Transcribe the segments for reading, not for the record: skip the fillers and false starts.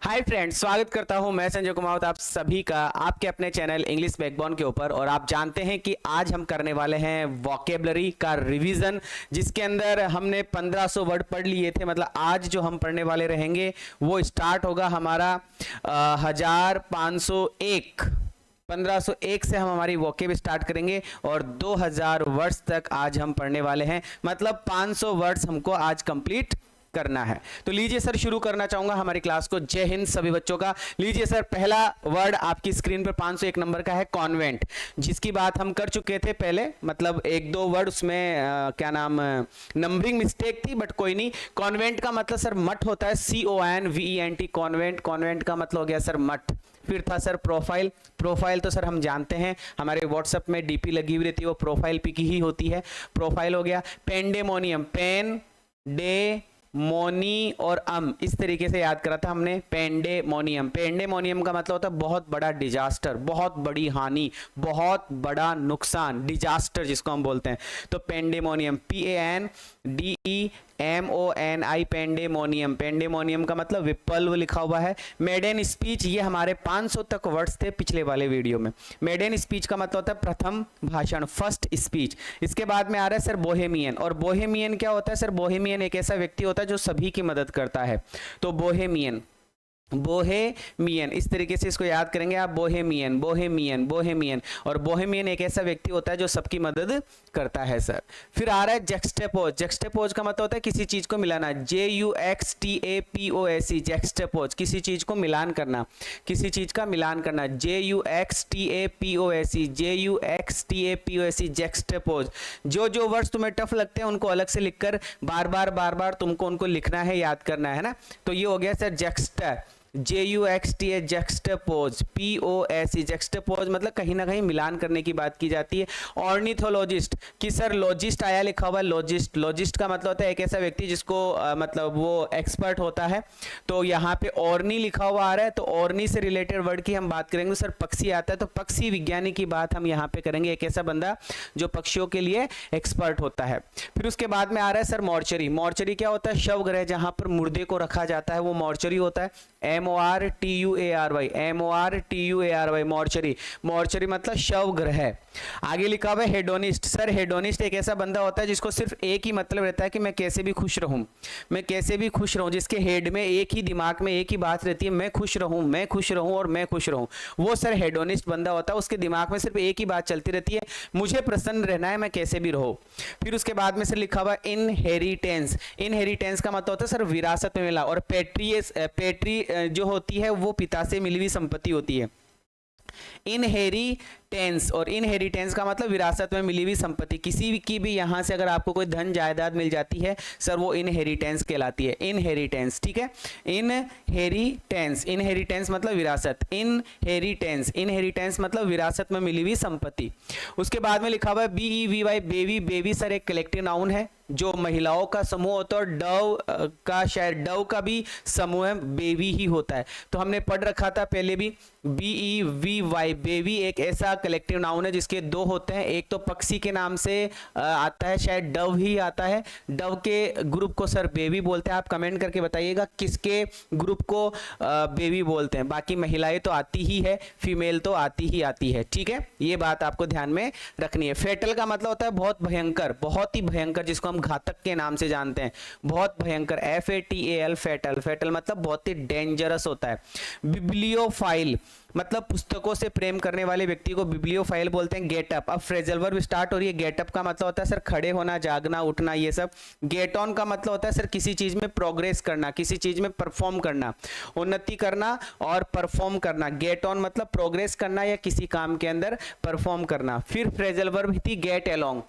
Hi friends, स्वागत करता हूं मैं संजय कुमार आप सभी का आपके अपने चैनल इंग्लिश बैकबोन के ऊपर। और आप जानते हैं कि आज हम करने वाले हैं वोकेबलरी का रिवीजन, जिसके अंदर हमने 1500 वर्ड पढ़ लिए थे। मतलब आज जो हम पढ़ने वाले रहेंगे वो स्टार्ट होगा हमारा 1501 1501 से हम हमारी वोकेब स्टार्ट करेंगे और 2000 वर्ड्स तक आज हम पढ़ने वाले हैं। मतलब 500 वर्ड्स हमको आज कंप्लीट करना है। तो लीजिए सर, शुरू करना चाहूंगा हमारी क्लास को। जय हिंद सभी बच्चों का। लीजिए सर, पहला वर्ड आपकी स्क्रीन पर 501 नंबर का है कॉन्वेंट, जिसकी बात हम कर चुके थे पहले। मतलब एक दो वर्ड उसमें क्या नाम नंबरिंग मिस्टेक थी, बट कोई नहीं। कॉन्वेंट का मतलब सर मठ होता है, CONVENT कॉन्वेंट। कॉन्वेंट का मतलब हो गया सर मठ। फिर था सर प्रोफाइल। प्रोफाइल तो सर हम जानते हैं, हमारे व्हाट्सएप में डीपी लगी हुई रहती है, वो प्रोफाइल पिक ही होती है। प्रोफाइल हो गया। पेंडेमोनियम, पेन डे मोनी और इस तरीके से याद करा था हमने। पेंडेमोनियम, पेंडेमोनियम का मतलब होता है बहुत बड़ा डिजास्टर, बहुत बड़ी हानि, बहुत बड़ा नुकसान, डिजास्टर जिसको हम बोलते हैं। तो पेंडेमोनियम, PANDEMONI, पेंडेमोनियम। पेंडेमोनियम का मतलब विप्लव लिखा हुआ है। मेडेन स्पीच, ये हमारे 500 तक वर्ड्स थे पिछले वाले वीडियो में। मेडेन स्पीच का मतलब होता है प्रथम भाषण, फर्स्ट स्पीच। इसके बाद में आ रहा है सर बोहेमियन। और बोहेमियन क्या होता है सर? बोहेमियन एक ऐसा व्यक्ति होता है जो सभी की मदद करता है। तो बोहेमियन, बोहेमियन इस तरीके से इसको याद करेंगे आप। Bohemian, Bohemian, Bohemian. और बोहेमियन एक ऐसा व्यक्ति होता है जो सबकी मदद करता है सर। फिर आ रहा है जक्सटेपोज। जक्सटेपोज का मतलब होता है किसी चीज को मिलाना। JUXTAPOSE, जक्सटेपोज, किसी चीज को मिलान करना, किसी चीज का मिलान करना। JUXTAPOSE, JUXTAPOSE, जक्सटेपोज। जो जो वर्ड्स तुम्हें टफ लगते हैं उनको अलग से लिखकर बार बार तुमको उनको लिखना है, याद करना है ना। तो ये हो गया सर जक्सटा, JUXTA, जक्सटेपोज। POSE, जक्सटेपोज मतलब कहीं ना कहीं मिलान करने की बात की जाती है। ऑर्निथोलॉजिस्ट, कि सर लॉजिस्ट आया लिखा हुआ है, लॉजिस्ट। लॉजिस्ट का मतलब होता है एक ऐसा व्यक्ति जिसको मतलब वो एक्सपर्ट होता है। तो यहाँ पे ऑर्नी लिखा हुआ आ रहा है, तो ऑर्नी से रिलेटेड वर्ड की हम बात करेंगे। सर पक्षी आता है, तो पक्षी विज्ञानी की बात हम यहाँ पे करेंगे। एक ऐसा बंदा जो पक्षियों के लिए एक्सपर्ट होता है। फिर उसके बाद में आ रहा है सर मॉर्चरी। मॉर्चरी क्या होता है? शवगृह, जहां पर मुर्दे को रखा जाता है, वो मॉर्चरी होता है। MORTUARY, MORTUARY, mortuary. मॉर्चरी मतलब शवगृह। आगे लिखा हुआ है हेडोनिस्ट। सर हेडोनिस्ट एक ऐसा बंदा होता है जिसको सिर्फ एक ही मतलब रहता है कि मैं कैसे भी खुश रहूं, मैं कैसे भी खुश रहूं। जिसके हेड में एक ही, दिमाग में एक ही बात रहती है, मैं खुश रहूं, मैं खुश रहूं और मैं खुश रहूं। वो सर हेडोनिस्ट बंदा होता है। उसके दिमाग में सिर्फ एक ही बात चलती रहती है, मुझे प्रसन्न रहना है, मैं कैसे भी रहूं। फिर उसके बाद में सर लिखा हुआ इनहेरिटेंस। इनहेरिटेंस का मतलब होता है सर विरासत में मिला। और पेट्री जो होती है वो पिता से मिली हुई संपत्ति होती है। इनहेरिटेंस, और इनहेरिटेंस का मतलब विरासत में मिली हुई संपत्ति। किसी की भी यहां से अगर आपको कोई धन जायदाद मिल जाती है सर, वो इनहेरिटेंस कहलाती है। इनहेरिटेंस, ठीक है। इनहेरिटेंस, इनहेरिटेंस मतलब विरासत। इनहेरिटेंस, इनहेरिटेंस मतलब विरासत में मिली हुई संपत्ति। उसके बाद में लिखा हुआ है BEVY, बेबी। बेबी सर एक कलेक्टिव नाउन है जो महिलाओं का समूह होता है। और डव का, शायद डव का भी समूह है, बेबी ही होता है। तो हमने पढ़ रखा था पहले भी। BEVY, बेबी एक ऐसा कलेक्टिव नाउन है जिसके दो होते हैं। एक तो पक्षी के नाम से आता है, शायद डव ही आता है। डव के ग्रुप को सर बेबी बोलते हैं। आप कमेंट करके बताइएगा किसके ग्रुप को बेबी बोलते हैं। बाकी महिलाएं तो आती ही है, फीमेल तो आती ही आती है, ठीक है। ये बात आपको ध्यान में रखनी है। फेटल का मतलब होता है बहुत भयंकर, बहुत ही भयंकर, जिसको हम घातक के नाम से जानते हैं, बहुत भयंकर। FATAL, फेटल। फेटल मतलब बहुत ही डेंजरस होता है। बिब्लियोफाइल मतलब पुस्तकों से प्रेम करने वाले व्यक्ति को बिब्लियोफाइल बोलते हैं। गेटअप, अब फ्रेजल वर्ब स्टार्ट हो रही है। गेटअप का मतलब होता है सर खड़े होना, जागना, उठना, ये सब। गेट ऑन का मतलब होता है सर किसी चीज में प्रोग्रेस करना, किसी चीज में परफॉर्म करना, उन्नति करना और परफॉर्म करना। गेट ऑन मतलब प्रोग्रेस करना या किसी काम के अंदर परफॉर्म करना। फिर फ्रेजल वर्ब थी गेट अलोंग,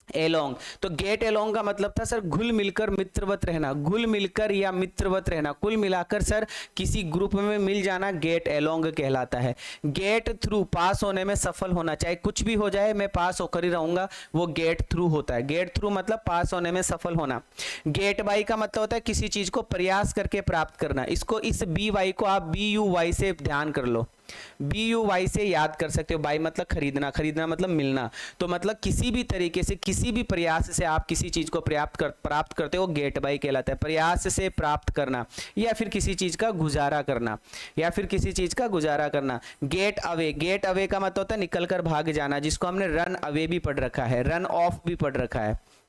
एलोंग। तो गेट एलोंग का मतलब था सर घुल मिलकर, मित्रवत रहना, घुल मिलकर या मित्रवत रहना, कुल मिलाकर सर किसी ग्रुप में मिल जाना, गेट एलोंग कहलाता है। गेट थ्रू, पास होने में सफल होना, चाहे कुछ भी हो जाए मैं पास होकर ही रहूंगा, वो गेट थ्रू होता है। गेट थ्रू मतलब पास होने में सफल होना। गेट बाई का मतलब होता है किसी चीज को प्रयास करके प्राप्त करना। इसको, इस BY को आप BUY से ध्यान कर लो। BUY से याद कर सकते हो। बाय मतलब खरीदना, खरीदना मतलब मिलना। तो मतलब किसी भी तरीके से, किसी भी प्रयास से आप किसी चीज को प्राप्त करते हो, गेट बाय कहलाता है। प्रयास से प्राप्त करना, या फिर किसी चीज का गुजारा करना, या फिर किसी चीज का गुजारा करना। गेट अवे, गेट अवे का मतलब होता है निकल कर भाग जाना, जिसको हमने रन अवे भी पढ़ रखा है, रन ऑफ भी पढ़ रखा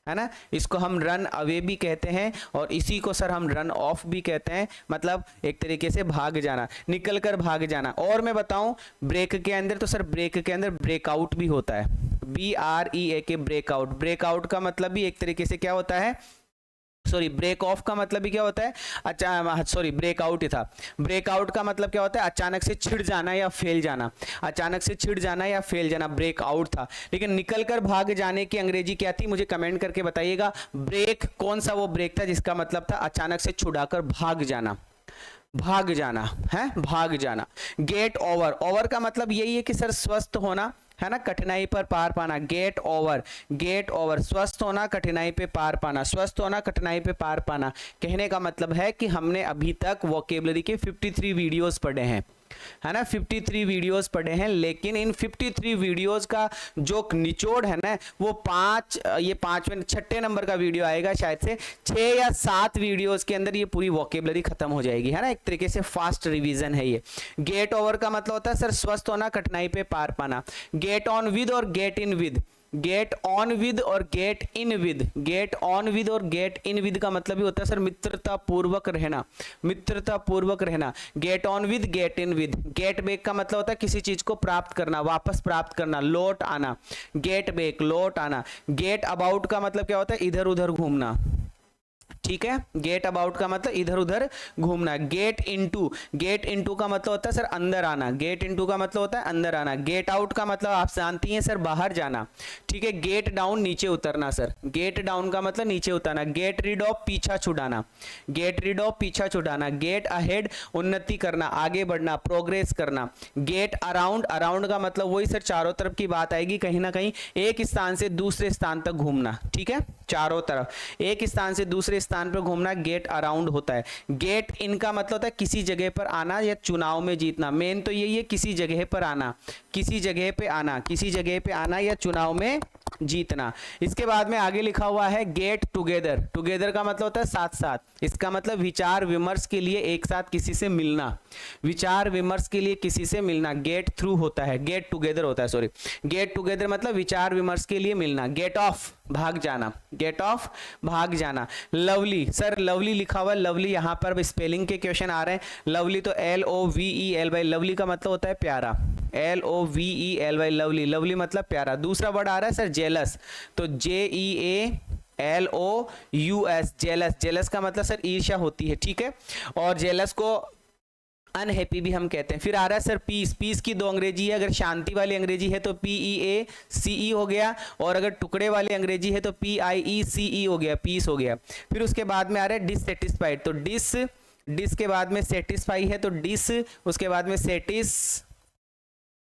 है ना। इसको हम रन अवे भी कहते हैं और इसी को सर हम रन ऑफ भी कहते हैं, मतलब एक तरीके से भाग जाना, निकल कर भाग जाना। और मैं बताऊं ब्रेक के अंदर, तो सर ब्रेक के अंदर ब्रेकआउट भी होता है, BREAK ब्रेकआउट। ब्रेकआउट का मतलब भी एक तरीके से क्या होता है, सॉरी ब्रेक ऑफ का मतलब भी क्या होता है, अच्छा सॉरी ब्रेकआउट ही था। ब्रेकआउट का मतलब क्या होता है, अचानक से छिड़ जाना या फैल जाना, अचानक से छिड़ जाना या फैल जाना, ब्रेकआउट था। लेकिन निकल कर भाग जाने की अंग्रेजी क्या थी, मुझे कमेंट करके बताइएगा। ब्रेक कौन सा वो ब्रेक था जिसका मतलब था अचानक से छुड़ाकर भाग जाना, भाग जाना है, भाग जाना। गेट ओवर, ओवर का मतलब यही है कि सर स्वस्थ होना, है ना, कठिनाई पर पार पाना। गेट ओवर, गेट ओवर, स्वस्थ होना, कठिनाई पे पार पाना, स्वस्थ होना, कठिनाई पे पार पाना। कहने का मतलब है कि हमने अभी तक वोकेबलरी के 53 वीडियोस पढ़े हैं, है ना, 53 वीडियोस पढ़े हैं। लेकिन इन 53 वीडियोस का जो निचोड़ है ना, वो ये पांचवें छठे नंबर का वीडियो आएगा शायद से, 6 या 7 वीडियोस के अंदर ये पूरी वोकेबलरी खत्म हो जाएगी, है ना। एक तरीके से फास्ट रिवीजन है ये। गेट ओवर का मतलब होता है सर स्वस्थ होना, कठिनाई पे पार पाना। गेट ऑन विद और get in with, get on with और get in with, get on with और गेट इन विद का मतलब भी होता है सर मित्रता पूर्वक रहना, मित्रता पूर्वक रहना। Gate on with, gate in with. Get back का मतलब होता है किसी चीज को प्राप्त करना, वापस प्राप्त करना, लौट आना। गेट बैक, लौट आना। गेट अबाउट का मतलब क्या होता है, इधर उधर घूमना, ठीक है। गेट अबाउट का मतलब इधर उधर घूमना। गेट इनटू, गेट इनटू का मतलब होता है सर अंदर आना, गेट इनटू का मतलब होता है अंदर आना। गेट आउट का मतलब आप जानती हैं सर बाहर जाना, ठीक है। गेट डाउन, नीचे उतरना सर, गेट डाउन का मतलब नीचे उतरना। गेट रिड ऑफ, पीछा छुड़ाना, गेट रिड ऑफ, पीछा छुड़ाना। गेट अहेड, उन्नति करना, आगे बढ़ना, प्रोग्रेस करना। गेट अराउंड, अराउंड का मतलब वही सर चारों तरफ की बात आएगी, कहीं ना कहीं एक स्थान से दूसरे स्थान तक घूमना, ठीक है, चारों तरफ एक स्थान से दूसरे स्थान पर घूमना, गेट अराउंड होता है। गेट इन का मतलब होता है किसी जगह पर आना या चुनाव में जीतना। मेन तो यही है किसी जगह पर आना, किसी जगह पे आना, किसी जगह पे आना या चुनाव में जीतना। इसके बाद में आगे लिखा हुआ है गेट टुगेदर, टुगेदर का मतलब होता है साथ साथ। इसका मतलब विचार विमर्श के लिए एक साथ किसी से मिलना, विचार विमर्श के लिए किसी से मिलना। गेट थ्रू होता है, गेट टुगेदर होता है, सॉरी। गेट टुगेदर मतलब विचार विमर्श के लिए मिलना। गेट ऑफ, भाग जाना, गेट ऑफ, भाग जाना। लवली, सर लवली लिखा हुआ है, लवली यहाँ पर स्पेलिंग के क्वेश्चन आ रहे हैं। लवली तो LOVELY, लवली का मतलब होता है प्यारा, LOVELY, लवली, लवली मतलब प्यारा। दूसरा वर्ड आ रहा है सर जेलस, तो JEALOUS, जेलस, जेलस का मतलब सर ईर्ष्या होती है, ठीक है। और जेलस को अनहैप्पी भी हम कहते हैं। फिर आ रहा है सर पीस, पीस की दो अंग्रेजी है, अगर शांति वाली अंग्रेजी है तो PEACE हो गया, और अगर टुकड़े वाली अंग्रेजी है तो PIECE हो गया, पीस हो गया। फिर उसके बाद में आ रहा है डिससेटिस्फाइड, तो डिस के बाद में सेटिस्फाई है तो डिस, उसके बाद में सेटिस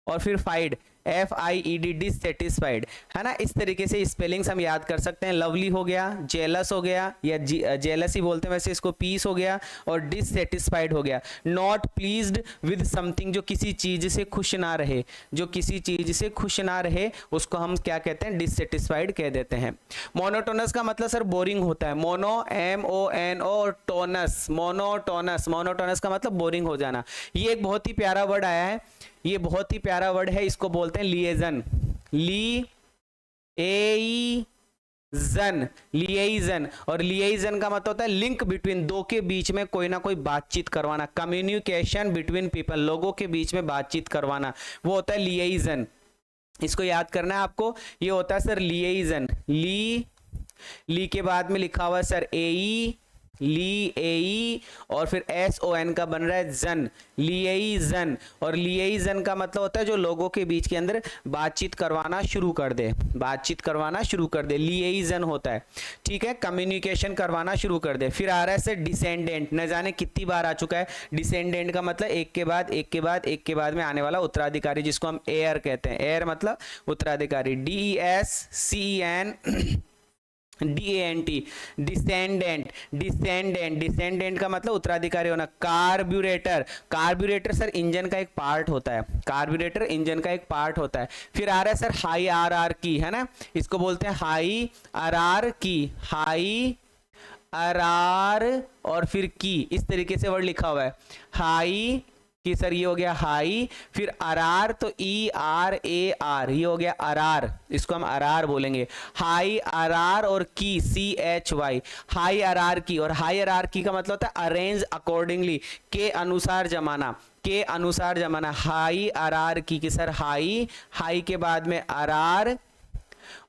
और फिर फाइड, FIED, डिससेटिस्फाइड, है ना। इस तरीके से स्पेलिंग्स हम याद कर सकते हैं। लवली हो गया, जेलस हो गया या जेलस ही बोलते हैं वैसे इसको, पीस हो गया और डिससेटिस्फाइड हो गया। नॉट प्लीज्ड विद समथिंग, जो किसी चीज से खुश ना रहे, जो किसी चीज से खुश ना रहे उसको हम क्या कहते हैं, डिससेटिस्फाइड कह देते हैं। मोनोटोनस का मतलब सर बोरिंग होता है, मोनो MONO और टोनस, मोनोटोनस, मोनोटोनस का मतलब बोरिंग हो जाना। ये एक बहुत ही प्यारा वर्ड आया है, ये बहुत ही प्यारा वर्ड है, इसको बोलते हैं लिएजन, लिएजन, लिएजन। और लिएजन का मतलब होता है लिंक बिटवीन, दो के बीच में कोई ना कोई बातचीत करवाना, कम्युनिकेशन बिटवीन पीपल, लोगों के बीच में बातचीत करवाना, वो होता है लिएजन। इसको याद करना है आपको, ये होता है सर लिएजन। ली के बाद में लिखा हुआ है सर AE, ली और फिर SON का बन रहा है जन, लिएजन। और लिएजन का मतलब होता है जो लोगों के बीच के अंदर बातचीत करवाना शुरू कर दे, बातचीत करवाना शुरू कर दे, लिएजन होता है, ठीक है, कम्युनिकेशन करवाना शुरू कर दे। फिर आ रहा है सर डिसेंडेंट, न जाने कितनी बार आ चुका है। डिसेंडेंट का मतलब एक के बाद एक के बाद एक के बाद में आने वाला उत्तराधिकारी, जिसको हम एयर कहते हैं, एयर मतलब उत्तराधिकारी। DESCEN DANT, descendant, descendant, descendant का मतलब उत्तराधिकारी होना। कार्ब्यूरेटर, कार्ब्यूरेटर सर इंजन का एक पार्ट होता है, कार्ब्यूरेटर इंजन का एक पार्ट होता है। फिर आ रहा है सर हाई RR की, है ना, इसको बोलते हैं हाई RR की, हाई RR और फिर की, इस तरीके से वर्ड लिखा हुआ है हाई कि सर ये हो गया हाई, फिर RR तो ERAR, ये हो गया RR, इसको हम RR बोलेंगे, हाई RR और की CHY, हाई RR की। और हाई RR की का मतलब होता है अरेंज अकॉर्डिंगली, के अनुसार जमाना, के अनुसार जमाना। हाई RR की सर हाई, हाई के बाद में RR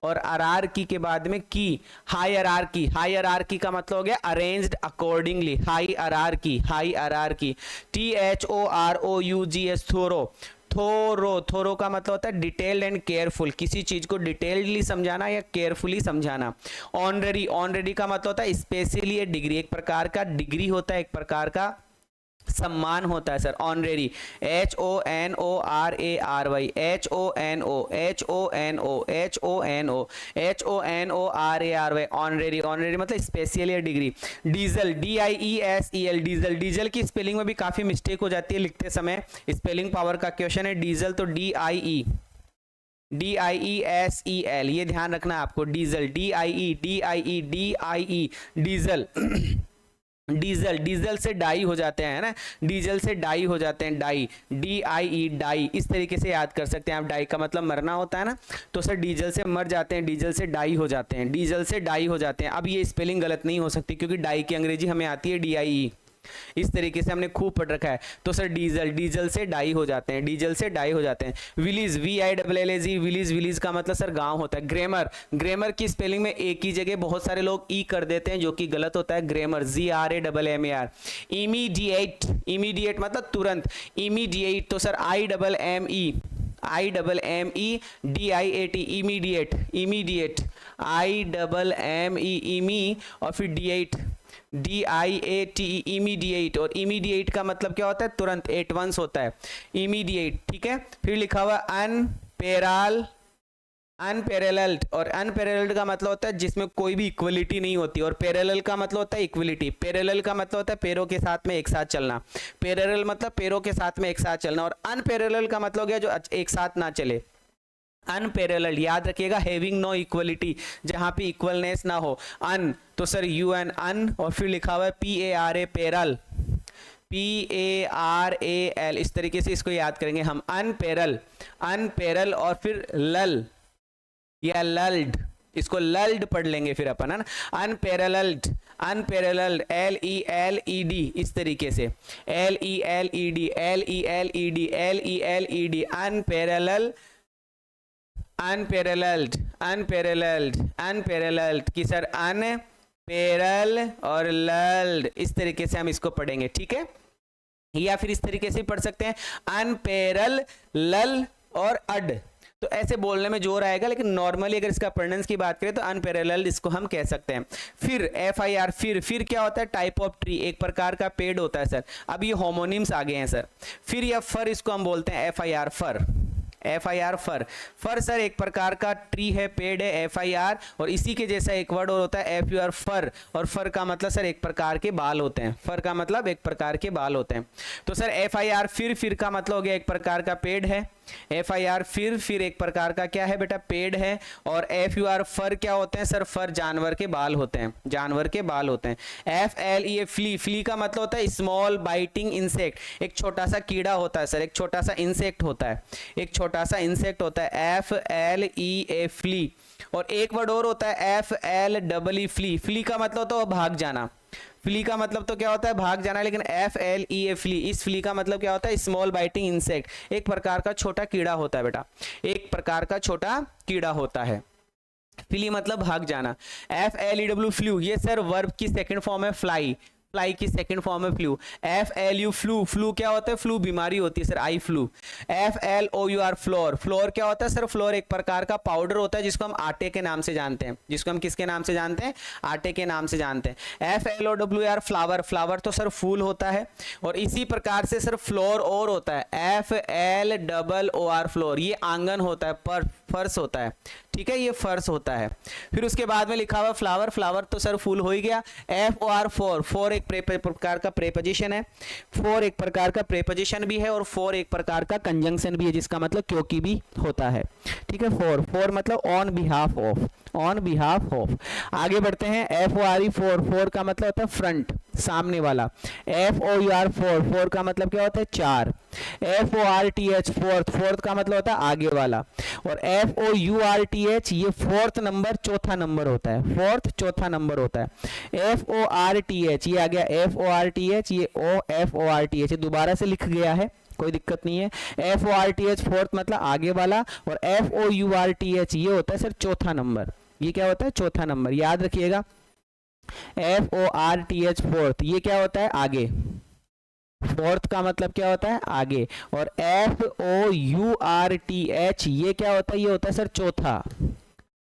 और RR की के बाद में की, हाई RR की, हाई RR की का मतलब हो गया अरेंज्ड अकॉर्डिंगली, हाई RR की, हाई RR की। THOROUGS, थोरो, थोरो, थोरो का मतलब होता है डिटेल्ड एंड केयरफुल, किसी चीज को डिटेल्डली समझाना या केयरफुली समझाना। ऑनररी, ऑनररी का मतलब होता है स्पेशली ए डिग्री, एक प्रकार का डिग्री होता है, एक प्रकार का सम्मान होता है sir, honorary, HONORARY, HONORARY, honorary, honorary मतलब specially degree. Diesel, DIESEL, diesel, diesel की स्पेलिंग में भी काफी मिस्टेक हो जाती है लिखते समय, स्पेलिंग पावर का क्वेश्चन है। डीजल तो DIESEL, ये ध्यान रखना आपको, diesel, DIE, diesel, diesel, diesel से डाई हो जाते हैं, है ना, डीजल से डाई हो जाते हैं, डाई, DIE, डाई, इस तरीके से याद कर सकते हैं आप। डाई का मतलब मरना होता है ना, तो सर डीजल से मर जाते हैं, डीजल से डाई हो जाते हैं, डीजल से डाई हो जाते हैं। अब ये स्पेलिंग गलत नहीं हो सकती क्योंकि डाई की अंग्रेजी हमें आती है DIE, इस तरीके से हमने खूब पढ़ रखा है। तो सर डीजल, डीजल से डाई हो जाते हैं, डीजल से डाई हो जाते हैं। विलीज, VILLAG, विलीज, विलीज का मतलब सर गांव होता है। ग्रेमर, ग्रेमर की स्पेलिंग में एक ही जगह बहुत सारे लोग ई कर देते हैं जो कि गलत होता है, ग्रेमर, GRAMMAR। इमीडिएट, इमीडिएट मतलब तुरंत, इमीडिएट तो sir IMMEDIAT, immediate, immediate, IMME, Emmy और फिर DIAT, इमीडिएट। और इमीडिएट का मतलब क्या होता है, तुरंत, एट वंस होता है, इमीडिएट, ठीक है। फिर लिखा हुआ अनपैरेलल्ड, और अनपैरेलल्ड का मतलब होता है जिसमें कोई भी इक्वलिटी नहीं होती, और पैरेलल का मतलब होता है इक्वलिटी। पैरेलल का मतलब होता है पैरों के साथ में एक साथ चलना, पैरेलल मतलब पैरों के साथ में एक साथ चलना, और अनपैरेलल का मतलब हो गया जो एक साथ ना चले। अनपैरेलल्ड याद रखिएगा, हैविंग नो इक्वलिटी, जहां पे इक्वलनेस ना हो। अन तो सर UN, अन, और फिर लिखा हुआ है PARA, पैरल, PARAL, इस तरीके से इसको याद करेंगे हम, अनपैरल, अनपैरल, और फिर लल या लल्ड, इसको लल्ड पढ़ लेंगे फिर अपन, है ना, अनपैरेलल्ड, अनपैरेलल्ड, LELED, इस तरीके से LELED, LELED, LELED, unparalleled, unparalleled, unparalleled, unparalleled की सर अनपैरल और लल्ड, इस तरीके से हम इसको पढ़ेंगे, ठीक है। या फिर इस तरीके से पढ़ सकते हैं अनपैरल, लल और अड, तो ऐसे बोलने में जोर आएगा, लेकिन नॉर्मली अगर इसका प्रोनाउंस की बात करें तो अनपैरेलल्ड इसको हम कह सकते हैं। फिर FIR, फिर क्या होता है, टाइप ऑफ ट्री, एक प्रकार का पेड़ होता है सर। अब ये होमोनिम्स आ गए हैं सर। फिर या फर, इसको हम बोलते हैं FIR, फर, FIR, फर, फर सर एक प्रकार का ट्री है, पेड़ है, FIR, और इसी के जैसा एक वर्ड और होता है FUR, फर, और फर का मतलब सर एक प्रकार के बाल होते हैं, फर का मतलब एक प्रकार के बाल होते हैं। तो सर FIR, फिर का मतलब हो गया एक प्रकार का पेड़ है, FIR, फिर एक प्रकार का क्या है बेटा, पेड़ है, और FUR, फर क्या होते हैं सर, फर जानवर के बाल होते हैं, जानवर के बाल होते हैं। FLE, फ्ली, फ्ली का मतलब होता है स्मॉल बाइटिंग इंसेक्ट, एक छोटा सा कीड़ा होता है सर, एक छोटा सा इंसेक्ट होता है, एक छोटा सा इंसेक्ट होता है, FLEA, फ्ली। और एक वर्ड और होता है FLEE, फ्ली, फ्ली का मतलब होता है भाग जाना, फ्ली का मतलब तो क्या होता है, भाग जाना, लेकिन FLEA, फ्ली, इस फ्ली का मतलब क्या होता है, स्मॉल बाइटिंग इंसेक्ट, एक प्रकार का छोटा कीड़ा होता है बेटा, एक प्रकार का छोटा कीड़ा होता है। फ्ली मतलब भाग जाना। FLEW, फ्लू, ये सर वर्ब की सेकंड फॉर्म है, फ्लाई, फ्लाई की सेकंड फॉर्म है फ्लू। FLU, फ्लू, फ्लू क्या होता है, फ्लू बीमारी होती है sir, eye flu. FLOUR, floor, floor क्या होता है सर, फ्लोर एक प्रकार का पाउडर होता है जिसको हम आटे के नाम से जानते हैं, जिसको हम किसके नाम से जानते हैं, आटे के नाम से जानते हैं। FLOWR, फ्लावर, फ्लावर तो सर फूल होता है, और इसी प्रकार से सर फ्लोर और होता है, FLOOR, फ्लोर, ये आंगन होता है, पर फर्श होता है, ठीक है, ये फर्श होता है। फिर उसके बाद में लिखा हुआ फ्लावर, फ्लावर तो सर फूल हो ही गया। FOR फॉर, फॉर एक प्रकार का प्रेपोजिशन है, फॉर एक प्रकार का प्रेपोजिशन भी है और फॉर एक प्रकार का कंजंक्शन भी है, जिसका मतलब क्योंकि भी होता है, ठीक है। फॉर, फॉर मतलब on behalf of, on behalf of. आगे बढ़ते हैं। FORE फॉर, फॉर का मतलब होता है फ्रंट, सामने वाला। FOUR फॉर, फॉर का मतलब क्या होता है चार। FORTH फोर्थ, फोर्थ का मतलब होता है आगे वाला। और FOURTH ये फोर्थ नंबर चौथा नंबर होता है, फोर्थ चौथा नंबर होता है। FORTH ये आ गया, FORTH ये FORTH ये दोबारा से लिख गया है, कोई दिक्कत नहीं है। FORTH फोर्थ मतलब आगे वाला, और FOURTH ये होता है सर चौथा नंबर, ये क्या होता है चौथा नंबर, याद रखिएगा। FORTH फोर्थ ये क्या होता है आगे, फोर्थ का मतलब क्या होता है आगे। और FOURTH ये क्या होता है, ये होता है सर चौथा,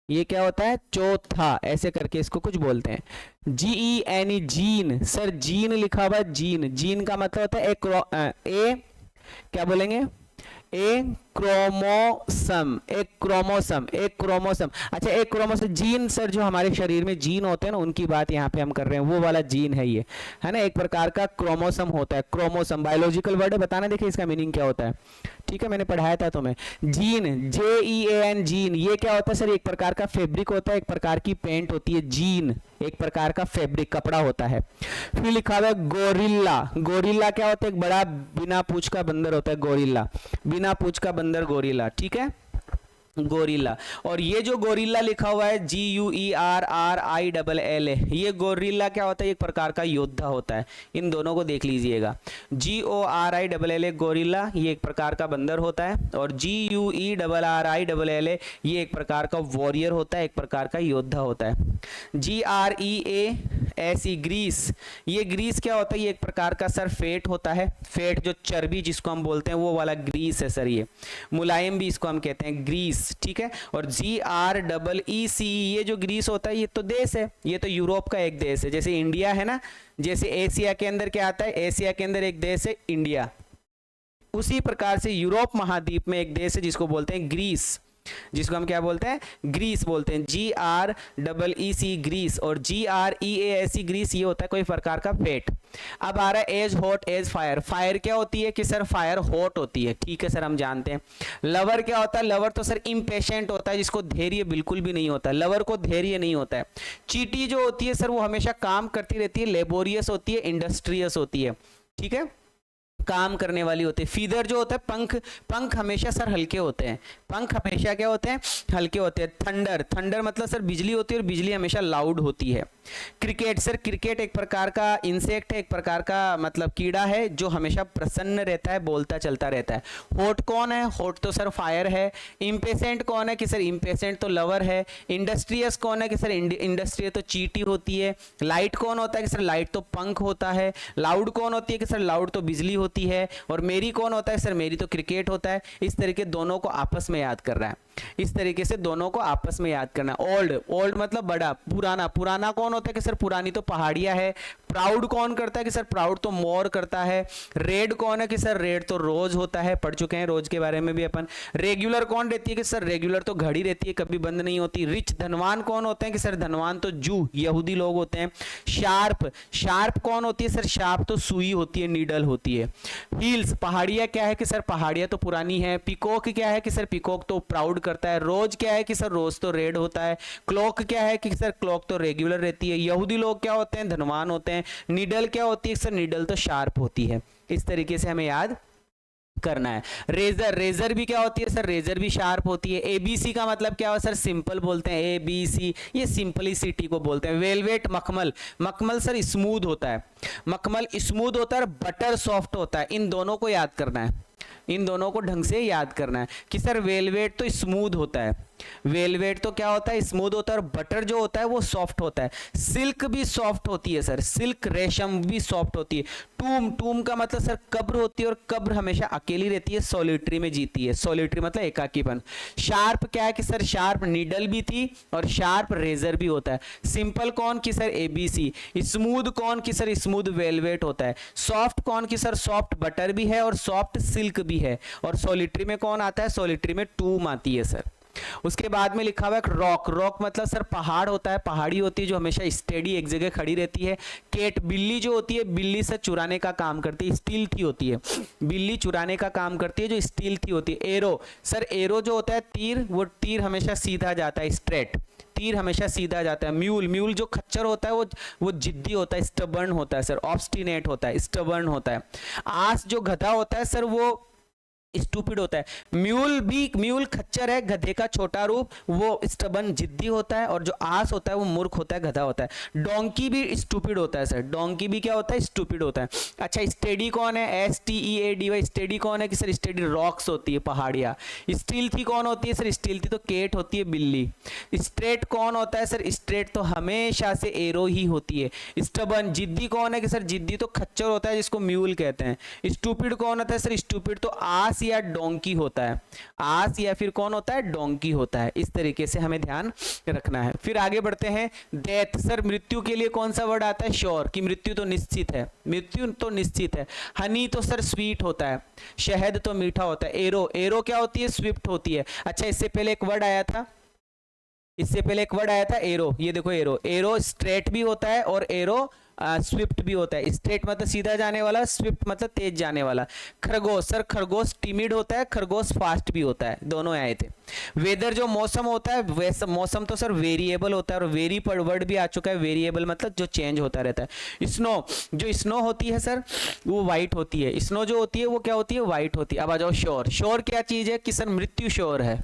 ये क्या होता है चौथा, ऐसे करके इसको कुछ बोलते हैं। GEN जीन, सर जीन लिखा हुआ है, जीन, जीन का मतलब होता है क्या बोलेंगे, ए क्रोमोसम, एक क्रोमोसम, एक क्रोमोसम। अच्छा एक क्रोमोसम, जीन सर जो हमारे शरीर में जीन होते हैं ना, उनकी बात यहाँ पे हम कर रहे हैं, वो वाला जीन है ये, है ना, एक प्रकार का क्रोमोसम होता है। क्रोमोसम बायोलॉजिकल वर्ड है, बताना देखिए इसका मीनिंग क्या होता है, ठीक है, मैंने पढ़ाया था तुम्हें। जीन, JEAN जीन, ये क्या होता है सर, एक प्रकार का फैब्रिक होता है, एक प्रकार की पेंट होती है। जीन एक प्रकार का फैब्रिक, कपड़ा होता है। फिर लिखा हुआ है गोरिल्ला, गोरिल्ला क्या होता है, एक बड़ा बिना पूंछ का बंदर होता है, गोरिल्ला, बिना पूंछ का बंदर गोरिल्ला, ठीक है, गोरिल्ला। और ये जो गोरिल्ला लिखा हुआ है GUERRILLA, ये गोरिल्ला क्या होता है, एक प्रकार का योद्धा होता है। इन दोनों को देख लीजिएगा, GORILLA गोरिल्ला ये एक प्रकार का बंदर होता है, और GUERRILLA ये एक प्रकार का वॉरियर होता है, एक प्रकार का योद्धा होता है। GREASE ग्रीस, ये ग्रीस क्या होता है, ये एक प्रकार का सर फैट होता है, फैट जो चर्बी जिसको हम बोलते हैं वो वाला ग्रीस है सर, ये मुलायम भी इसको हम कहते हैं ग्रीस, ठीक है। और GREEC ये जो ग्रीस होता है ये तो देश है, ये तो यूरोप का एक देश है, जैसे इंडिया है ना, जैसे एशिया के अंदर क्या आता है, एशिया के अंदर एक देश है इंडिया, उसी प्रकार से यूरोप महाद्वीप में एक देश है जिसको बोलते हैं ग्रीस, जिसको हम क्या बोलते हैं ग्रीस बोलते हैं, GREEC ग्रीस। और GREASE ग्रीस ये होता है कोई प्रकार का फैट। अब आ रहा है as hot as fire, fire क्या होती है कि सर फायर हॉट होती है, ठीक है सर हम जानते हैं। लवर क्या होता है, लवर तो सर इम्पेशेंट होता है, जिसको धैर्य बिल्कुल भी नहीं होता, लवर को धैर्य नहीं होता है। चींटी जो होती है सर वो हमेशा काम करती रहती है, लेबोरियस होती है, इंडस्ट्रियस होती है, ठीक है, काम करने वाली होती है। फीदर जो होता है पंख, पंख हमेशा सर हल्के होते हैं, पंख हमेशा क्या होते हैं हल्के होते हैं। थंडर, थंडर मतलब सर बिजली होती है और बिजली हमेशा लाउड होती है। क्रिकेट, सर क्रिकेट एक प्रकार का इंसेक्ट है, एक प्रकार का मतलब कीड़ा है जो हमेशा प्रसन्न रहता है, बोलता चलता रहता है। हॉट कौन है, हॉट तो सर फायर है। इम्पेशेंट कौन है कि सर इम्पेशेंट तो लवर है। इंडस्ट्रियस कौन है कि सर इंडस्ट्रियस तो चींटी होती है। लाइट कौन होता है कि सर लाइट तो पंख होता है। लाउड कौन होती है कि सर लाउड तो बिजली होती है। और मेरी कौन होता है सर, मेरी तो क्रिकेट होता है। इस तरीके दोनों को आपस में याद कर रहा है, इस तरीके से दोनों को आपस में याद करना। ओल्ड, ओल्ड मतलब बड़ा, पुराना, पुराना कौन होता है कि सर पुरानी तो पहाड़ियां है। प्राउड कौन करता है कि सर प्राउड तो मोर करता है। रेड कौन है कि सर रेड तो रोज होता है, पढ़ चुके हैं रोज के बारे में भी अपन। रेगुलर कौन रहती है कि सर रेगुलर तो घड़ी रहती है, कभी बंद नहीं होती। रिच, धनवान कौन होते हैं कि सर धनवान तो जू यहूदी लोग होते हैं। शार्प, शार्प कौन होती है सर, शार्प तो सुई होती है, नीडल होती है। हिल्स, पहाड़ियां क्या है कि सर पहाड़ियां तो पुरानी है। पिकॉक क्या है कि सर पिकॉक तो प्राउड करता है। रोज क्या है कि सर रोज तो रेड होता है। क्लॉक क्या है कि सर क्लॉक तो रेगुलर रहती है। यहूदी लोग क्या होते हैं, धनवान होते हैं। नीडल क्या होती है सर, नीडल तो शार्प होती है। इस तरीके से हमें याद करना है। रेजर, रेजर भी क्या होती है सर, रेजर भी शार्प होती है। एबीसी का मतलब क्या हो सर, सिंपल बोलते हैं, एबीसी, ये सिंपलिसिटी को बोलते हैं। वेलवेट, मखमल, मखमल सर स्मूथ होता है, मखमल स्मूथ होता है और बटर सॉफ्ट होता है। इन दोनों को याद करना है, इन दोनों को ढंग से याद करना है कि सर वेलवेट तो स्मूथ होता है, वेलवेट तो क्या होता है स्मूथ होता है, और बटर जो होता है वो सॉफ्ट होता है। सिल्क भी सॉफ्ट होती है सर, सिल्क रेशम भी सॉफ्ट होती है। टूम, टूम का मतलब सर कब्र होती है, और कब्र हमेशा अकेली रहती है, सॉलिटरी में जीती है। सॉलिटरी मतलब एकाकीपन। शार्प क्या है कि सर शार्प नीडल भी थी और शार्प रेजर भी होता है। सिंपल कौन की सर एबीसी। स्मूथ कौन की सर, स्मूथ वेलवेट होता है। सॉफ्ट कौन की सर, सॉफ्ट बटर भी है और सॉफ्ट सिल्क भी है। और सॉलिटरी में कौन आता है, सॉलिटरी में टूम आती है सर। उसके बाद में लिखा हुआ है रॉक, रॉक मतलब सर पहाड़ होता है, पहाड़ी होती है जो हमेशा स्टेडी एक जगह खड़ी रहती है। केट बिल्ली जो होती है, बिल्ली से चुराने का काम करती है, स्टील थी होती है, बिल्ली चुराने का काम करती है जो स्टील थी होती है। एरो, सर एरो जो होता है तीर, वो तीर हमेशा सीधा जाता है, स्ट्रेट, तीर हमेशा सीधा जाता है। म्यूल, म्यूल जो खच्चर होता है वो जिद्दी होता है, स्टबर्न होता है सर, ऑब्स्टिनेट होता है, स्टबर्न होता है। आस जो गधा होता है सर वो स्टूपिड होता है। म्यूल खच्चर है, गधे का छोटा रूप, वो स्टबर्न जिद्दी होता है, और जो आस होता है वो मूर्ख होता है, गधा होता है। डोंकी भी स्टूपिड होता है सर, डोंकी भी क्या होता है, स्टूपिड होता है। अच्छा स्टेडी कौन है, STEADY, स्टेडी कौन है कि सर स्टेडी रॉक्स होती है, पहाड़ियाँ। स्टील थी कौन होती है सर, स्टील थी तो केट होती है, बिल्ली। स्ट्रेट कौन होता है सर, स्ट्रेट तो हमेशा से एरो ही होती है। स्टबर्न जिद्दी कौन है कि सर जिद्दी तो खच्चर होता है जिसको म्यूल कहते हैं। स्टूपिड कौन होता है सर, स्टूपिड तो आस या डोंकी होता है, आस या फिर कौन होता है, डोंकी होता है। इस तरीके से हमें ध्यान रखना है। फिर आगे बढ़ते हैं। डेथ, सर मृत्यु के लिए कौन सा वर्ड आता है, श्योर, कि मृत्यु तो निश्चित है, मृत्यु तो निश्चित है। हनी तो सर स्वीट होता है, शहद तो मीठा होता है। एरो, एरो क्या होती है, स्विफ्ट होती है। अच्छा इससे पहले एक वर्ड आया था, इससे पहले एक वर्ड आया था एरो, ये देखो एरो, एरो स्ट्रेट भी होता है और एरो स्विफ्ट भी होता है। स्ट्रेट मतलब सीधा जाने वाला, स्विफ्ट मतलब तेज जाने वाला। खरगोश, सर खरगोश टिमिड होता है, खरगोश फास्ट भी होता है, दोनों आए थे। वेदर जो मौसम होता है, वैसा मौसम तो सर वेरिएबल होता है, और वेरी पर वर्ड भी आ चुका है, वेरिएबल मतलब जो चेंज होता रहता है। स्नो, जो स्नो होती है सर वो वाइट होती है, स्नो जो होती है वो क्या होती है, वाइट होती है। अब आ जाओ श्योर, श्योर क्या चीज है कि सर मृत्यु श्योर है।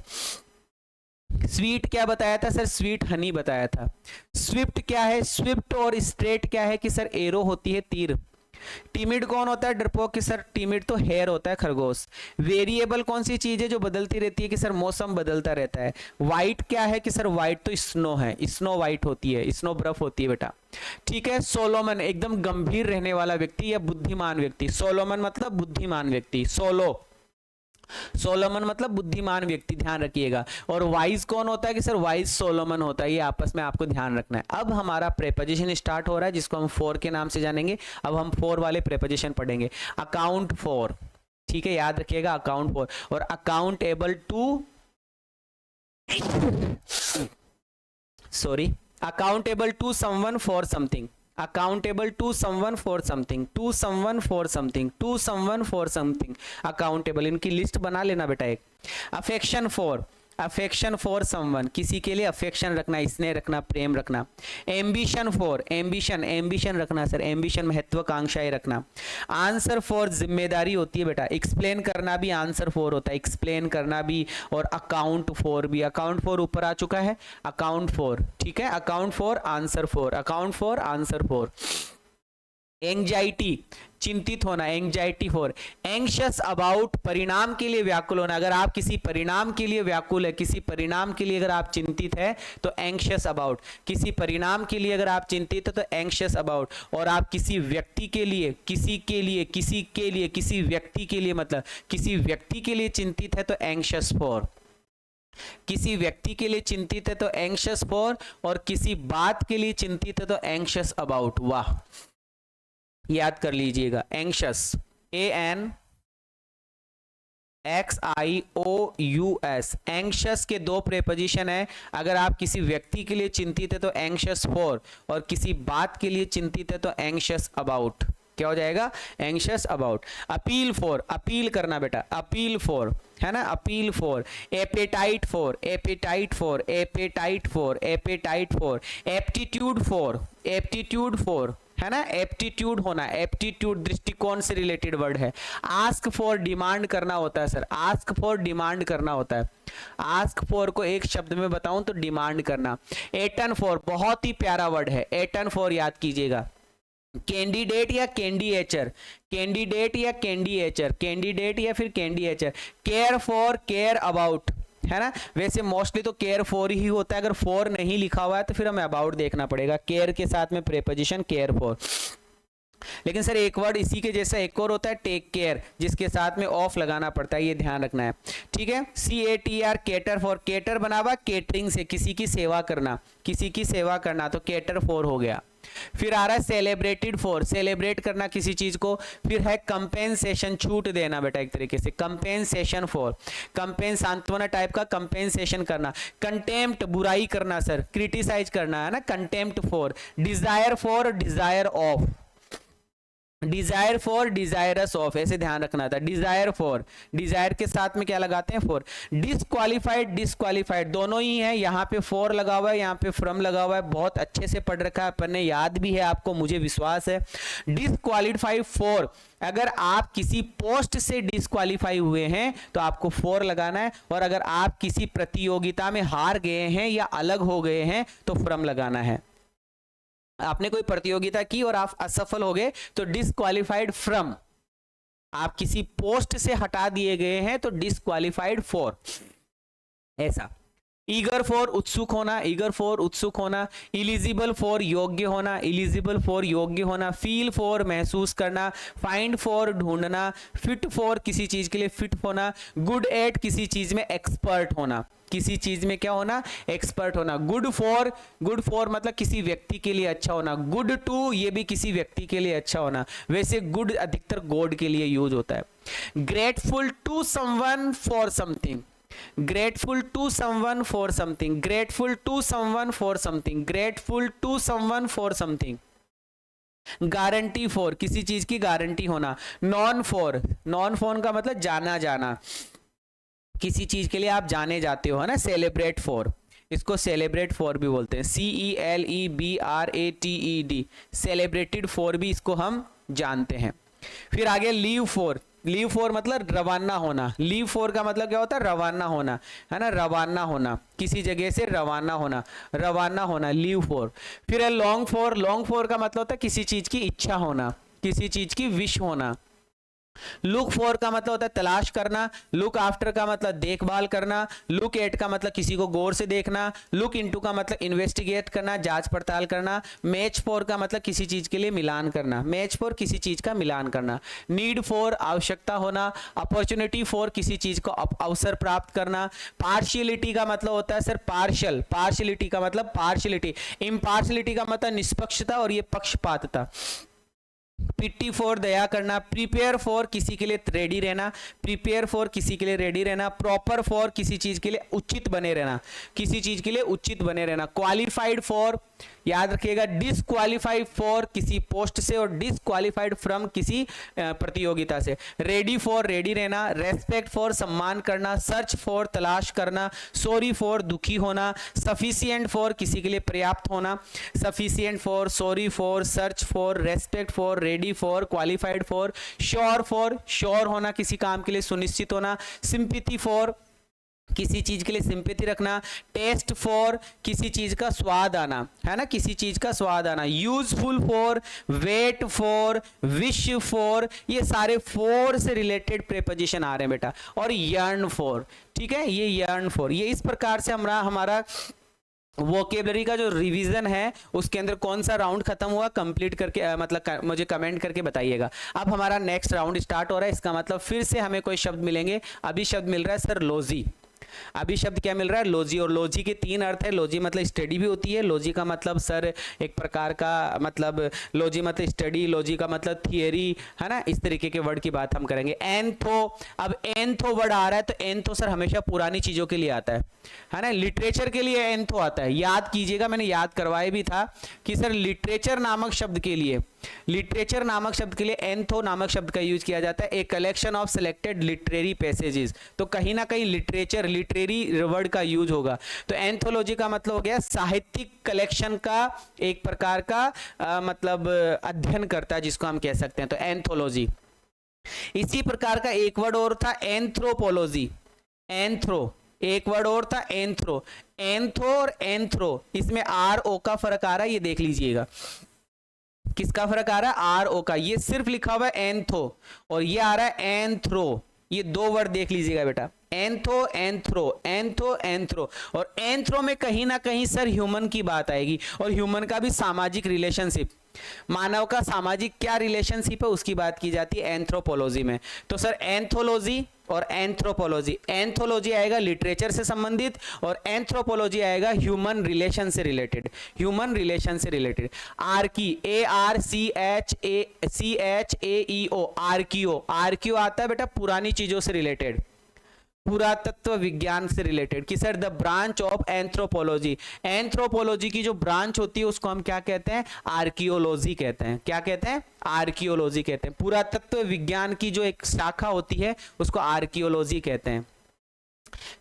स्वीट क्या बताया था सर, स्वीट हनी बताया था। स्विफ्ट क्या है, स्विफ्ट और स्ट्रेट क्या है कि सर एरो होती है, तीर। टिमिड कौन होता है, डरपोक कि सर टिमिड तो हेयर होता है, खरगोश। वेरिएबल कौन सी चीज है जो बदलती रहती है कि सर मौसम बदलता रहता है। वाइट क्या है कि सर वाइट तो स्नो है, स्नो वाइट होती है, स्नो बर्फ होती है बेटा, ठीक है। सोलोमन एकदम गंभीर रहने वाला व्यक्ति या बुद्धिमान व्यक्ति, सोलोमन मतलब बुद्धिमान व्यक्ति, सोलोमन मतलब बुद्धिमान व्यक्ति, ध्यान रखिएगा। और वाइज कौन होता है कि सर वाइज सोलोमन होता है, ये आपस में आपको ध्यान रखना है। अब हमारा प्रेपोजिशन स्टार्ट हो रहा है जिसको हम फोर के नाम से जानेंगे। अब हम फोर वाले प्रेपोजिशन पढ़ेंगे। अकाउंट फॉर, ठीक है, याद रखिएगा अकाउंट फॉर। और accountable to, sorry, accountable to someone for something, accountable to someone for something, to someone for something, to someone for something, accountable, इनकी लिस्ट बना लेना बेटा एक। affection for, affection for someone, किसी के लिए अफेक्शन रखना, स्नेह रखना, प्रेम रखना। एम्बिशन फॉर, एम्बिशन, एम्बिशन रखना सर, एम्बिशन महत्वाकांक्षाएं रखना। आंसर फॉर जिम्मेदारी होती है बेटा, एक्सप्लेन करना भी आंसर फॉर होता है, एक्सप्लेन करना भी। और अकाउंट फॉर भी, अकाउंट फॉर ऊपर आ चुका है, अकाउंट फॉर, ठीक है, account for answer for, account for answer for. Anxiety, चिंतित होना, एंजाइटी फॉर। एंग्शियस अबाउट, परिणाम के लिए व्याकुल होना, अगर आप किसी परिणाम के लिए व्याकुल है, किसी परिणाम के लिए अगर आप चिंतित है तो एंग्शियस अबाउट, किसी परिणाम के लिए अगर आप चिंतित है तो एंग्शियस अबाउट। और आप किसी व्यक्ति के लिए, किसी के लिए, किसी के लिए, किसी व्यक्ति के लिए, मतलब किसी व्यक्ति के लिए चिंतित है तो एंग्शियस फॉर, किसी व्यक्ति के लिए चिंतित है तो एंग्शियस फॉर, और किसी बात के लिए चिंतित है तो एंग्शियस अबाउट। वाह, याद कर लीजिएगा, एंग्शियस, ANXIOUS, एंग्शियस के दो प्रेपोजिशन है। अगर आप किसी व्यक्ति के लिए चिंतित है तो एंग्शियस फॉर, और किसी बात के लिए चिंतित है तो एंग्शियस अबाउट। क्या हो जाएगा, anxious about. Appeal for, appeal करना बेटा, अपील फॉर, है ना, appeal for. Apatite for, apatite for, apatite for, apatite for. Aptitude for, aptitude for, है ना, एप्टीट्यूड होना, एप्टीट्यूड दृष्टिकोण से रिलेटेड वर्ड है। आस्क फॉर, डिमांड करना होता है सर, आस्क फॉर डिमांड करना होता है। आस्क फॉर को एक शब्द में बताऊं तो डिमांड करना। एटन फॉर, बहुत ही प्यारा वर्ड है, एटन फॉर याद कीजिएगा। कैंडिडेट या कैंडी एचर, कैंडिडेट या कैंडी एचर, कैंडिडेट या फिर candy etcher. Care for, care about, है ना, वैसे मोस्टली तो केयर फॉर ही होता है, अगर फॉर नहीं लिखा हुआ है तो फिर हमें अबाउट देखना पड़ेगा, केयर के साथ में प्रेपोजिशन केयर फॉर। लेकिन सर एक वर्ड इसी के जैसा एक और होता है, टेक केयर, जिसके साथ में ऑफ लगाना पड़ता है, ये ध्यान रखना है, ठीक है। CATR, केटर फॉर, केटर बना हुआ केटरिंग से, किसी की सेवा करना, किसी की सेवा करना, तो केटर फॉर हो गया। फिर आ रहा है सेलिब्रेटेड फॉर, सेलिब्रेट करना किसी चीज को। फिर है कंपेंसेशन, छूट देना बेटा एक तरीके से, कंपेंसेशन फॉर, कंपेन सांत्वना टाइप का कंपेंसेशन करना। कंटेम्प्ट, बुराई करना सर, क्रिटिसाइज करना है ना, contempt for. Desire for, desire of, desire for, desirous of, ऐसे ध्यान रखना था। डिजायर फॉर, डिजायर के साथ में क्या लगाते हैं? फॉर। डिसक्वालिफाइड, डिसक्वालिफाइड दोनों ही है, यहाँ पे फॉर लगा हुआ है, यहाँ पे फ्रॉम लगा हुआ है। बहुत अच्छे से पढ़ रखा है अपन ने, याद भी है आपको, मुझे विश्वास है। डिसक्वालिफाइड फॉर, अगर आप किसी पोस्ट से डिसक्वालीफाई हुए हैं तो आपको फॉर लगाना है, और अगर आप किसी प्रतियोगिता में हार गए हैं या अलग हो गए हैं तो फ्रॉम लगाना है। आपने कोई प्रतियोगिता की और आप असफल हो गए तो डिसक्वालिफाइड फ्रॉम, आप किसी पोस्ट से हटा दिए गए हैं तो डिसक्वालिफाइड फॉर, ऐसा। ईगर फॉर, उत्सुक होना, ईगर फॉर, उत्सुक होना। इलिजिबल फॉर, योग्य होना, इलिजिबल फॉर, योग्य होना। फील फॉर, महसूस करना। फाइंड फॉर, ढूंढना। फिट फॉर, किसी चीज के लिए फिट होना। गुड एट, किसी चीज में एक्सपर्ट होना, किसी चीज में क्या होना? एक्सपर्ट होना। गुड फॉर, गुड फॉर मतलब किसी व्यक्ति के लिए अच्छा होना। गुड टू, ये भी किसी व्यक्ति के लिए अच्छा होना, वैसे गुड अधिकतर गॉड के लिए यूज होता है। Grateful to someone for something, grateful to someone for something, grateful to someone for something, grateful to someone for something. Guarantee for, किसी चीज की गारंटी होना। नॉन फॉर, नॉन फॉर का मतलब जाना जाना, किसी चीज के लिए आप जाने जाते हो, है ना। सेलिब्रेट फॉर, इसको सेलिब्रेट फॉर भी बोलते हैं, CELEBRATED, सेलिब्रेटेड फॉर भी इसको हम जानते हैं। फिर आगे लीव फॉर, लीव फॉर मतलब रवाना होना। लीव फॉर का मतलब क्या होता है? रवाना होना, है ना, रवाना होना, किसी जगह से रवाना होना, रवाना होना, लीव फॉर। फिर है लॉन्ग फॉर, लॉन्ग फॉर का मतलब होता है किसी चीज की इच्छा होना, किसी चीज की विश होना। लुक फॉर का मतलब होता है तलाश करना। लुक आफ्टर का मतलब देखभाल करना। लुक एट का मतलब किसी को गौर से देखना। लुक इनटू का मतलब इन्वेस्टिगेट करना, जांच पड़ताल करना। मैच फॉर का मतलब किसी चीज के लिए मिलान करना, मैच फॉर किसी चीज का मिलान करना। नीड फॉर, आवश्यकता होना। अपॉर्चुनिटी फॉर, किसी चीज को अवसर प्राप्त करना। पार्शियलिटी का मतलब होता है सर पार्शियल, पार्शियलिटी का मतलब पार्शियलिटी। इम्पार्शियलिटी का मतलब निष्पक्षता और ये पक्षपातता। पिटी फॉर, दया करना। प्रिपेयर फॉर, किसी के लिए रेडी रहना, प्रिपेयर फॉर किसी के लिए रेडी रहना। प्रॉपर फॉर, किसी चीज के लिए उचित बने रहना, किसी चीज के लिए उचित बने रहना। क्वालिफाइड फॉर, याद रखिएगा, डिसक्वालिफाइड फॉर किसी पोस्ट से और डिसक्वालिफाइड फ्रॉम किसी प्रतियोगिता से। रेडी फॉर, रेडी रहना। रेस्पेक्ट फॉर, सम्मान करना। सर्च फॉर, तलाश करना। सॉरी फॉर, दुखी होना। सफिशिएंट फॉर, किसी के लिए पर्याप्त होना। Sufficient for, sorry for, search for, respect for, ready for, qualified for. Sure for, sure होना, किसी काम के लिए सुनिश्चित होना। सिंपैथी फॉर, किसी चीज के लिए सिंपैथी रखना। टेस्ट फॉर, किसी चीज का स्वाद आना, है ना, किसी चीज का स्वाद आना। Useful for, wait for, wish for, ये सारे फॉर से रिलेटेड प्रीपोजिशन आ रहे हैं बेटा। और यर्न फॉर, ठीक है, ये यर्न फॉर, ये इस प्रकार से हमारा वोकेबलरी का जो रिवीजन है उसके अंदर कौन सा राउंड खत्म हुआ, कंप्लीट करके मतलब मुझे कमेंट करके बताइएगा। अब हमारा नेक्स्ट राउंड स्टार्ट हो रहा है, इसका मतलब फिर से हमें कोई शब्द मिलेंगे। अभी शब्द मिल रहा है सर लॉजी, अभी शब्द क्या मिल रहा है? लॉजी। और लॉजी के तीन अर्थ है। लॉजी मतलब स्टडी भी होती है, लॉजी का मतलब सर एक प्रकार का मतलब लॉजी मतलब स्टडी, लॉजी का मतलब थियरी, है ना, इस तरीके के वर्ड की बात हम करेंगे। एंथो, अब एंथो वर्ड आ रहा है तो एंथो सर हमेशा पुरानी चीजों के लिए आता है ना, लिटरेचर के लिए एंथो आता है। याद कीजिएगा, मैंने याद करवाया भी था कि सर लिटरेचर नामक शब्द के लिए, लिटरेचर नामक शब्द के लिए एंथो नामक शब्द का यूज किया जाता है। A collection of selected literary passages, तो कहीं ना कहीं लिटरेचर, लिटरेरी वर्ड का यूज होगा। तो एंथोलॉजी का मतलब हो गया साहित्यिक कलेक्शन का एक प्रकार का मतलब अध्ययन करता है, जिसको हम कह सकते हैं, तो एंथोलॉजी। इसी प्रकार का एक वर्ड और था एंथ्रोपोलॉजी, एंथ्रो, एक वर्ड और था एंथ्रो। एंथो और एंथ्रो, इसमें आर ओ का फर्क आ रहा है, ये देख लीजिएगा। किसका फर्क आ रहा है? आर ओ का। ये सिर्फ लिखा हुआ है एंथो और ये आ रहा है एंथ्रो, ये दो वर्ड देख लीजिएगा बेटा, एंथो एंथ्रो, एंथो एंथ्रो। और एंथ्रो में कहीं ना कहीं सर ह्यूमन की बात आएगी, और ह्यूमन का भी सामाजिक रिलेशनशिप, मानव का सामाजिक क्या रिलेशनशिप है उसकी बात की जाती है एंथ्रोपोलॉजी में। तो सर एंथोलॉजी और एंथ्रोपोलॉजी, एंथोलॉजी आएगा लिटरेचर से संबंधित और एंथ्रोपोलॉजी आएगा ह्यूमन रिलेशन से रिलेटेड, ह्यूमन रिलेशन से related. Archie, ARCHAEO, archaeo, archaeo आता है बेटा पुरानी चीजों से रिलेटेड, पुरातत्व विज्ञान से रिलेटेड। कि sir the branch of anthropology, anthropology की जो ब्रांच होती है उसको हम क्या कहते हैं, आर्कियोलॉजी कहते हैं। क्या कहते हैं, आर्कियोलॉजी कहते हैं। पुरातत्व विज्ञान की जो एक शाखा होती है उसको आर्कियोलॉजी कहते हैं,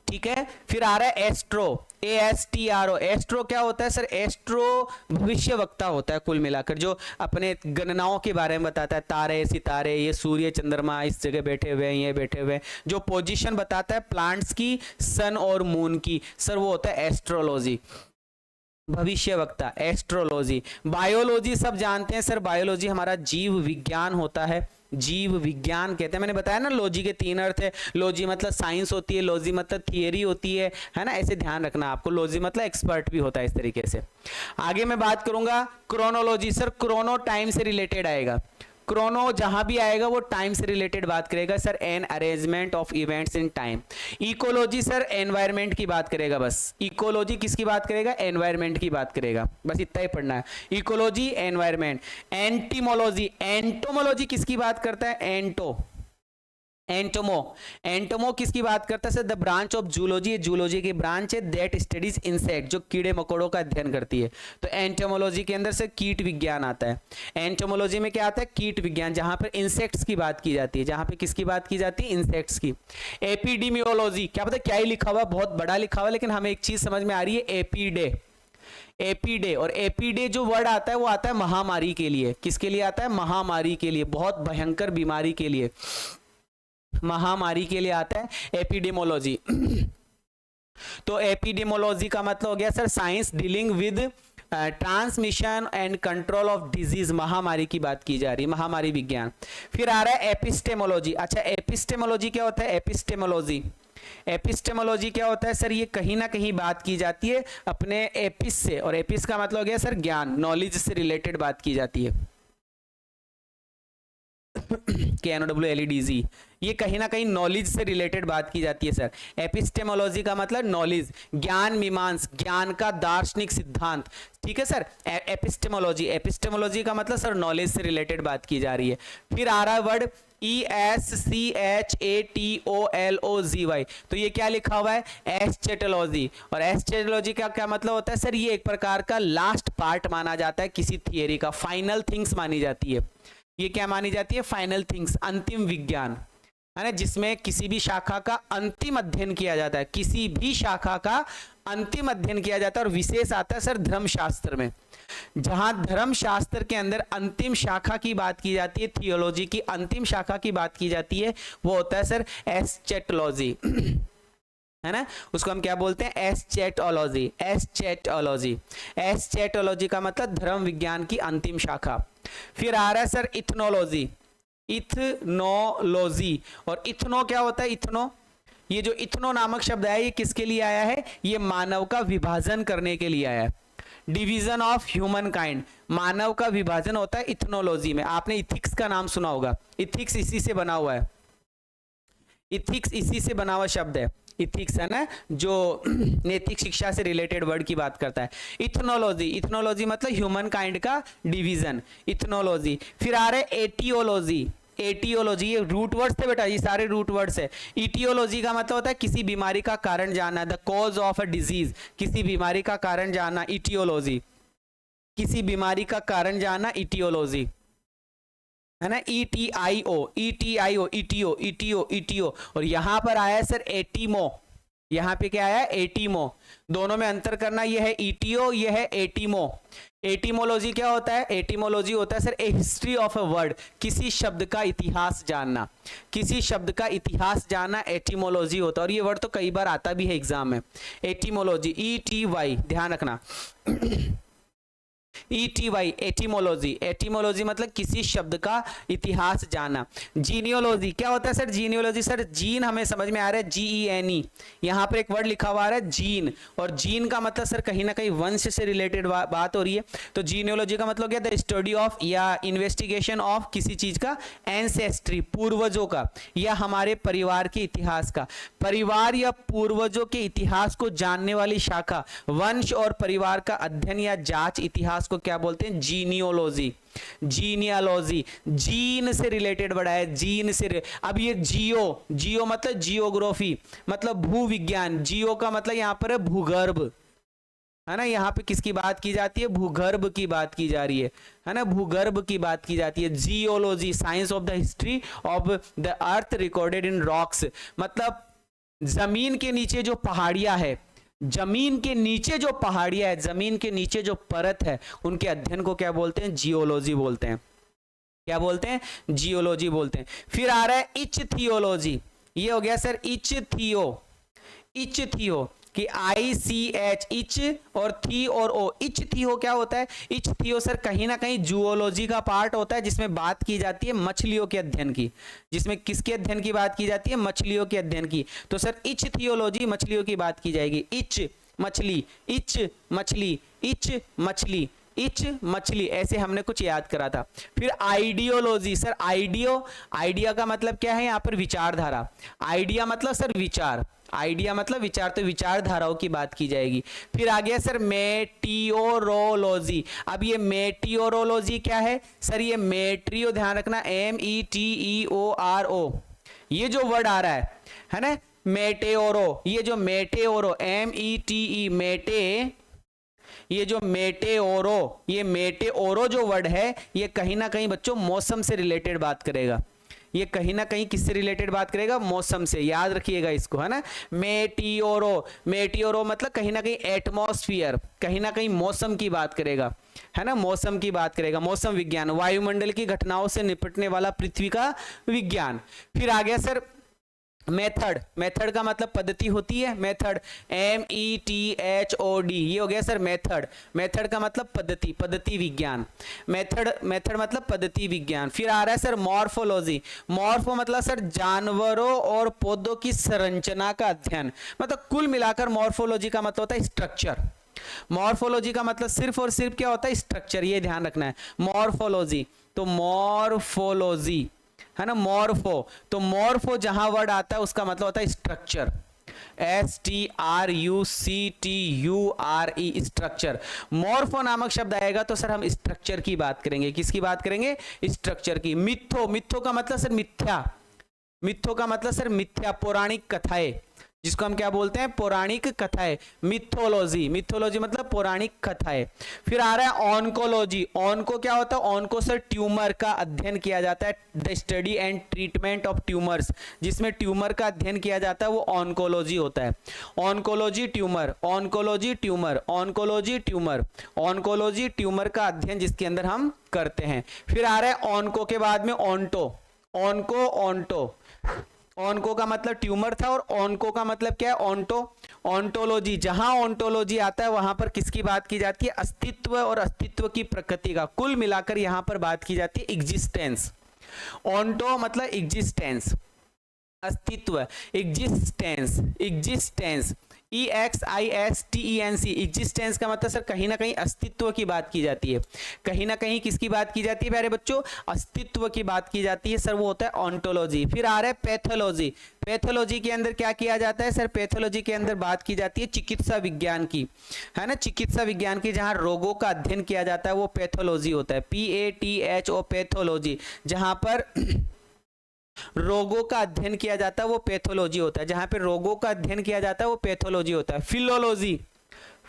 ठीक है। फिर आ रहा है एस्ट्रो, ASTRO, एस्ट्रो क्या होता है सर, एस्ट्रो भविष्य वक्ता होता है कुल मिलाकर, जो अपने गणनाओं के बारे में बताता है, तारे सितारे, ये सूर्य चंद्रमा इस जगह बैठे हुए हैं, ये बैठे हुए हैं, जो पोजीशन बताता है प्लांट्स की, सन और मून की, सर वो होता है एस्ट्रोलॉजी, भविष्य वक्ता, एस्ट्रोलॉजी। बायोलॉजी सब जानते हैं सर, बायोलॉजी हमारा जीव विज्ञान होता है, जीव विज्ञान कहते हैं। मैंने बताया ना लॉजी के 3 अर्थ है, लॉजी मतलब साइंस होती है, लॉजी मतलब थियरी होती है ना, ऐसे ध्यान रखना आपको। लॉजी मतलब एक्सपर्ट भी होता है इस तरीके से। आगे मैं बात करूंगा क्रोनोलॉजी, सर क्रोनो टाइम से रिलेटेड आएगा, क्रोनो जहां भी आएगा वो टाइम से रिलेटेड बात करेगा sir, an arrangement of events in time. Ecology sir environment की बात करेगा, बस इकोलॉजी किसकी बात करेगा, एनवायरमेंट की बात करेगा, बस इतना ही पढ़ना है, इकोलॉजी एनवायरमेंट। एंटीमोलॉजी, एंटोमोलॉजी किसकी बात करता है, एंटो, एंटोमो, एंटोमो किसकी बात करता है sir, the branch of zoology, zoology की ब्रांच है दैट स्टडीज इंसेक्ट, जो कीड़े मकोड़ों का अध्ययन करती है। तो एंटोमोलॉजी के अंदर से कीट विज्ञान आता है। एंटोमोलॉजी में क्या आता है, कीट विज्ञान, जहां पर इंसेक्ट्स की बात की जाती है, जहां पर किसकी बात की जाती है, इंसेक्ट्स की। एपिडेमियोलॉजी, क्या पता क्या ही लिखा हुआ, बहुत बड़ा लिखा हुआ, लेकिन हमें एक चीज समझ में आ रही है, एपीडे, एपीडे। और एपीडे जो वर्ड आता है वो आता है महामारी के लिए, किसके लिए आता है, महामारी के लिए, बहुत भयंकर बीमारी के लिए, महामारी के लिए आता है एपिडेमोलॉजी। तो एपिडेमोलॉजी का मतलब हो गया sir science dealing with transmission and control of disease, महामारी की बात की जा रही है, महामारी विज्ञान। फिर आ रहा है एपिस्टेमोलॉजी। अच्छा एपिस्टेमोलॉजी क्या होता है, एपिस्टेमोलॉजी, एपिस्टेमोलॉजी क्या होता है सर, ये कहीं ना कहीं बात की जाती है अपने एपिस से, और एपिस का मतलब हो गया सर ज्ञान, नॉलेज से रिलेटेड बात की जाती है। KNOWLEDZ, ये कहीं ना कहीं नॉलेज से रिलेटेड बात की जाती है सर। एपिस्टेमोलॉजी का मतलब नॉलेज, ज्ञान मीमांस, ज्ञान का दार्शनिक सिद्धांत, ठीक है सर। एपिस्टेमोलॉजी, एपिस्टेमोलॉजी का मतलब सर नॉलेज से रिलेटेड बात की जा रही है। फिर आ रहा है वर्ड ESCHATOLOGY, तो ये क्या लिखा हुआ है, एस्चेटोलॉजी। और एस्चेटोलॉजी का क्या मतलब होता है सर, ये एक प्रकार का लास्ट पार्ट माना जाता है किसी थियरी का, फाइनल थिंग्स मानी जाती है। ये क्या मानी जाती है, फाइनल थिंग्स, अंतिम विज्ञान, है ना, जिसमें किसी भी शाखा का अंतिम अध्ययन किया जाता है, किसी भी शाखा का अंतिम अध्ययन किया जाता है। और विशेष आता है सर धर्मशास्त्र में, जहां धर्मशास्त्र के अंदर अंतिम शाखा की बात की जाती है, थियोलॉजी की अंतिम शाखा की बात की जाती है, वो होता है सर एस्चेटोलॉजी, है ना, उसको हम क्या बोलते हैं, एस्चेटोलॉजी, एस्चेटोलॉजी। एस्चेटोलॉजी का मतलब धर्म विज्ञान की अंतिम शाखा। फिर आ रहा है सर इथनोलॉजी, इथनोलॉजी। और इथनो क्या होता है, इथनो, ये जो इथनो नामक शब्द है ये किसके लिए आया है, ये मानव का विभाजन करने के लिए आया है, डिवीजन ऑफ ह्यूमन काइंड, मानव का विभाजन होता है इथनोलॉजी में। आपने इथिक्स का नाम सुना होगा, इथिक्स इसी से बना हुआ है, इथिक्स इसी से बना हुआ शब्द है, इथिक्स है ना, जो नैतिक शिक्षा से रिलेटेड वर्ड की बात करता है। इथनोलॉजी, इथनोलॉजी मतलब ह्यूमन काइंड का डिवीजन, इथनोलॉजी। फिर आ रहा है एटियोलॉजी, एटियोलॉजी, ये रूट वर्ड्स थे बेटा, ये सारे रूट वर्ड्स है। इटियोलॉजी का मतलब होता है किसी बीमारी का कारण जानना, the cause of a disease, किसी बीमारी का कारण जानना, इटियोलॉजी, किसी बीमारी का कारण जानना, इटियोलॉजी, है ना, ETIO, ETIO, इटियो, इटियो, इटियो। और यहां पर आया है सर एटीमो, यहां पे क्या आया है, एटीमो। दोनों में अंतर करना, ये है इटियो, ये है एटीमो। एटीमोलॉजी क्या होता है, एटीमोलॉजी होता है sir A history of a word, किसी शब्द का इतिहास जानना, किसी शब्द का इतिहास जानना एटीमोलॉजी होता है। और ये वर्ड तो कई बार आता भी है एग्जाम में, एटीमोलॉजी, ETY, ध्यान रखना। ETY एटिमोलॉजी, एटिमोलॉजी मतलब किसी शब्द का इतिहास जानना। जीनियोलॉजी क्या होता है सर? जीनियोलॉजी सर जीन हमें समझ में आ रहा है, GENE, यहाँ पर एक वर्ड लिखा हुआ आ रहा है जीन, और जीन का मतलब सर कहीं ना कहीं वंश से रिलेटेड बात हो रही है। तो जीनियोलॉजी का मतलब क्या? द स्टडी ऑफ या इन्वेस्टिगेशन ऑफ किसी चीज का एंसेस्ट्री, पूर्वजों का या हमारे परिवार के इतिहास का। परिवार या पूर्वजों के इतिहास को जानने वाली शाखा, वंश और परिवार का अध्ययन या जांच इतिहास को क्या बोलते हैं? जीनियोलॉजी। जीनियोलॉजी जीन से रिलेटेड बड़ा है, जीन से। अब ये जियो मतलब जियोग्राफी, मतलब भू विज्ञान। जियो का मतलब यहां पर है भूगर्भ, है ना। यहाँ पे किसकी बात की जाती है? भूगर्भ की बात की जा रही है ना, भूगर्भ की बात की जाती है। Geology science of the history of the earth recorded in rocks, मतलब जमीन के नीचे जो पहाड़ियां है, जमीन के नीचे जो पहाड़ियां है, जमीन के नीचे जो परत है, उनके अध्ययन को क्या बोलते हैं? जियोलॉजी बोलते हैं। क्या बोलते हैं? जियोलॉजी बोलते हैं। फिर आ रहा है इचथियोलॉजी, ये हो गया सर इचथियो, इचथियो कि ICH, इच और थी और ओ। इचथियो क्या होता है? इचथियो सर कहीं ना कहीं जूओलॉजी का पार्ट होता है, जिसमें बात की जाती है मछलियों के अध्ययन की। जिसमें किसके अध्ययन की बात की जाती है? मछलियों के अध्ययन की। तो सर इचथियोलॉजी मछलियों की बात की जाएगी। इच मछली, इच मछली, इच मछली, इच मछली, ऐसे हमने कुछ याद करा था। फिर आइडियोलॉजी सर, आइडिया का मतलब क्या है? यहाँ पर विचारधारा। आइडिया मतलब सर विचार, आइडिया मतलब विचार, तो विचारधाराओं की बात की जाएगी। फिर आ गया सर मेटियोरोलॉजी। अब ये मेटियोरोलॉजी क्या है सर? ये मेट्रियो, ध्यान रखना, METEORO, ये जो वर्ड आ रहा है ना, मेटेओरो, ये जो मेटेओरो METE मेटे, ये जो मेटेओरो, ये मेटेओरो जो वर्ड है, ये कहीं ना कहीं बच्चों मौसम से रिलेटेड बात करेगा। ये कहीं ना कहीं किससे रिलेटेड बात करेगा? मौसम से, याद रखिएगा इसको, है ना। मेटियोरो, मेटियोरो मतलब कहीं ना कहीं एटमॉस्फेयर, कहीं ना कहीं मौसम की बात करेगा, है ना, मौसम की बात करेगा। मौसम विज्ञान, वायुमंडल की घटनाओं से निपटने वाला पृथ्वी का विज्ञान। फिर आ गया सर मेथड, मेथड का मतलब पद्धति होती है, मेथड, METHOD, ये हो गया सर मेथड। मेथड का मतलब पद्धति, पद्धति विज्ञान। मेथड, मेथड मतलब पद्धति विज्ञान। फिर आ रहा है सर मॉर्फोलॉजी। मॉर्फो मतलब सर जानवरों और पौधों की संरचना का अध्ययन, मतलब कुल मिलाकर मॉर्फोलॉजी का मतलब होता है स्ट्रक्चर। मॉर्फोलॉजी का मतलब सिर्फ और सिर्फ क्या होता है? स्ट्रक्चर, ये ध्यान रखना है। मॉर्फोलॉजी, तो मॉर्फोलॉजी, है ना, मॉर्फो, तो मॉर्फो जहां वर्ड आता है उसका मतलब होता है स्ट्रक्चर, STRUCTURE, स्ट्रक्चर। मॉर्फो नामक शब्द आएगा तो सर हम स्ट्रक्चर की बात करेंगे। किसकी बात करेंगे? स्ट्रक्चर की। मिथो, मिथो का मतलब सर मिथ्या, मिथो का मतलब सर मिथ्या, पौराणिक कथाएं, जिसको हम क्या बोलते हैं? पौराणिक कथाएं। मिथोलॉजी, मिथोलॉजी मतलब पौराणिक कथाएं। फिर आ रहा है ऑन्कोलॉजी। ऑन्को क्या होता है? ऑन्को सर ट्यूमर का अध्ययन किया जाता है, the study and treatment of tumours, जिसमें ट्यूमर का अध्ययन किया जाता है वो ऑन्कोलॉजी होता है। Oncology tumour, oncology tumour, oncology tumour, oncology tumour का अध्ययन जिसके अंदर हम करते हैं। फिर आ रहा है ऑन्को के बाद में ऑन्टो, ऑन्को, ऑन्टो, ऑन्को का मतलब ट्यूमर था और ऑन्को का मतलब क्या है? Onto, ontology. जहां ऑन्टोलॉजी आता है वहां पर किसकी बात की जाती है? अस्तित्व और अस्तित्व की प्रकृति का। कुल मिलाकर यहां पर बात की जाती है एग्जिस्टेंस। ऑन्टो मतलब एग्जिस्टेंस, अस्तित्व, एग्जिस्टेंस, एग्जिस्टेंस, EXISTENC, एग्जिस्टेंस का मतलब सर कहीं ना कहीं अस्तित्व की बात की जाती है। कहीं ना कहीं किसकी बात की जाती है प्यारे बच्चों? अस्तित्व की बात की जाती है सर, वो होता है ऑन्टोलॉजी। फिर आ रहा है पैथोलॉजी। पैथोलॉजी के अंदर क्या किया जाता है सर? पैथोलॉजी के अंदर बात की जाती है चिकित्सा विज्ञान की, है ना, चिकित्सा विज्ञान की, जहां रोगों का अध्ययन किया जाता है वो पैथोलॉजी होता है, PATHO, पैथोलॉजी। जहां पर रोगों का अध्ययन किया जाता है वो पैथोलॉजी होता है, जहां पे रोगों का अध्ययन किया जाता है वो पैथोलॉजी होता है। फिलोलॉजी,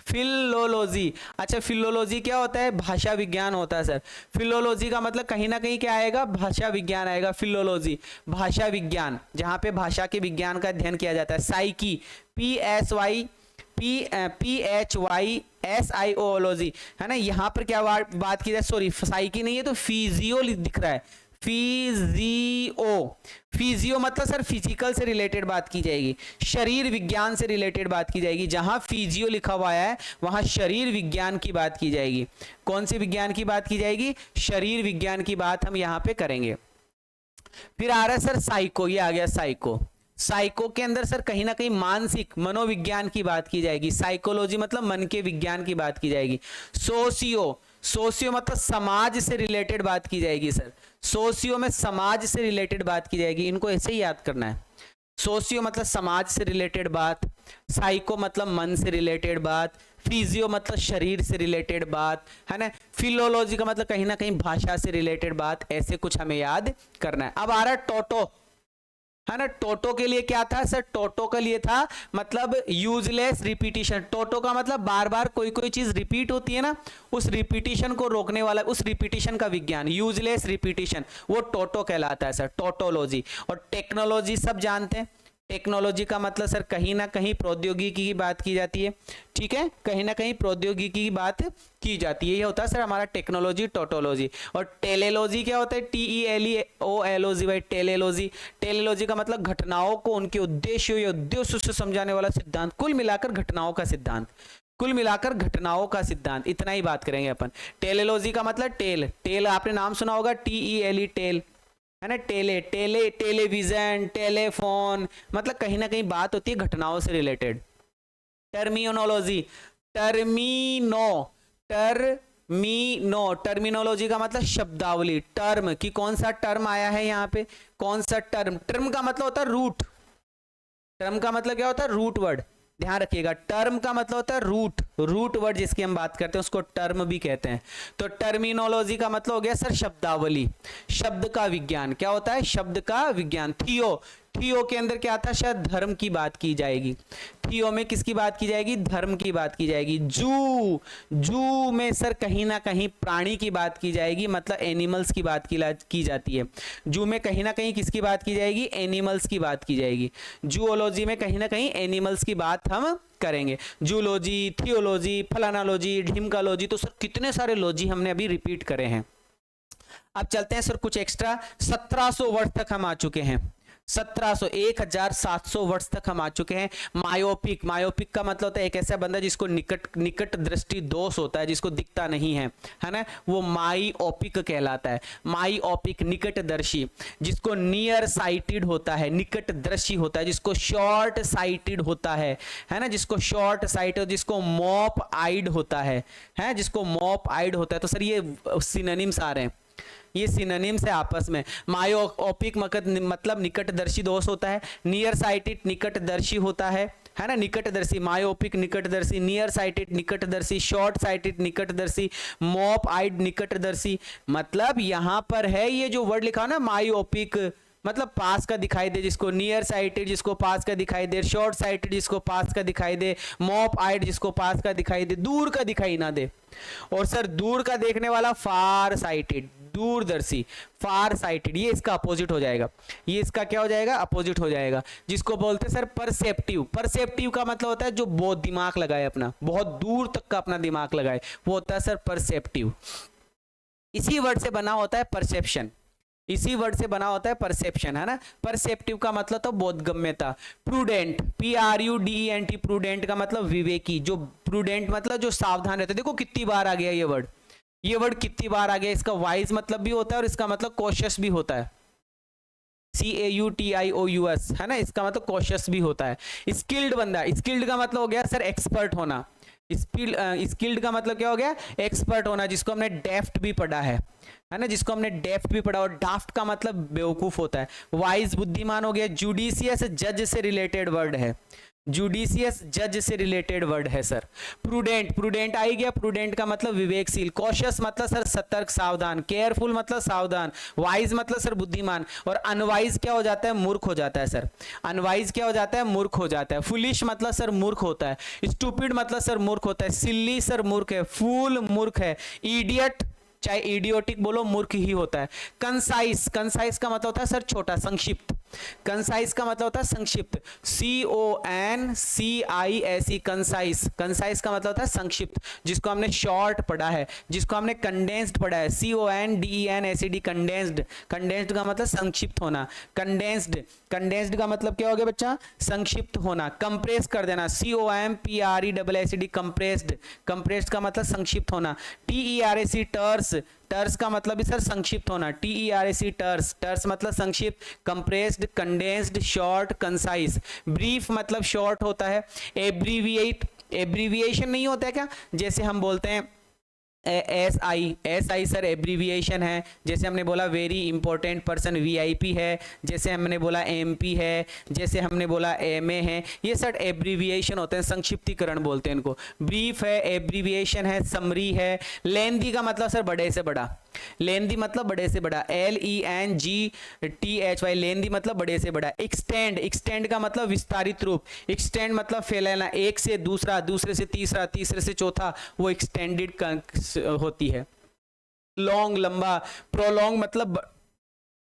फिलोलॉजी, अच्छा फिलोलॉजी क्या होता है? भाषा विज्ञान होता है सर। फिलोलॉजी का मतलब कहीं ना कहीं क्या आएगा? भाषा विज्ञान आएगा। फिलोलॉजी भाषा विज्ञान, जहां पे भाषा के विज्ञान का अध्ययन किया जाता है। साइकी, PHYSIOलॉजी, है ना। यहां पर क्या बात की जाए? सॉरी साइकी नहीं है तो फिजियो दिख रहा है, फिजियो, फिजियो मतलब सर फिजिकल से रिलेटेड बात की जाएगी, शरीर विज्ञान से रिलेटेड बात की जाएगी। जहां फिजियो लिखा हुआ है वहां शरीर विज्ञान की बात की जाएगी। कौन से विज्ञान की बात की जाएगी? शरीर विज्ञान की बात हम यहां पे करेंगे। फिर आ रहा है सर साइको, ये आ गया साइको। साइको के अंदर सर कहीं ना कहीं मानसिक मनोविज्ञान की बात की जाएगी। साइकोलॉजी मतलब मन के विज्ञान की बात की जाएगी। सोशियो, सोशियो मतलब समाज से रिलेटेड बात की जाएगी सर। सोशियो में समाज से रिलेटेड बात की जाएगी, इनको ऐसे ही याद करना है। सोशियो मतलब समाज से रिलेटेड बात, साइको मतलब मन से रिलेटेड बात, फिजियो मतलब शरीर से रिलेटेड बात, है ना। फिलोलॉजी का मतलब कहीं ना कहीं भाषा से रिलेटेड बात, ऐसे कुछ हमें याद करना है। अब आ रहा है टोटो, है ना। टोटो के लिए क्या था सर? टोटो के लिए था मतलब यूजलेस रिपीटिशन। टोटो का मतलब बार बार कोई कोई चीज रिपीट होती है ना, उस रिपीटिशन को रोकने वाला, उस रिपीटिशन का विज्ञान, यूजलेस रिपीटिशन, वो टोटो कहलाता है सर, टोटोलॉजी। और टेक्नोलॉजी सब जानते हैं, टेक्नोलॉजी का मतलब सर कहीं ना कहीं प्रौद्योगिकी की बात की जाती है, ठीक है, कहीं ना कहीं प्रौद्योगिकी की बात की जाती है। ये होता है सर हमारा टेक्नोलॉजी, टोटोलॉजी। और टेलेलॉजी क्या होता है? TELEOLOजी भाई, टेलेलॉजी। टेलेलॉजी का मतलब घटनाओं को उनके उद्देश्यों या उद्देश्यों से समझाने वाला सिद्धांत, कुल मिलाकर घटनाओं का सिद्धांत, कुल मिलाकर घटनाओं का सिद्धांत, इतना ही बात करेंगे अपन। टेलेलॉजी का मतलब टेल, टेल आपने नाम सुना होगा, TELE टेल, है ना। टेलीविजन, टेलीफोन, मतलब कहीं ना कहीं बात होती है घटनाओं से रिलेटेड। टर्मिनोलॉजी, टर्मिनोलॉजी का मतलब शब्दावली, टर्म कि कौन सा टर्म आया है यहाँ पे, कौन सा टर्म। टर्म का मतलब होता है रूट, टर्म का मतलब क्या होता है? रूट वर्ड, ध्यान रखिएगा। टर्म का मतलब होता है रूट, रूट वर्ड जिसकी हम बात करते हैं उसको टर्म भी कहते हैं। तो टर्मिनोलॉजी का मतलब हो गया सर शब्दावली, शब्द का विज्ञान। क्या होता है? शब्द का विज्ञान। थियो, थियो के अंदर क्या आता है? शायद धर्म की बात की जाएगी। थियो में किसकी बात की जाएगी? धर्म की बात की जाएगी। जू, जू में सर कहीं ना कहीं प्राणी की बात की जाएगी, मतलब एनिमल्स की बात की जाती है। जू में कहीं ना कहीं किसकी बात की जाएगी? एनिमल्स की बात की जाएगी। जूओलॉजी में कहीं ना कहीं एनिमल्स की बात हम करेंगे। जूलॉजी, थियोलॉजी, फलानालॉजी, ढिमकालॉजी, तो सर कितने सारे लॉजी हमने अभी रिपीट करे हैं। अब चलते हैं सर कुछ एक्स्ट्रा। 1700 वर्ष तक हम आ चुके हैं, 1700 वर्ष तक हम आ चुके हैं। मायोपिक, मायोपिक का मतलब होता है एक ऐसा बंदा जिसको निकट दृष्टि दोष होता है, जिसको दिखता नहीं है, है ना, वो माइओपिक कहलाता है। माइओपिक निकटदर्शी, जिसको नियर साइटेड होता है, निकटदर्शी होता है, जिसको शॉर्ट साइटेड होता है ना, जिसको शॉर्ट साइटेड, जिसको मॉप आइड होता है, जिसको मॉप आइड होता है। तो सर ये सिनोनिम्स आ रहे हैं, ये सिनोनिम्स है आपस में। मायोपिक मतलब निकटदर्शी दोष होता है, नियर साइटेड निकटदर्शी होता है ना, निकटदर्शी, मायोपिक निकटदर्शी, नियर साइटेड निकटदर्शी, शॉर्ट साइटेड निकटदर्शी, मॉप आइड निकटदर्शी। मतलब यहां पर है ये जो वर्ड लिखा ना मायोपिक, मतलब पास का दिखाई दे जिसको, नियर साइटेड जिसको पास का दिखाई दे, शॉर्ट साइटेड जिसको पास का दिखाई दे, मॉप आइड जिसको पास का दिखाई दे, दूर का दिखाई ना दे। और सर दूर का देखने वाला फार साइटेड, दूरदर्शी, फार साइटेड, ये इसका अपोजिट हो जाएगा। ये इसका क्या हो जाएगा? अपोजिट हो जाएगा, जिसको बोलते हैं सर परसेप्टिव। परसेप्टिव का मतलब होता है जो बहुत दिमाग लगाए अपना, बहुत दूर तक का अपना दिमाग लगाए, वो होता है सर परसेप्टिव। इसी वर्ड से बना होता है परसेप्शन, इसी वर्ड से बना होता है परसेप्शन, है ना। परसेप्टिव का मतलब तो बोधगम्यता। प्रूडेंट, PRUDENT, प्रूडेंट का मतलब विवेकी, जो प्रूडेंट मतलब जो सावधान रहता है। देखो कितनी बार आ गया ये वर्ड, ये वर्ड कितनी बार आ गया। इसका वाइज मतलब भी होता है और इसका मतलब कॉशियस भी होता है, CAUTIOUS, है ना, इसका मतलब कॉशियस भी होता है। स्किल्ड बंदा, स्किल्ड का मतलब हो गया सर एक्सपर्ट होना। स्किल्ड का मतलब क्या हो गया? एक्सपर्ट होना, जिसको हमने डेफ्ट भी पढ़ा है ना, जिसको हमने डेफ्ट भी पढ़ा। और डाफ्ट का मतलब बेवकूफ होता है। वाइज बुद्धिमान हो गया। जुडिशियस जज से रिलेटेड वर्ड है, जुडिशियस जज से रिलेटेड वर्ड है सर। प्रूडेंट, प्रूडेंट आई गया, प्रूडेंट का मतलब विवेकशील। कॉशियस मतलब सर सतर्क सावधान। केयरफुल मतलब सावधान। वाइज मतलब सर बुद्धिमान। और अनवाइज क्या हो जाता है? मूर्ख हो जाता है सर। अनवाइज क्या हो जाता है? मूर्ख हो जाता है। फुलिश मतलब सर मूर्ख होता है। स्टूपिड मतलब सर मूर्ख होता है। सिल्ली सर मूर्ख है। फूल मूर्ख है। इडियट, चाहे इडियोटिक बोलो, मूर्ख ही होता है। कंसाइज, कंसाइज का मतलब होता है सर छोटा, संक्षिप्त। कंसाइज का मतलब होता है संक्षिप्त, CONCISE, कंसाइज। कंसाइज का मतलब होता है संक्षिप्त, जिसको हमने शॉर्ट पढ़ा है, जिसको हमने कंडेंस्ड पढ़ा है, CONDENSED, कंडेंस्ड। कंडेंस्ड का मतलब संक्षिप्त होना, कंडेंस्ड। कंडेंस्ड का मतलब क्या हो गया बच्चा? संक्षिप्त होना। कंप्रेस कर देना, COMPRESSED, कंप्रेस्ड। कंप्रेस्ड का मतलब संक्षिप्त होना। TERAC, टर्स। टर्स का मतलब भी सर संक्षिप्त होना, TERAC, टर्स। टर्स मतलब संक्षिप्त, compressed, condensed, short, concise. Brief मतलब शॉर्ट होता है। एब्रीविएट, एब्रीविएशन नहीं होता है क्या? जैसे हम बोलते हैं SI सर एब्रीविएशन है। जैसे हमने बोला वेरी इंपॉर्टेंट पर्सन, VIP है। जैसे हमने बोला MP है, जैसे हमने बोला MA है। ये सर एब्रीविएशन होते हैं, संक्षिप्तीकरण बोलते हैं इनको। ब्रीफ है, एब्रीविएशन है, समरी है। लेंदी का मतलब सर बड़े से बड़ा, लेंदी मतलब बड़े से बड़ा, LENGTHY, लेंदी मतलब बड़े से बड़ा। एक्सटेंड, एक्सटेंड का मतलब विस्तारित रूप। एक्सटेंड मतलब फैलाना, एक से दूसरा, दूसरे से तीसरा, तीसरे से चौथा, वो एक्सटेंडेड होती है। लॉन्ग, लंबा। प्रोलॉन्ग मतलब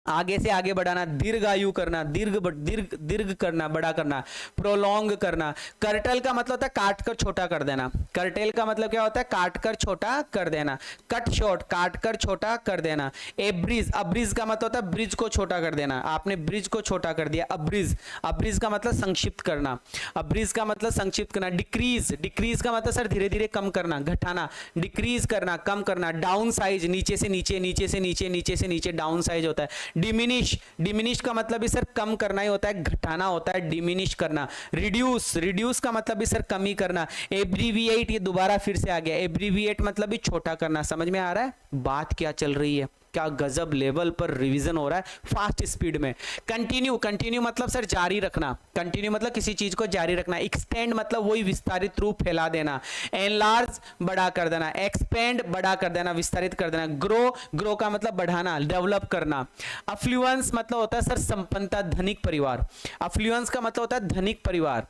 आगे से आगे बढ़ाना, दीर्घायु करना, दीर्घ करना, बड़ा करना, प्रोलॉन्ग करना। कर्टल का मतलब होता है काट कर छोटा कर देना। कर्टेल का मतलब क्या होता है? काट कर छोटा कर देना। कट शॉर्ट, काट कर छोटा कर देना। एब्रिज, अब्रिज का मतलब होता है ब्रिज को छोटा कर देना, आपने ब्रिज को छोटा कर दिया, अब्रिज। अब्रिज का मतलब संक्षिप्त करना, अब्रिज का मतलब संक्षिप्त करना। डिक्रीज, डिक्रीज का मतलब सर धीरे धीरे कम करना, घटाना, डिक्रीज करना, कम करना। डाउन साइज, नीचे से नीचे, नीचे से नीचे, नीचे से नीचे डाउन साइज होता है। डिमिनिश, डिमिनिश का मतलब भी सर कम करना ही होता है, घटाना होता है, डिमिनिश करना। रिड्यूस, रिड्यूस का मतलब भी सर कमी करना। एब्रीविएट, ये दोबारा फिर से आ गया, एब्रीविएट मतलब भी छोटा करना। समझ में आ रहा है बात क्या चल रही है? क्या गजब लेवल पर रिवीजन हो रहा है, फास्ट स्पीड में। कंटिन्यू, कंटिन्यू मतलब सर जारी रखना, कंटिन्यू मतलब किसी चीज को जारी रखना। एक्सटेंड मतलब वही विस्तारित रूप फैला देना। एनलार्ज, बड़ा कर देना। एक्सपेंड, बड़ा कर देना, विस्तारित कर देना। ग्रो, ग्रो का मतलब बढ़ाना, डेवलप करना। अफ्लुएंस मतलब होता है सर संपन्नता, धनिक परिवार। अफ्लुएंस का मतलब होता है धनिक परिवार,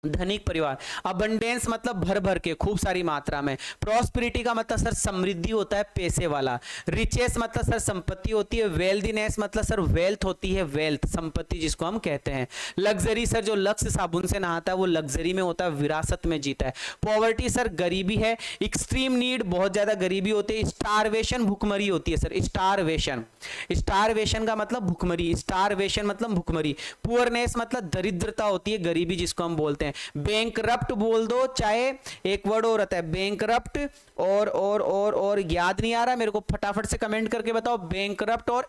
धनिक परिवार। अबंडेंस मतलब भर भर के, खूब सारी मात्रा में। प्रॉस्पेरिटी का मतलब सर समृद्धि होता है, पैसे वाला। रिचेस मतलब सर संपत्ति होती है। वेल्दीनेस मतलब सर वेल्थ होती है, वेल्थ, संपत्ति जिसको हम कहते हैं। लग्जरी सर जो लक्स साबुन से नहाता है वो लग्जरी में होता है, विरासत में जीता है। पॉवर्टी सर गरीबी है। एक्सट्रीम नीड, बहुत ज्यादा गरीबी होती है। स्टारवेशन, भुखमरी होती है सर, स्टारवेशन। स्टारवेशन का मतलब भुखमरी, स्टारवेशन मतलब भुखमरी। पुअरनेस मतलब दरिद्रता होती है, गरीबी जिसको हम बोलते हैं। बैंकरप्ट बोल दो, चाहे एक वर्ड और आता है बैंकरप्ट, और याद नहीं आ रहा मेरे को, फटाफट से कमेंट करके बताओ। बैंकरप्ट और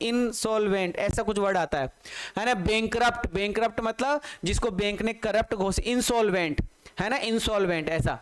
इनसॉल्वेंट, ऐसा कुछ वर्ड आता है ना। बैंकरप्ट, बैंकरप्ट मतलब जिसको बैंक ने करप्ट घोषित। इंसॉल्वेंट है ना, इंसॉल्वेंट ऐसा।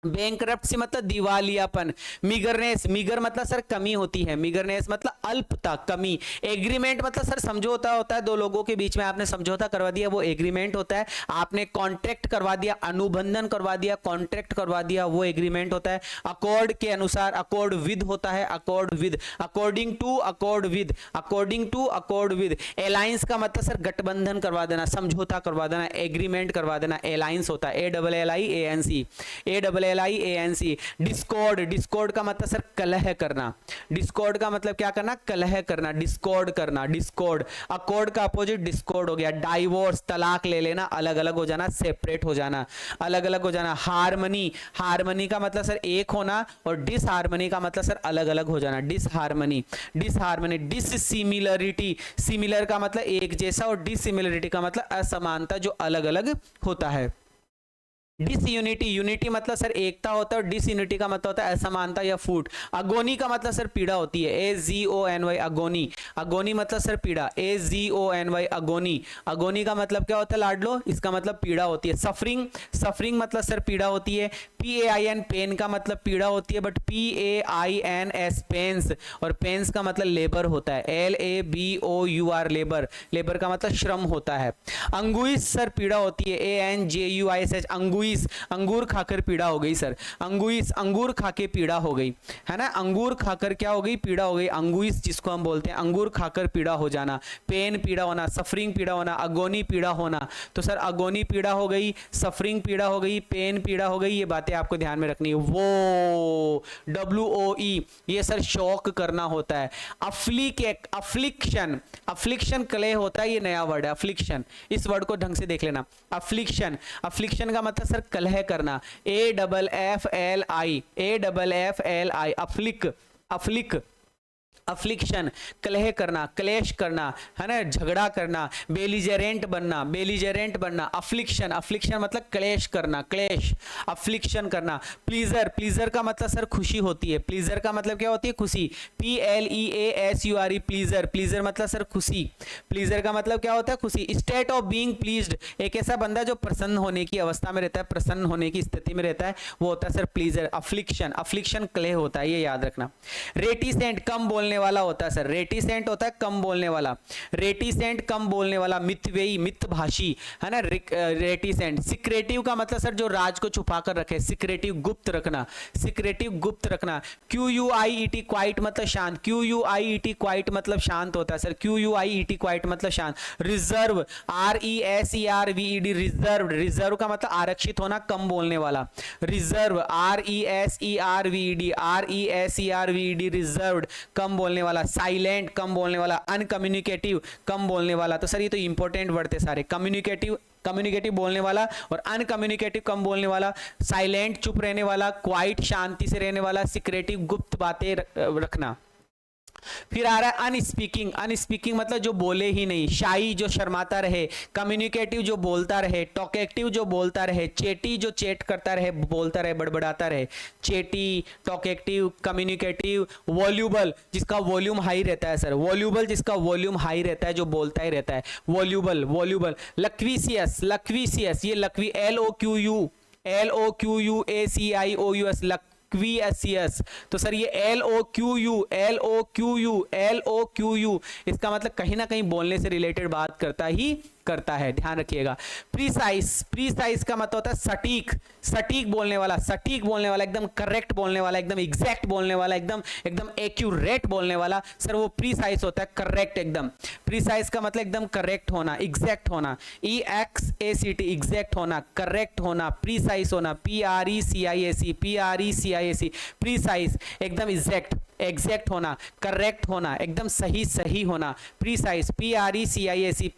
बैंकरप्सी मतलब दिवालियापन। मिगरनेस, मिगर मतलब सर कमी होती है, मिगरनेस मतलब अल्पता, कमी। एग्रीमेंट मतलब सर समझौता होता है, दो लोगों के बीच में आपने समझौता करवा दिया, वो एग्रीमेंट होता है। आपने कॉन्ट्रैक्ट करवा दिया, अनुबंधन करवा दिया, कॉन्ट्रैक्ट करवा दिया, वो एग्रीमेंट होता है। अकॉर्ड के अनुसार, अकॉर्ड विद होता है, accord with, according to, accord with, according to, accord with. Alliance का मतलब सर गठबंधन करवा देना, समझौता करवा देना, एग्रीमेंट करवा देना, अलायंस होता है। ALLIANC, ALLIANC। डिस्कॉर्ड, डिस्कॉर्ड का मतलब सर कलह करना। डिस्कॉर्ड का मतलब क्या करना? कलह करना, डिस्कॉर्ड करना, डिस्कॉर्ड। अकॉर्ड का अपोजिट डिस्कॉर्ड हो गया। डाइवोर्स, तलाक ले लेना, अलग अलग हो जाना, सेपरेट हो जाना, अलग अलग हो जाना। हार्मनी, हार्मनी का मतलब सर एक होना, और डिसहार्मनी का मतलब सर अलग अलग हो जाना, डिसहार्मनी, डिसहार्मनी। डिससिमिलरिटी, सिमिलर का मतलब एक जैसा, और डिससिमिलरिटी का मतलब असमानता, जो अलग अलग होता है। डिसयूनिटी, यूनिटी मतलब सर एकता होता है, और डिसयूनिटी का मतलब होता है असमानता या फूट। अगोनी का मतलब सर पीड़ा होती है, AGONY, अगोनी। अगोनी मतलब सर पीड़ा, AGONY, अगोनी। अगोनी का मतलब क्या होता है लाडलो? इसका मतलब पीड़ा होती है। सफरिंग, सफरिंग मतलब सर पीड़ा होती है। PAIN, पेन का मतलब पीड़ा होती है, बट PAINS, पेंस, और पेंस का मतलब लेबर होता है, LABOUR, लेबर। लेबर का मतलब श्रम होता है। अंगुइस सर पीड़ा होती है, ANJUISH, अंगुइस अंगुइस, अंगूर खाकर पीड़ा हो गई सर, अंगुइस अंगूर खा के पीड़ा हो गई, है ना, अंगूर खाकर क्या हो गई, पीड़ा हो गई, अंगुइस जिसको हम बोलते हैं अंगूर खाकर पीड़ा हो जाना, पेन पीड़ा होना, सफरिंग पीड़ा होना, अगोनी पीड़ा होना। तो सर अगोनी पीड़ा हो गई, सफरिंग पीड़ा हो गई, पेन पीड़ा हो गई, ये बातें आपको ध्यान में रखनी है। वो WOE ये सर शौक करना होता है। अफ्लिक्शन, अफ्लिक्शन कलह होता है, ये नया वर्ड है अफ्लिक्शन, इस वर्ड को ढंग से देख लेना। अफ्लिक्शन, अफ्लिक्शन का मतलब सर कलह करना, AFFLI अफ्लिक, अफ्लिक, अफ्लिक्शन कलह करना, क्लेश करना, है ना, झगड़ा करना, बेलिजरेंट बनना, बेलिजरेंट बनना, अफ्लिक्शन, अफ्लिक्शन मतलब क्लेश करना, क्लेश, अफ्लिक्शन करना। प्लीजर, प्लीजर का मतलब सर खुशी होती है, प्लीजर का मतलब क्या होती है, खुशी, PLEASURE प्लीजर, प्लीजर मतलब सर खुशी, प्लीजर का मतलब क्या होता है, खुशी। स्टेट ऑफ बीइंग प्लीज्ड, एक ऐसा बंदा जो प्रसन्न होने की अवस्था में रहता है, प्रसन्न होने की स्थिति में रहता है, वो होता है सर प्लीजर। अफ्लिक्शन, अफ्लिक्शन क्लेह होता है, ये याद रखना। रेटिसेंट कम बोलने वाला होता है सर, रेटिसेंट होता है कम बोलने वाला, रेटिसेंट कम बोलने वाला, मितव्ययी मितभाषी, है ना, रेटिसेंट। सिक्रेटिव का मतलब सर जो राज को छुपा कर रखे, सिक्रेटिव गुप्त रखना, सिक्रेटिव गुप्त रखना। QUIET क्वाइट मतलब शांत, QUIET क्वाइट मतलब शांत होता है सर, QUIET क्वाइट मतलब शांत। रिजर्व, RESERVED रिजर्व, रिजर्व का मतलब आरक्षित होना, कम बोलने वाला, रिजर्व, RESERVED RESERVED रिजर्व्ड कम बोलने वाला। साइलेंट कम बोलने वाला, अनकम्युनिकेटिव कम बोलने वाला। तो सर ये तो इंपॉर्टेंट वर्ड थे सारे, कम्युनिकेटिव, कम्युनिकेटिव बोलने वाला, और अनकम्युनिकेटिव कम बोलने वाला, साइलेंट चुप रहने वाला, क्वाइट शांति से रहने वाला, सिक्रेटिव गुप्त बातें रखना। फिर आ रहा है अनस्पीकिंग, अनस्पीकिंग मतलब जो बोले ही नहीं, शाई जो शर्माता रहे, कम्युनिकेटिव जो बोलता रहे, टॉकेटिव जो बोलता रहे, चेटी जो चेट करता रहे, बोलता रहे, बड़बड़ाता रहे, चेटी, टॉकेटिव, कम्युनिकेटिव। वॉल्यूबल जिसका वॉल्यूम हाई रहता है सर, वॉल्यूबल जिसका वॉल्यूम हाई रहता है, जो बोलता ही रहता है, वॉल्यूबल, वॉल्यूबल। लक्वीसियस, लक्वीसियस ये लक्वी LOQUACIOUS लक्वीसियस। तो सर ये LOQU इसका मतलब कहीं ना कहीं बोलने से रिलेटेड बात करता है, ध्यान रखिएगा। प्रीसाइज, प्रीसाइज का मतलब होता है सटीक, सटीक बोलने वाला, सटीक बोलने वाला, एकदम करेक्ट बोलने वाला, एकदम एग्जैक्ट बोलने वाला, एकदम एकदम एक्यूरेट बोलने वाला, सर वो प्रीसाइज होता है, करेक्ट एकदम। प्रीसाइज का मतलब एकदम करेक्ट होना, एग्जैक्ट होना, EXACT एग्जैक्ट होना, करेक्ट होना, प्रीसाइज होना, PRECIAC प्रीसाइज एकदम एग्जैक्ट, एग्जैक्ट होना, करेक्ट होना, एकदम सही सही होना, प्रीसाइज, PRECIAC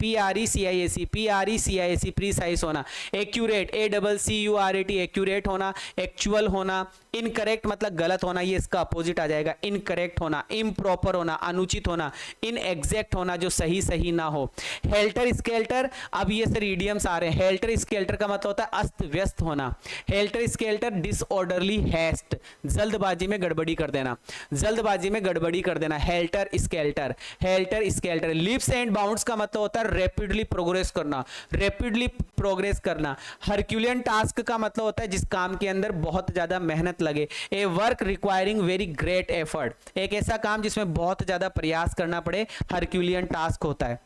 प्रीसाइज होना। एक्यूरेट, ACCURAT एक्यूरेट होना, एक्चुअल होना। इनकरेक्ट मतलब गलत होना, ये इसका अपोजिट आ जाएगा, इनकरेक्ट होना। इम्प्रॉपर होना, अनुचित होना। इनएग्जैक्ट होना, जो सही सही ना हो। हेल्टर स्केल्टर, अब ये सर इडियम्स आ रहे हैं। हेल्टर स्केल्टर का मतलब होता है अस्त व्यस्त होना, हेल्टर स्केल्टर डिसऑर्डरली हैस्ट, जल्दबाजी में गड़बड़ी कर देना, जल्दबाजी में गड़बड़ी कर देना, helter skeletal, helter skeletal. Leaps and bounds का मतलब होता है रैपिडली प्रोग्रेस करना, रैपिडली प्रोग्रेस करना। हरक्यूलियन टास्क का मतलब होता है जिस काम के अंदर बहुत ज्यादा मेहनत लगे, a work requiring very great effort, एक ऐसा काम जिसमें बहुत ज्यादा प्रयास करना पड़े, हरक्यूलियन टास्क होता है।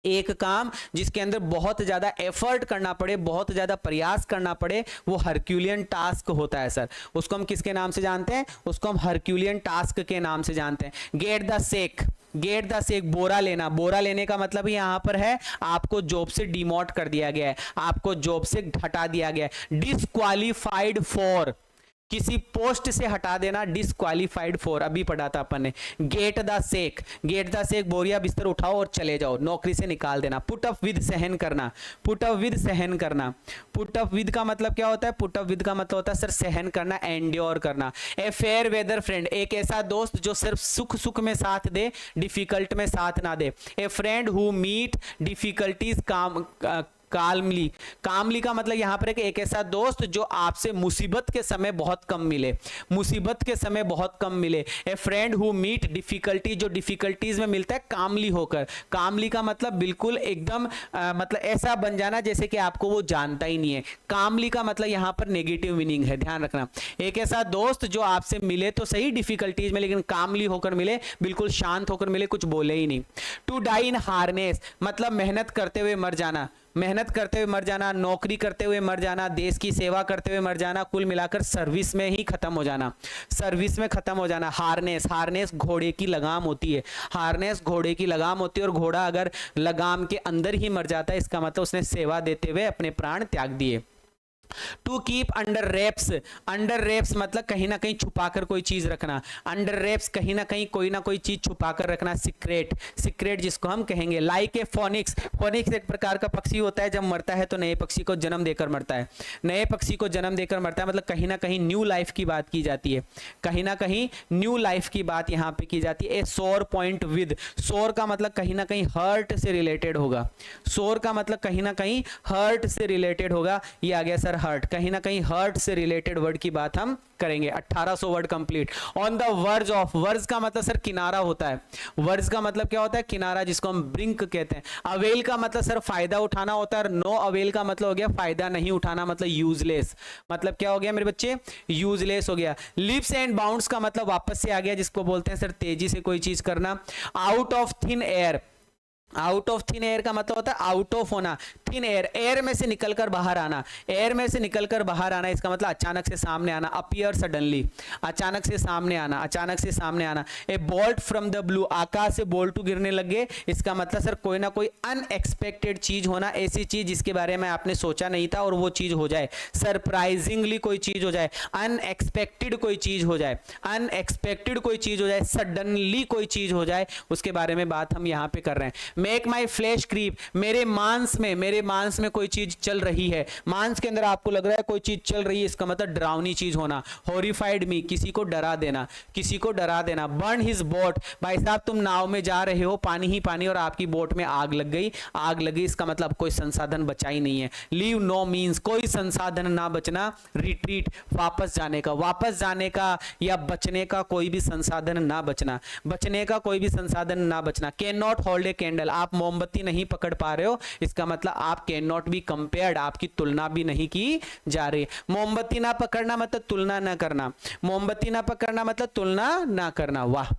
एक काम जिसके अंदर बहुत ज्यादा एफर्ट करना पड़े, बहुत ज्यादा प्रयास करना पड़े, वो हरक्यूलियन टास्क होता है सर। उसको हम किसके नाम से जानते हैं? उसको हम हरक्यूलियन टास्क के नाम से जानते हैं। Get the sack, get the sack बोरा लेना, बोरा लेने का मतलब ही यहां पर है आपको जॉब से डिमोट कर दिया गया है, आपको जॉब से हटा दिया गया है। डिसक्वालीफाइड फॉर, किसी पोस्ट से हटा देना, डिसक्वालीफाइड फॉर, अभी पढ़ा था अपन ने। Gate the sack, get the सेक बोरिया बिस्तर उठाओ और चले जाओ, नौकरी से निकाल देना। पुट अप विद सहन करना, पुट अप विद सहन करना। पुट अप विद का मतलब क्या होता है? पुट अप विद का मतलब होता है सर सहन करना, एंड्योर करना। ए फेयर वेदर फ्रेंड, एक ऐसा दोस्त जो सिर्फ सुख सुख में साथ दे, डिफिकल्ट में साथ ना दे। A friend who meet difficulties calmly, calmly का मतलब यहां पर एक ऐसा दोस्त जो आपसे मुसीबत के समय बहुत कम मिले, मुसीबत के समय बहुत कम मिले। A friend who meet difficulty, जो डिफिकल्टीज में मिलता है कामली होकर। कामली का मतलब बिल्कुल एकदम मतलब ऐसा बन जाना जैसे कि आपको वो जानता ही नहीं है। कामली का मतलब यहां पर नेगेटिव मीनिंग है, ध्यान रखना। एक ऐसा दोस्त जो आपसे मिले तो सही डिफिकल्टीज में, लेकिन कामली होकर मिले, बिल्कुल शांत होकर मिले, कुछ बोले ही नहीं। टू डाई इन हार्नेस मतलब मेहनत करते हुए मर जाना, मेहनत करते हुए मर जाना, नौकरी करते हुए मर जाना, देश की सेवा करते हुए मर जाना, कुल मिलाकर सर्विस में ही खत्म हो जाना, सर्विस में खत्म हो जाना। हार्नेस, हार्नेस घोड़े की लगाम होती है, हार्नेस घोड़े की लगाम होती है, और घोड़ा अगर लगाम के अंदर ही मर जाता है इसका मतलब उसने सेवा देते हुए अपने प्राण त्याग दिए। To keep under wraps, under wraps मतलब कहीं ना कहीं छुपाकर कोई चीज रखना, अंडर रेप्स कहीं ना कहीं कोई ना कोई चीज छुपाकर रखना, सीक्रेट, सीक्रेट जिसको हम कहेंगे। लाइक ए फोनिक्स, फोनिक्स एक प्रकार का पक्षी होता है, जब मरता है तो नए पक्षी को जन्म देकर मरता है, नए पक्षी को जन्म देकर मरता है, मतलब कहीं ना कहीं न्यू लाइफ की बात की जाती है, कहीं ना कहीं न्यू लाइफ की बात यहाँ पे की जाती है। ए सोर पॉइंट विद, सोर का मतलब कहीं ना कहीं हर्ट से रिलेटेड होगा, सोर का मतलब कहीं ना कहीं हर्ट से रिलेटेड होगा। ये आ गया सर हर्ट, कहीं ना कहीं हर्ट से रिलेटेड वर्ड की बात हम करेंगे। 1800 word complete. On the verge of, verge का मतलब सर किनारा होता है, वर्ज का मतलब क्या होता है, किनारा, जिसको हम ब्रिंक कहते हैं। अवेल का मतलब सर फायदा उठाना होता है, नो अवेल का मतलब हो गया फायदा नहीं उठाना, मतलब यूजलेस, मतलब क्या हो गया मेरे बच्चे, यूजलेस हो गया। लिप्स एंड बाउंड्स का मतलब वापस से आ गया, जिसको बोलते हैं सर तेजी से कोई चीज करना। Out of thin air, out of thin air का मतलब होता है आउट ऑफ होना, थिन एयर, एयर में से निकलकर बाहर आना, एयर में से निकलकर बाहर आना, इसका मतलब अचानक से सामने आना, अपीयर सडनली, अचानक से सामने आना, अचानक से सामने आना। A bolt from the blue, आकाश से बोल्ट गिरने लग गए, इसका मतलब सर कोई ना कोई अनएक्सपेक्टेड चीज होना, ऐसी चीज जिसके बारे में आपने सोचा नहीं था और वो चीज हो जाए, सरप्राइजिंगली कोई चीज हो जाए, अनएक्सपेक्टेड कोई चीज हो जाए, अनएक्सपेक्टेड कोई चीज हो जाए, सडनली कोई चीज हो जाए, उसके बारे में बात हम यहाँ पे कर रहे हैं। मेक माई फ्लैश क्रीप, मेरे मांस में, मेरे मांस में कोई चीज चल रही है, मांस के अंदर आपको लग रहा है कोई चीज चल रही है, इसका मतलब डरावनी चीज होना। हॉरिफाइड मी, किसी को डरा देना, किसी को डरा देना। बर्न हिज बोट, भाई साहब तुम नाव में जा रहे हो, पानी ही पानी और आपकी बोट में आग लग गई, आग लगी, इसका मतलब कोई संसाधन बचा ही नहीं है। लीव नो मीन्स कोई संसाधन ना बचना, रिट्रीट वापस जाने का, वापस जाने का या बचने का कोई भी संसाधन ना बचना, बचने का कोई भी संसाधन ना बचना। Can not hold a candle, आप मोमबत्ती नहीं पकड़ पा रहे हो, इसका मतलब आप कैन नॉट बी कंपेयर्ड, आपकी तुलना भी नहीं की जा रही। मोमबत्ती ना पकड़ना मतलब तुलना ना करना, मोमबत्ती ना पकड़ना मतलब तुलना ना करना। वाह।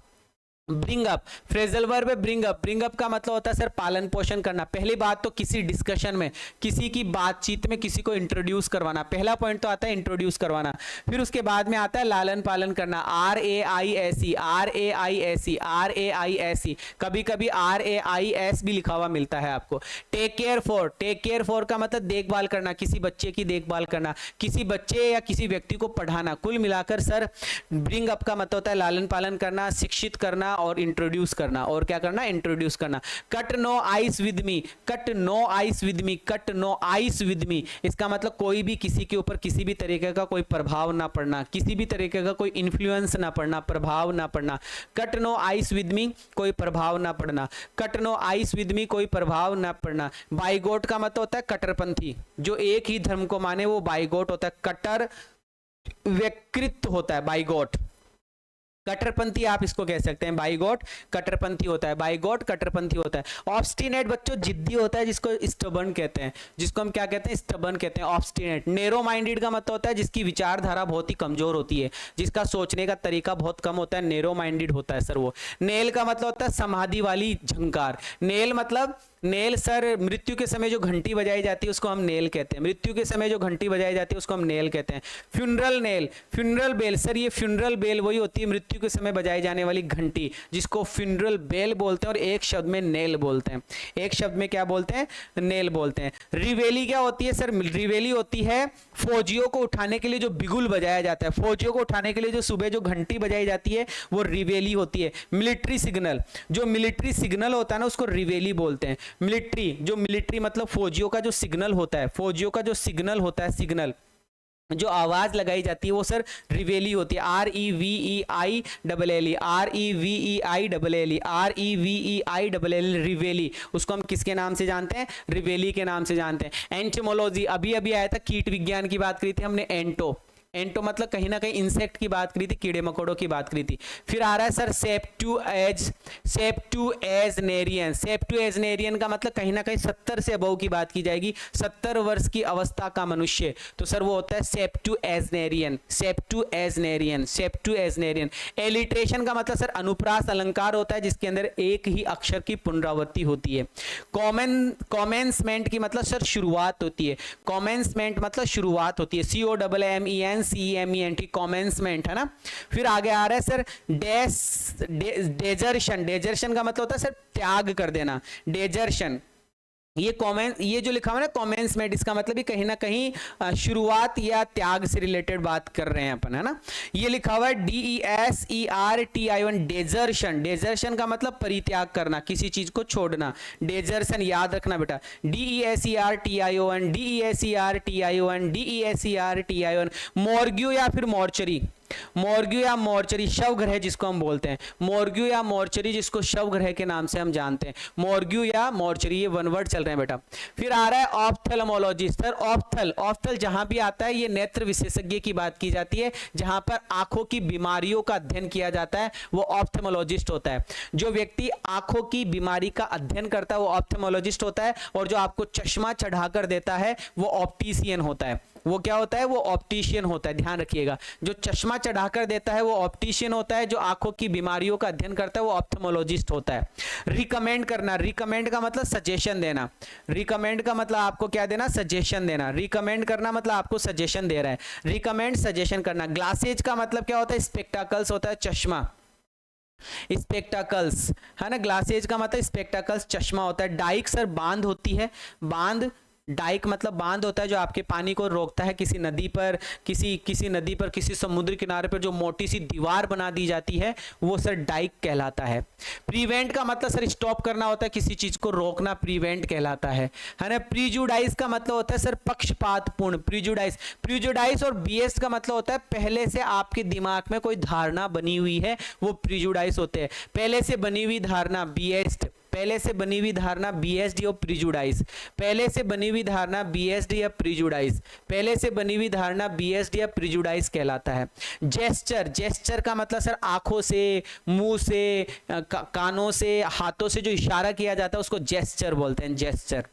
ब्रिंग अप, फ्रेजल वर्ब है ब्रिंग अप, ब्रिंग अप का मतलब होता है सर पालन पोषण करना। पहली बात तो किसी डिस्कशन में, किसी की बातचीत में किसी को इंट्रोड्यूस करवाना, पहला पॉइंट तो आता है इंट्रोड्यूस करवाना, फिर उसके बाद में आता है लालन पालन करना। RAISE, RAISE, RAISE, कभी कभी RAIS भी लिखा हुआ मिलता है आपको। Take care for, take care for का मतलब देखभाल करना, किसी बच्चे की देखभाल करना, किसी बच्चे या किसी व्यक्ति को पढ़ाना। कुल मिलाकर सर ब्रिंग अप का मतलब होता है लालन पालन करना, शिक्षित करना और इंट्रोड्यूस करना। और क्या करना, इंट्रोड्यूस करना। Cut no ice with me, cut no ice with me, cut no ice with me, इसका मतलब कोई भी किसी के ऊपर किसी भी तरीके का कोई प्रभाव ना पड़ना, किसी भी तरीके का कोई इन्फ्लुएंस ना पड़ना, प्रभाव ना पड़ना। Cut no ice with me, कोई प्रभाव ना पड़ना, cut no ice with me, कोई प्रभाव ना पड़ना। बाइगोट का मतलब होता है कट्टरपंथी, जो एक ही धर्म को माने वो बाइगोट होता है, कट्टर व्यकृत होता है बाइगोट। कट्टरपंथी आप इसको कह सकते हैं, बाइगोट कट्टरपंथी होता है, बाइगोट कट्टरपंथी होता है। ऑब्स्टिनेट बच्चों जिद्दी होता है, जिसको स्टबर्न कहते हैं, जिसको हम क्या कहते हैं, स्टबर्न कहते हैं, ऑब्स्टिनेट। नैरो माइंडेड का मतलब होता है जिसकी विचारधारा बहुत ही कमजोर होती है, जिसका सोचने का तरीका बहुत कम होता है, नैरो माइंडेड होता है सर वो। नेल का मतलब होता है समाधि वाली झंकार, नेल मतलब नेल सर मृत्यु के समय जो घंटी बजाई जाती है उसको हम नेल कहते हैं, मृत्यु के समय जो घंटी बजाई जाती है उसको हम नेल कहते हैं। Funeral nail, funeral bell, sir ये फ्यूनरल बेल वही होती है मृत्यु के समय बजाई जाने वाली घंटी, जिसको फ्यूनरल बेल बोलते हैं और एक शब्द में नेल बोलते हैं, एक शब्द में क्या बोलते हैं, नेल बोलते हैं। रिवेली क्या होती है सर, रिवेली होती है फौजियों को उठाने के लिए जो बिगुल बजाया जाता है, फौजियों को उठाने के लिए जो सुबह जो घंटी बजाई जाती है वो रिवेली होती है। मिलिट्री सिग्नल, जो मिलिट्री सिग्नल होता है ना उसको रिवेली बोलते हैं। मिलिट्री, जो मिलिट्री मतलब फौजियों का जो सिग्नल होता है, फौजियों का जो सिग्नल होता है, सिग्नल जो आवाज लगाई जाती है वो सर रिवेली होती है। REVEILLE, REVEILLE, REVEILLE, रिवेली, उसको हम किसके नाम से जानते हैं, रिवेली के नाम से जानते हैं। एंटोमोलॉजी, अभी अभी आया था कीट विज्ञान की बात करी थी हमने, एंटो, एंटो मतलब कहीं ना कहीं इंसेक्ट की बात करी थी, कीड़े मकोड़ों की बात करी थी। फिर आ रहा है सर सेप्टुएजनेरियन। सेप्टुएजनेरियन का मतलब कहीं ना कहीं 70 से अबव की बात की जाएगी, 70 वर्ष की अवस्था का मनुष्य, तो सर वो होता है सेप्टुएजनेरियन। सेप्टुएजनेरियन, सेप्टुएजनेरियन। एलिट्रेशन का मतलब सर अनुप्रास अलंकार होता है जिसके अंदर एक ही अक्षर की पुनरावृत्ति होती है। कॉमेंसमेंट की मतलब सर शुरुआत होती है। कॉमेंसमेंट मतलब शुरुआत होती है, COMMENCEMENT, कॉमेंसमेंट है ना। फिर आगे आ रहा है सर डेजर्शन। डेजर्शन का मतलब होता है सर त्याग कर देना, डेजर्शन। ये जो लिखा हुआ है ना कॉमेंसमेंट, इसका मतलब भी कहीं ना कहीं शुरुआत या त्याग से रिलेटेड बात कर रहे हैं अपन, है ना। ये लिखा हुआ है DESERTION, डेजर्शन। डेजर्शन का मतलब परित्याग करना, किसी चीज को छोड़ना। डेजर्शन याद रखना बेटा, DESERTION, DESERTION, DESERTION। मॉर्ग्यू या फिर मॉर्चरी, मॉर्ग्यू या मॉर्चरी, शवगृह जिसको हम बोलते हैं, मॉर्ग्यू या मॉर्चरी जिसको शवगृह के नाम से हम जानते हैं, मॉर्ग्यू या मॉर्चरी, ये वन वर्ड चल रहे हैं बेटा। फिर आ रहा है ऑप्थेल्मोलॉजिस्ट। सर ऑप्थल जहां भी आता है ये नेत्र विशेषज्ञ की बात की जाती है, जहां पर आंखों की बीमारियों का अध्ययन किया जाता है वो ऑप्थेल्मोलॉजिस्ट होता है। जो व्यक्ति आंखों की बीमारी का अध्ययन करता है वो ऑप्थेल्मोलॉजिस्ट होता है, और जो आपको चश्मा चढ़ाकर देता है वो ऑप्टिशियन होता है। वो क्या होता है, वो ऑप्टिशियन होता है, ध्यान रखिएगा। जो चश्मा चढ़ाकर देता है वो ऑप्टिशियन होता है, जो आंखों की बीमारियों का अध्ययन करता है वो ऑप्थेल्मोलॉजिस्ट होता है। रिकमेंड करना, रिकमेंड का मतलब सजेशन देना, रिकमेंड का मतलब आपको क्या देना, सजेशन देना। रिकमेंड करना मतलब आपको सजेशन दे रहा है, रिकमेंड सजेशन करना। ग्लासेज का मतलब क्या होता है, स्पेक्टाकल्स होता है, चश्मा, स्पेक्टाकल्स है ना। ग्लासेज का मतलब स्पेक्टाकल्स, चश्मा होता है। डाइक सर बांध होती है, बांध, डाइक मतलब बांध होता है जो आपके पानी को रोकता है। किसी नदी पर, किसी नदी पर, किसी समुद्र किनारे पर जो मोटी सी दीवार बना दी जाती है वो सर डाइक कहलाता है। प्रिवेंट का मतलब सर स्टॉप करना होता है, किसी चीज को रोकना प्रिवेंट कहलाता है ना। प्रीजुडाइज का मतलब होता है सर पक्षपातपूर्ण, प्रीजुडाइज। प्रीजुडाइज और बियस्ड का मतलब होता है पहले से आपके दिमाग में कोई धारणा बनी हुई है, वो प्रीजुडाइज होते हैं। पहले से बनी हुई धारणा बियस्ड, पहले से बनी हुई धारणा BSD और प्रीजुडाइज, पहले से बनी हुई धारणा BSD या प्रीजुडाइज, पहले से बनी हुई धारणा BSD या प्रीजुडाइज कहलाता है। जेस्चर, जेस्चर का मतलब सर आंखों से, मुंह से, कानों से, हाथों से जो इशारा किया जाता है उसको जेस्चर बोलते हैं, जेस्चर।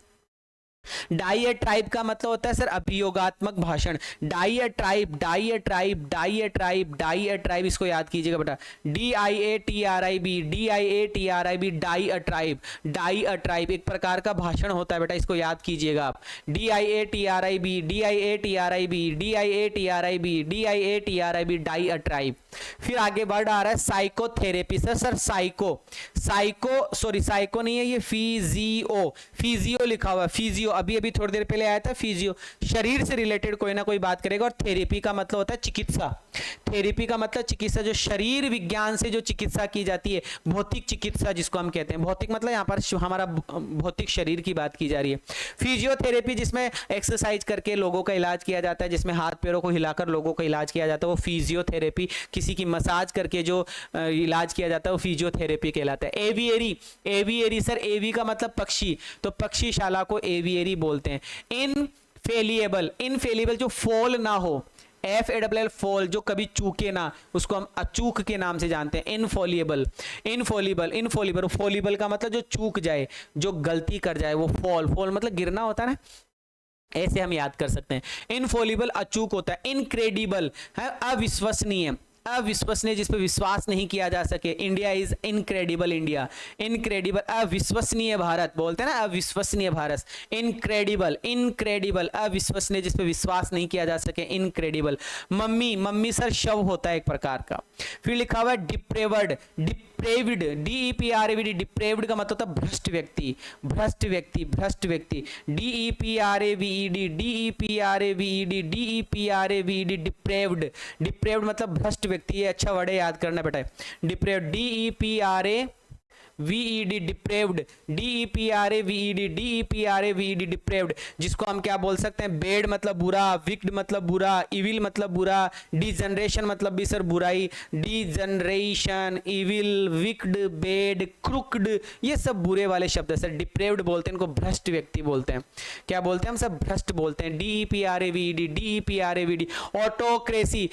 डाइएट्राइब का मतलब होता है सर अभियोगात्मक भाषण। डाइएट्राइब, डाइएट्राइब, डाइएट्राइब, डाइएट्राइब, इसको याद कीजिएगा बेटा, DIATRIB, DIATRIB, डाइएट्राइब। डाइएट्राइब एक प्रकार का भाषण होता है बेटा, इसको याद कीजिएगा आप। DIATRIB, DIATRIB, DIATRIB, DIATRIB, डाइएट्राइब। फिर आगे वर्ड आ रहा है साइकोथेरेपी। सर साइको साइको नहीं है, ये फिजियो, फिजियो लिखा हुआ है, फिजियो। अभी थोड़ी देर पहले आया था फिजियो, शरीर से रिलेटेड कोई ना कोई बात करेगा। और थेरेपी का मतलब होता है चिकित्सा, थेरेपी का मतलब चिकित्सा, जो शरीर विज्ञान से जो चिकित्सा की जाती है, भौतिक चिकित्सा जिसको हम कहते हैं। भौतिक मतलब यहाँ पर हमारा भौतिक शरीर की बात की जा रही है। फिजियोथेरेपी जिसमें एक्सरसाइज करके लोगों का इलाज किया जाता है, जिसमें हाथ पैरों को हिलाकर लोगों का इलाज किया जाता है, वो फिजियोथेरेपी। किसी की मसाज करके जो इलाज किया जाता है वो फिजियोथेरेपी कहलाता है। एवियरी, एवियरी सर, एवी का मतलब पक्षी, तो पक्षीशाला को एवियरी बोलते हैं। इनफेलिएबल, इनफेलिएबल जो फॉल ना हो, FALL फॉल, जो कभी चूके ना, उसको हम अचूक के नाम से जानते हैं। इनफॉलिएबल, इनफॉलिबल, इनफॉलिबल, फॉलिबल का मतलब जो चूक जाए, जो गलती कर जाए, वो फॉल, फॉल मतलब गिरना होता है ना, ऐसे हम याद कर सकते हैं। इनफॉलिबल अचूक होता है। इनक्रेडिबल है अविश्वसनीय, अविश्वसनीय जिस पर विश्वास नहीं किया जा सके। India is incredible India, incredible अविश्वसनीय भारत बोलते हैं ना, अविश्वसनीय भारत। इनक्रेडिबल, इनक्रेडिबल अविश्वसनीय जिस पर विश्वास नहीं किया जा सके, इनक्रेडिबल। मम्मी, मम्मी सर शव होता है एक प्रकार का। फिर लिखा हुआ है डिप्रेवर्ड, डिप्रेव्ड, DEPRAVD, डिप्रेव्ड का मतलब होता है भ्रष्ट व्यक्ति, भ्रष्ट व्यक्ति, भ्रष्ट व्यक्ति। DEPRAVED, DEPRAVED, DEPRAVED, deprived, deprived मतलब भ्रष्ट व्यक्ति। ये अच्छा वर्ड है, याद करना बेटा, deprived, VED deprived, DEPRAVED, DEPRAVED deprived, जिसको हम क्या बोल सकते हैं, बेड मतलब बुरा, विक्ड मतलब बुरा, इविल मतलब बुरा, डिजनरेशन मतलब भी सर बुराई, degeneration, evil, wicked, bed, crooked, ये सब बुरे वाले शब्द है सर। डिप्रेव्ड बोलते हैं इनको, भ्रष्ट व्यक्ति बोलते हैं। क्या बोलते हैं हम सब, भ्रष्ट बोलते हैं। DEPRAVED, DEPRAVED। ऑटोक्रेसी,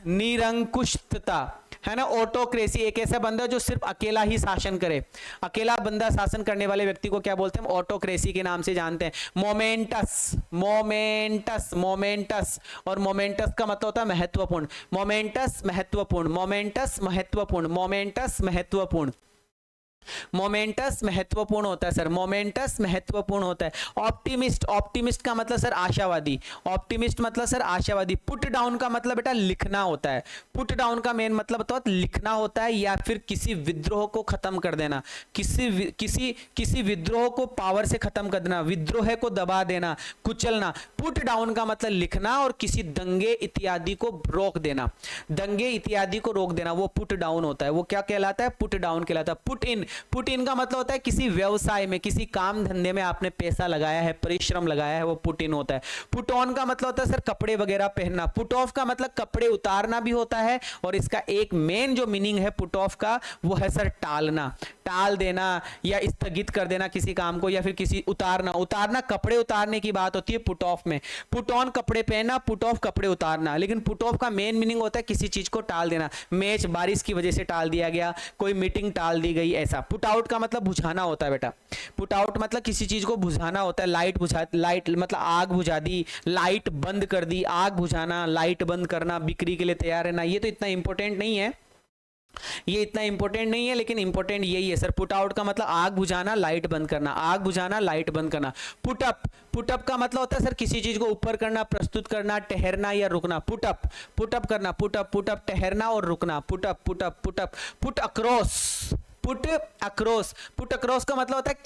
निरंकुशता, है ना। ऑटोक्रेसी एक ऐसा बंदा जो सिर्फ अकेला ही शासन करे, अकेला बंदा शासन करने वाले व्यक्ति को क्या बोलते हैं, ऑटोक्रेसी के नाम से जानते हैं। मोमेंटस, मोमेंटस, मोमेंटस, और मोमेंटस का मतलब होता है महत्वपूर्ण, मोमेंटस महत्वपूर्ण, मोमेंटस महत्वपूर्ण, मोमेंटस महत्वपूर्ण, मोमेंटस महत्वपूर्ण होता है सर, मोमेंटस महत्वपूर्ण होता है। ऑप्टिमिस्ट, ऑप्टिमिस्ट का मतलब सर आशावादी, ऑप्टिमिस्ट मतलब सर आशावादी। पुट डाउन का मतलब बेटा लिखना होता है, पुट डाउन का मेन मतलब तो लिखना होता है, या फिर किसी विद्रोह को खत्म कर देना, किसी विद्रोह को पावर से खत्म कर देना, विद्रोह को दबा देना, कुचलना। पुट डाउन का मतलब लिखना और किसी दंगे इत्यादि को रोक देना, दंगे इत्यादि को रोक देना, वो पुट डाउन होता है। वो क्या कहलाता है, पुट डाउन कहलाता है। पुट इन, पुट इन का मतलब होता है किसी व्यवसाय में, किसी काम धंधे में आपने पैसा लगाया है, परिश्रम लगाया है, वो पुट इन होता है। पुट ऑन का मतलब होता है सर कपड़े वगैरह पहनना। पुट ऑफ का मतलब कपड़े उतारना भी होता है, और इसका एक मेन जो मीनिंग है पुट ऑफ का वो है सर टालना, टाल देना या स्थगित कर देना किसी काम को, या फिर किसी उतारना, उतारना कपड़े उतारने की बात होती है पुट ऑफ में। पुट ऑन कपड़े पहनना, पुट ऑफ कपड़े उतारना, लेकिन पुट ऑफ का मेन मीनिंग होता है किसी चीज को टाल देना। मैच बारिश की वजह से टाल दिया गया, कोई मीटिंग टाल दी गई, ऐसा। पुट आउट का मतलब बुझाना होता है बेटा, पुट आउट मतलब किसी चीज को बुझाना होता है। लाइट बुझा, लाइट मतलब आग बुझा दी, लाइट बंद कर दी, आग बुझाना, लाइट बंद करना, बिक्री के लिए तैयार रहना। ये तो इतना इंपॉर्टेंट नहीं है, ये इतना इंपॉर्टेंट नहीं है, लेकिन इंपॉर्टेंट यही है सर। पुट आउट का मतलब आग बुझाना, लाइट बंद करना, आग बुझाना, लाइट बंद करना। पुट अप, पुट अप का मतलब होता है सर किसी चीज को ऊपर करना, प्रस्तुत करना, ठहरना या रुकना। पुट अप, पुट अप करना, पुट अप, पुट अप ठहरना और रुकना। Put up, put up, put up. Put across, put across, put across का मतलब होता है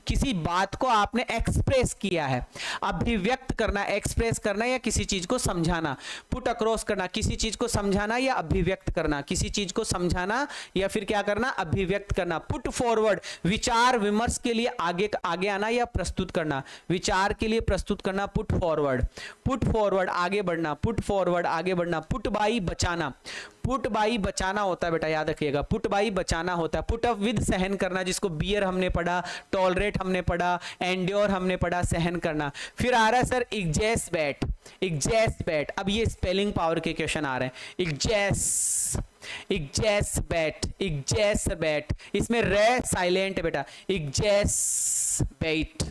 किसी बात को आपने एक्सप्रेस किया है, अभिव्यक्त करना, एक्सप्रेस करना या किसी चीज को समझाना। पुट अक्रॉस करना, किसी चीज को समझाना या अभिव्यक्त करना, किसी चीज को समझाना या फिर क्या करना, अभिव्यक्त करना। पुट फॉरवर्ड, विचार विमर्श के लिए आगे आना या प्रस्तुत करना, विचार के लिए प्रस्तुत करना। पुट फॉरवर्ड, पुट फॉरवर्ड आगे बढ़ना, पुट फॉरवर्ड आगे बढ़ना। पुट बाई बचाना, पुट बाई बचाना होता है बेटा, याद रखिएगा, पुट बाई बचाना होता है। पुट अप विद सहन करना, जिसको बियर हमने पढ़ा, टॉलरेट हमने पढ़ा, एंड्योर हमने पढ़ा, सहन करना। फिर आ रहा है सर एग्जैस्पेट, एग्जैस्पेट। अब ये स्पेलिंग पावर के क्वेश्चन आ रहे हैं। एग्जैस्पेट, एग्जैस्पेट, इसमें रे साइलेंट है बेटा, एग्जैस्पेट,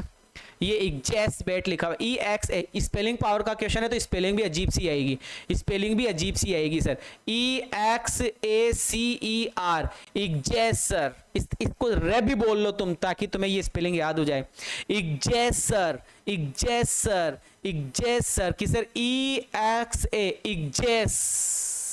ये एग्जैस्पेट लिखा हुआ, EX। स्पेलिंग पावर का क्वेश्चन है तो स्पेलिंग भी अजीब सी आएगी, स्पेलिंग भी अजीब सी आएगी सर। EXACER, एग्जैसर, इसको रे भी बोल लो तुम, ताकि तुम्हें ये स्पेलिंग याद हो जाए। एग्जैसर, एग्जैसर, एग्जैसर की सर EXA, एग्जैसर,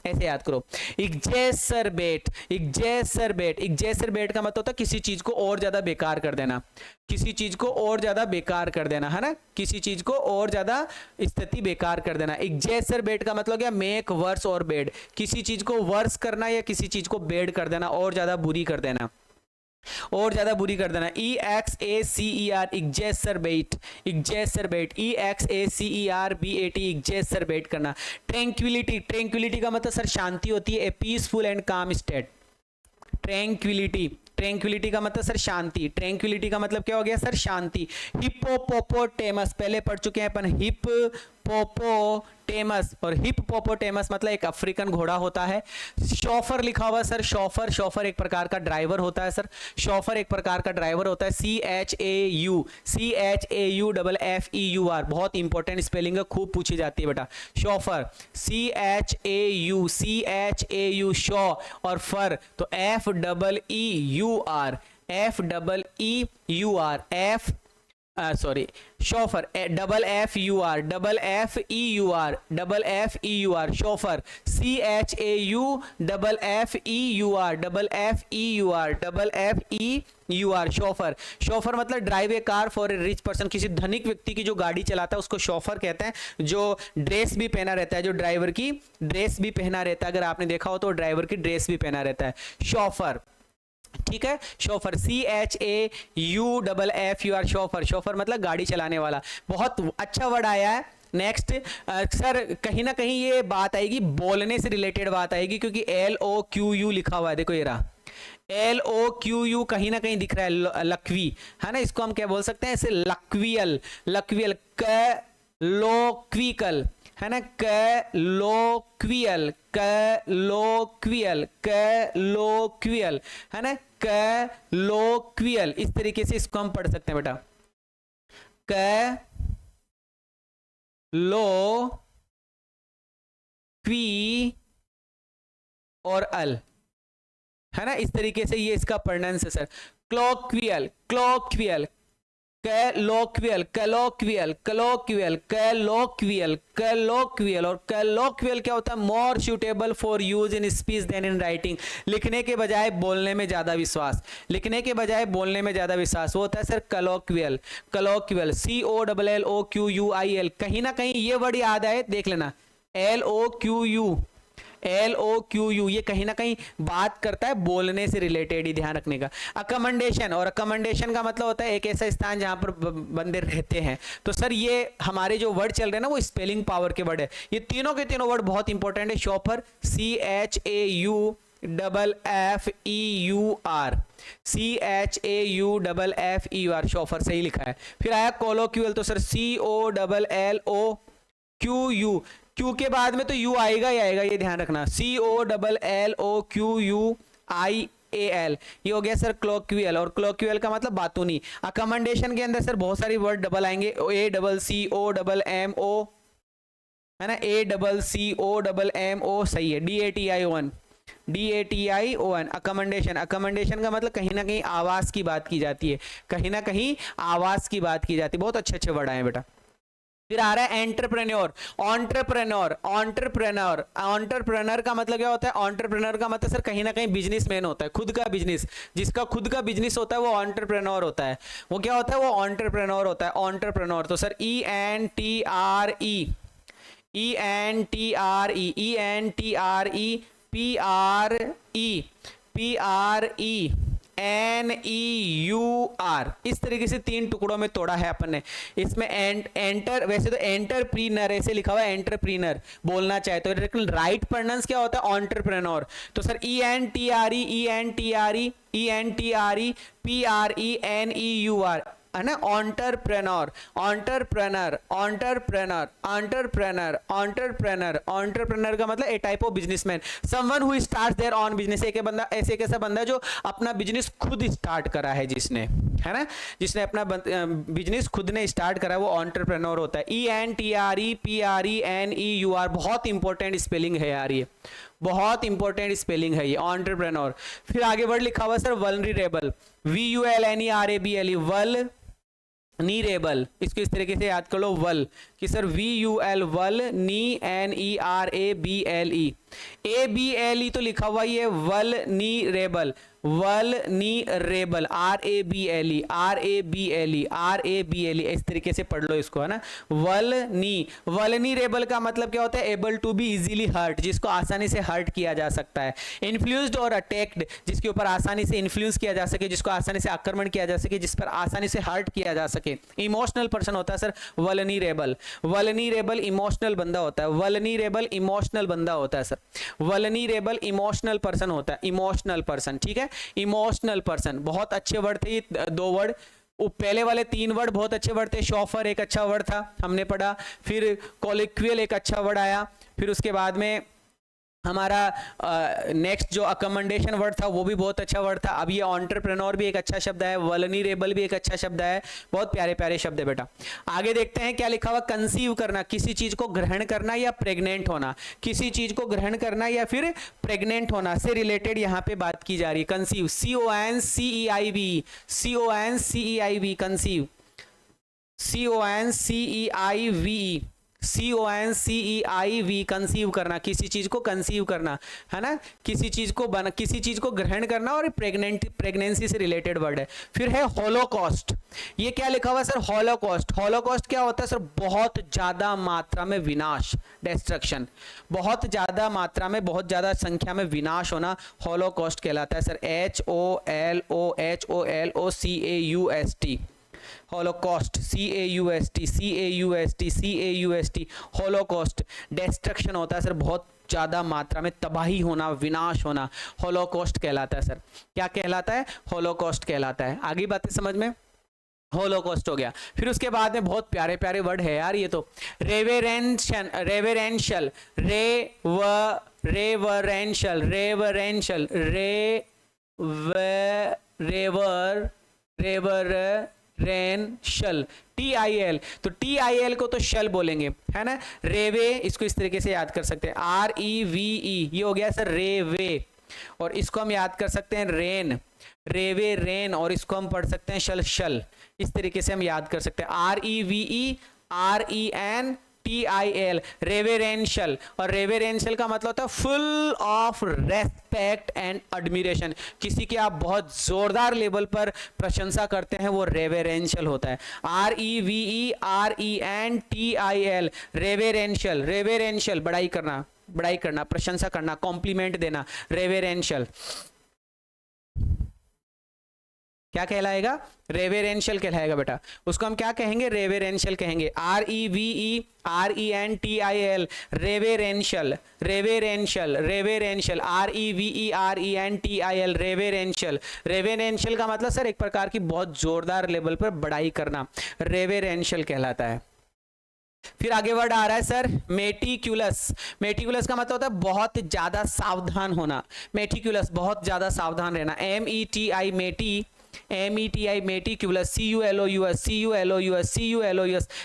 ऐसे याद करो। एग्जैसरबेट, एग्जैसरबेट, एग्जैसरबेट का मतलब होता है किसी चीज को और ज्यादा बेकार कर देना, किसी चीज को और ज्यादा बेकार कर देना, है ना, किसी चीज को और ज्यादा स्थिति बेकार कर देना। एग्जैसरबेट का मतलब क्या, मेक वर्स और बेड, किसी चीज को वर्स करना या किसी चीज को बेड कर देना, और ज्यादा बुरी कर देना, और ज्यादा बुरी कर देना। EXACER, एग्जैसरबेट, एग्जैसरबेट, EXACERBAT, एग्जैसरबेट करना। ट्रैंक्विलिटी, ट्रैंक्विलिटी का मतलब सर शांति होती है, ए पीसफुल एंड काम स्टेट। ट्रैंक्विलिटी, ट्रैंक्विलिटी का मतलब सर शांति, ट्रैंक्विलिटी का मतलब क्या हो गया सर, शांति। हिप्पोपोटेमस, पहले पढ़ चुके हैं अपन, हिप्पोपोटेमस, और हिप्पोपोटेमस मतलब एक अफ्रीकन घोड़ा होता है। शॉफर लिखा हुआ सर, शॉफर, शॉफर एक प्रकार का ड्राइवर होता है सर, शॉफर एक प्रकार का ड्राइवर होता है। CHAUFFEUR, बहुत इंपॉर्टेंट स्पेलिंग है, खूब पूछी जाती है बेटा। शॉफर, CHAU, शॉ, और फर तो FEEUR, FEEUR, sorry, chauffeur, double F U R, double F E U R, double F E U R, chauffeur, C H A U double F E U R, double F E U R, double F E U R, chauffeur. Chauffeur मतलब drive a car for a rich person, किसी धनिक व्यक्ति की जो गाड़ी चलाता है उसको शोफर कहते हैं। जो ड्रेस भी पहना रहता है, जो ड्राइवर की ड्रेस भी पहना रहता है, अगर आपने देखा हो तो ड्राइवर की ड्रेस भी पहना रहता है, शोफर। ठीक है, chauffeur, C H A U double F U R, chauffeur. Chauffeur मतलब गाड़ी चलाने वाला। बहुत अच्छा वर्ड आया है। नेक्स्ट, सर कहीं ना कहीं ये बात आएगी, बोलने से रिलेटेड बात आएगी, क्योंकि एल ओ क्यू यू लिखा हुआ है, देखो ये रहा, एल ओ क्यू यू कहीं ना कहीं दिख रहा है, लकवी है ना, इसको हम क्या बोल सकते हैं, इसे लक्वियल, लक्वियल, कैलोक्विकल है ना, कैलोक्वियल, कैलोक्वियल, कैलोक्वियल है ना, कैलोक्वियल, इस तरीके से इसको हम पढ़ सकते हैं बेटा, लो क्वी और अल है ना, इस तरीके से ये इसका प्रोनाउंस है सर, क्लोक्वियल, क्लोक्वियल, कैलोक्वियल, कैलोक्वियल, कैलोक्वियल, कैलोक्वियल, कैलोक्वियल। और कैलोक्वियल क्या होता है, more suitable for use in speech than in writing, लिखने के बजाय बोलने में ज्यादा विश्वास, लिखने के बजाय बोलने में ज्यादा विश्वास, वो होता है sir colloquial, colloquial, C O double L O Q U I L, कहीं ना कहीं ये वर्ड याद आए, देख लेना, L O Q U, L O Q U, ये कहीं ना कहीं बात करता है बोलने से रिलेटेड ही, ध्यान रखने का। अकमेंडेशन, और अकमेंडेशन का मतलब होता है एक ऐसा स्थान जहां पर बंदे रहते हैं। तो सर ये हमारे जो वर्ड चल रहे हैं ना, वो स्पेलिंग पावर के वर्ड है, ये तीनों के तीनों वर्ड बहुत इंपॉर्टेंट है। Chauffeur, C H A U double F E U R, C H A U double F E U R, chauffeur, सही लिखा है। फिर आया कोलोक्यूल, तो sir C O double L O Q U, Q के बाद में तो यू आएगा ही आएगा, ये ध्यान रखना, C O double L O Q U I A L, ये हो गया सर क्लोक्वियल। और क्लोक्वियल का मतलब बातूनी। अकमेंडेशन के अंदर सर बहुत सारी वर्ड डबल आएंगे, A double C O double M O है ना, A double C O double M O, सही है, D A T I O N, D A T I O N, accommodation. Accommodation का मतलब कहीं ना कहीं आवाज की बात की जाती है, कहीं ना कहीं आवाज की बात की जाती है। बहुत अच्छे अच्छे वर्ड आए बेटा। फिर आ रहा है एंटरप्रेन्योर, ऑन्टरप्रेन्योर, ऑन्टरप्रेन्योर, ऑन्टरप्रेन्योर का मतलब क्या होता है, ऑन्टरप्रेन्योर का मतलब सर कहीं ना कहीं बिजनेसमैन होता है, खुद का बिजनेस, जिसका खुद का बिजनेस होता है वो ऑन्टरप्रेन्योर होता है। वो क्या होता है, वो ऑन्टरप्रेन्योर होता है, ऑन्टरप्रेन्योर। तो sir E N T R E, E N T R E, E N T R E, P R E, P R E N E U R, इस तरीके से तीन टुकड़ों में तोड़ा है अपन ने। इसमें एंटर, वैसे तो एंटरप्रीनर ऐसे लिखा हुआ है, एंटरप्रीनर बोलना चाहे तो, लेकिन राइट प्रोनाउंस क्या होता है, एंटरप्रेन्योर। तो sir E N T R E, E N T R E, E N T R E, P R E N E U R है ना, entrepreneur, entrepreneur, entrepreneur, entrepreneur, entrepreneur, entrepreneur का मतलब a type of businessman, someone who starts there on business, एक बंदा, ऐसे एक ऐसा बंदा जो अपना बिजनेस खुद स्टार्ट करा है, जिसने है ना, जिसने अपना बिजनेस खुद ने स्टार्ट करा है, वो ऑन्टरप्रेन्योर होता है। E N T R E, P R E N E U R, बहुत इंपॉर्टेंट स्पेलिंग है यार, ये बहुत इंपॉर्टेंट स्पेलिंग है ये, ऑन्टरप्रेन्योर। फिर आगे वर्ड लिखा हुआ sir vulnerable, V U L N E R A B L E, vulnerable, इसको इस तरीके से याद कर लो, वल कि sir we U L, vul ne N E R A B L E, A B L E तो लिखा हुआ ही है, vulnerable, vulnerable, R A B L E, R A B L E, R A B L E, इस तरीके से पढ़ लो इसको है ना, वल नी रेबल का मतलब क्या होता है, able to be easily hurt, जिसको आसानी से हर्ट किया जा सकता है। इन्फ्लुएंस्ड और अटैक्ड, जिसके ऊपर आसानी से इन्फ्लुएंस किया जा सके, जिसको आसानी से आक्रमण किया जा सके, जिस पर आसानी से हर्ट किया जा सके। इमोशनल पर्सन होता है सर वल्नरेबल, वल्नरेबल इमोशनल बंदा होता है, वल्नरेबल इमोशनल बंदा होता है सर, वल्नरेबल इमोशनल पर्सन होता है, इमोशनल पर्सन, ठीक है, इमोशनल पर्सन। बहुत अच्छे वर्ड थे ये दो वर्ड, पहले वाले तीन वर्ड बहुत अच्छे वर्ड थे, शॉफर एक अच्छा वर्ड था हमने पढ़ा, फिर कोलिक्वियल एक अच्छा वर्ड आया, फिर उसके बाद में हमारा नेक्स्ट जो अकमेंडेशन वर्ड था वो भी बहुत अच्छा वर्ड था। अब ये ऑन्टरप्रेन्योर भी एक अच्छा शब्द है, वल्नरेबल भी एक अच्छा शब्द है, बहुत प्यारे प्यारे शब्द है बेटा। आगे देखते हैं क्या लिखा हुआ, कंसीव करना, किसी चीज को ग्रहण करना या प्रेग्नेंट होना, किसी चीज को ग्रहण करना या फिर प्रेग्नेंट होना से रिलेटेड यहाँ पे बात की जा रही है। Conceive, C O N C E I V, C O N C E I V, conceive, CONCEIVE, CONCEIV, conceive करना, किसी चीज को कंसीव करना, है ना, किसी चीज को ग्रहण करना, और प्रेगनेंसी से रिलेटेड वर्ड है। फिर है होलोकॉस्ट। ये क्या लिखा हुआ है सर? होलोकॉस्ट। होलोकॉस्ट क्या होता है सर? बहुत ज्यादा मात्रा में विनाश, डिस्ट्रक्शन, बहुत ज्यादा मात्रा में, बहुत ज्यादा संख्या में विनाश होना होलोकॉस्ट कहलाता है sir. HOLOCAUST, Holocaust, CAUST, Holocaust. Destruction होता है सर, बहुत ज्यादा मात्रा में तबाही होना, विनाश होना, होलोकॉस्ट कहलाता है सर। क्या कहलाता है? होलोकॉस्ट कहलाता है। आगे बातें समझ में? होलोकॉस्ट हो गया। फिर उसके बाद में बहुत प्यारे प्यारे वर्ड है यार ये तो। Reverential, reverential, reverential, reverential, reverential, TIL। तो TIL को तो शल बोलेंगे, है ना। रेवे, इसको इस तरीके से याद कर सकते हैं, REVE, ये हो गया सर रेवे। और इसको हम याद कर सकते हैं रेन, रेवे रेन, और इसको हम पढ़ सकते हैं शल शल। इस तरीके से हम याद कर सकते हैं, REVERENTIL, रेवेरेंशियल। और रेवेरेंशियल का मतलब होता है full of respect and admiration. किसी की आप बहुत जोरदार लेवल पर प्रशंसा करते हैं, वो रेवेरेंशियल होता है। REVERENTIL, रेवेरेंशियल, रेवेरेंशियल, बड़ाई करना, बड़ाई करना, प्रशंसा करना, कॉम्प्लीमेंट देना, रेवेरेंशियल। क्या कहलाएगा? रेवेरेंशियल कहलाएगा बेटा। उसको हम क्या कहेंगे? रेवेरेंशियल कहेंगे। REVERENTIL, रेवेरेंशियल, रेवेरेंशियल, रेवेरेंशियल, REVERENTIL, रेवेरेंशियल। रेवेरेंशियल का मतलब सर एक प्रकार की बहुत जोरदार लेवल पर बड़ाई करना, रेवेरेंशियल कहलाता है। फिर आगे वर्ड आ रहा है सर मेटिकुलस। मेटिकुलस का मतलब होता है बहुत ज्यादा सावधान होना, मेटिकुलस, बहुत ज्यादा सावधान रहना। METI, मेटी, METI, meticulous, CULOUS,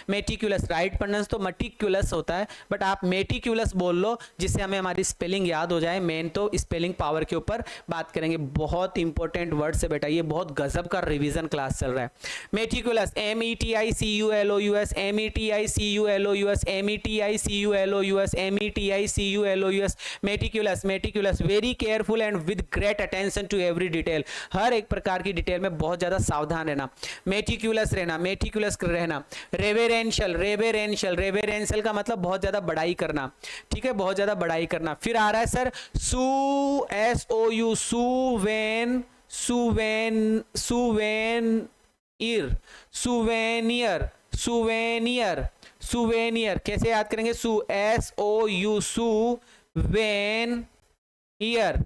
meticulous. Right pronounce तो मटिकुलस होता है, बट आप मेटिकुलस बोल लो, जिससे हमें हमारी स्पेलिंग याद हो जाए। मेन तो स्पेलिंग पावर के ऊपर बात करेंगे। बहुत इंपॉर्टेंट वर्ड से बेटा, ये बहुत गजब का रिवीजन क्लास चल रहा है। Meticulous, METI CULOUS, METI CULOUS, METI CULOUS, METI CULOUS, meticulous, meticulous, very careful and with great attention to every detail. हर एक प्रकार की डिटेल में बहुत ज्यादा सावधान रहना, मेटिकुलस रहना, मेटिकुलस रहना। रेवेरेंशियल, रेवेरेंशियल, रेवेरेंशियल का मतलब बहुत ज्यादा बड़ाई करना, ठीक है, बहुत ज्यादा बड़ाई करना। फिर आ रहा है sir SOU, Suven, Suven, souvenir, souvenir, souvenir, souvenir. कैसे याद करेंगे? SOU, souvenir.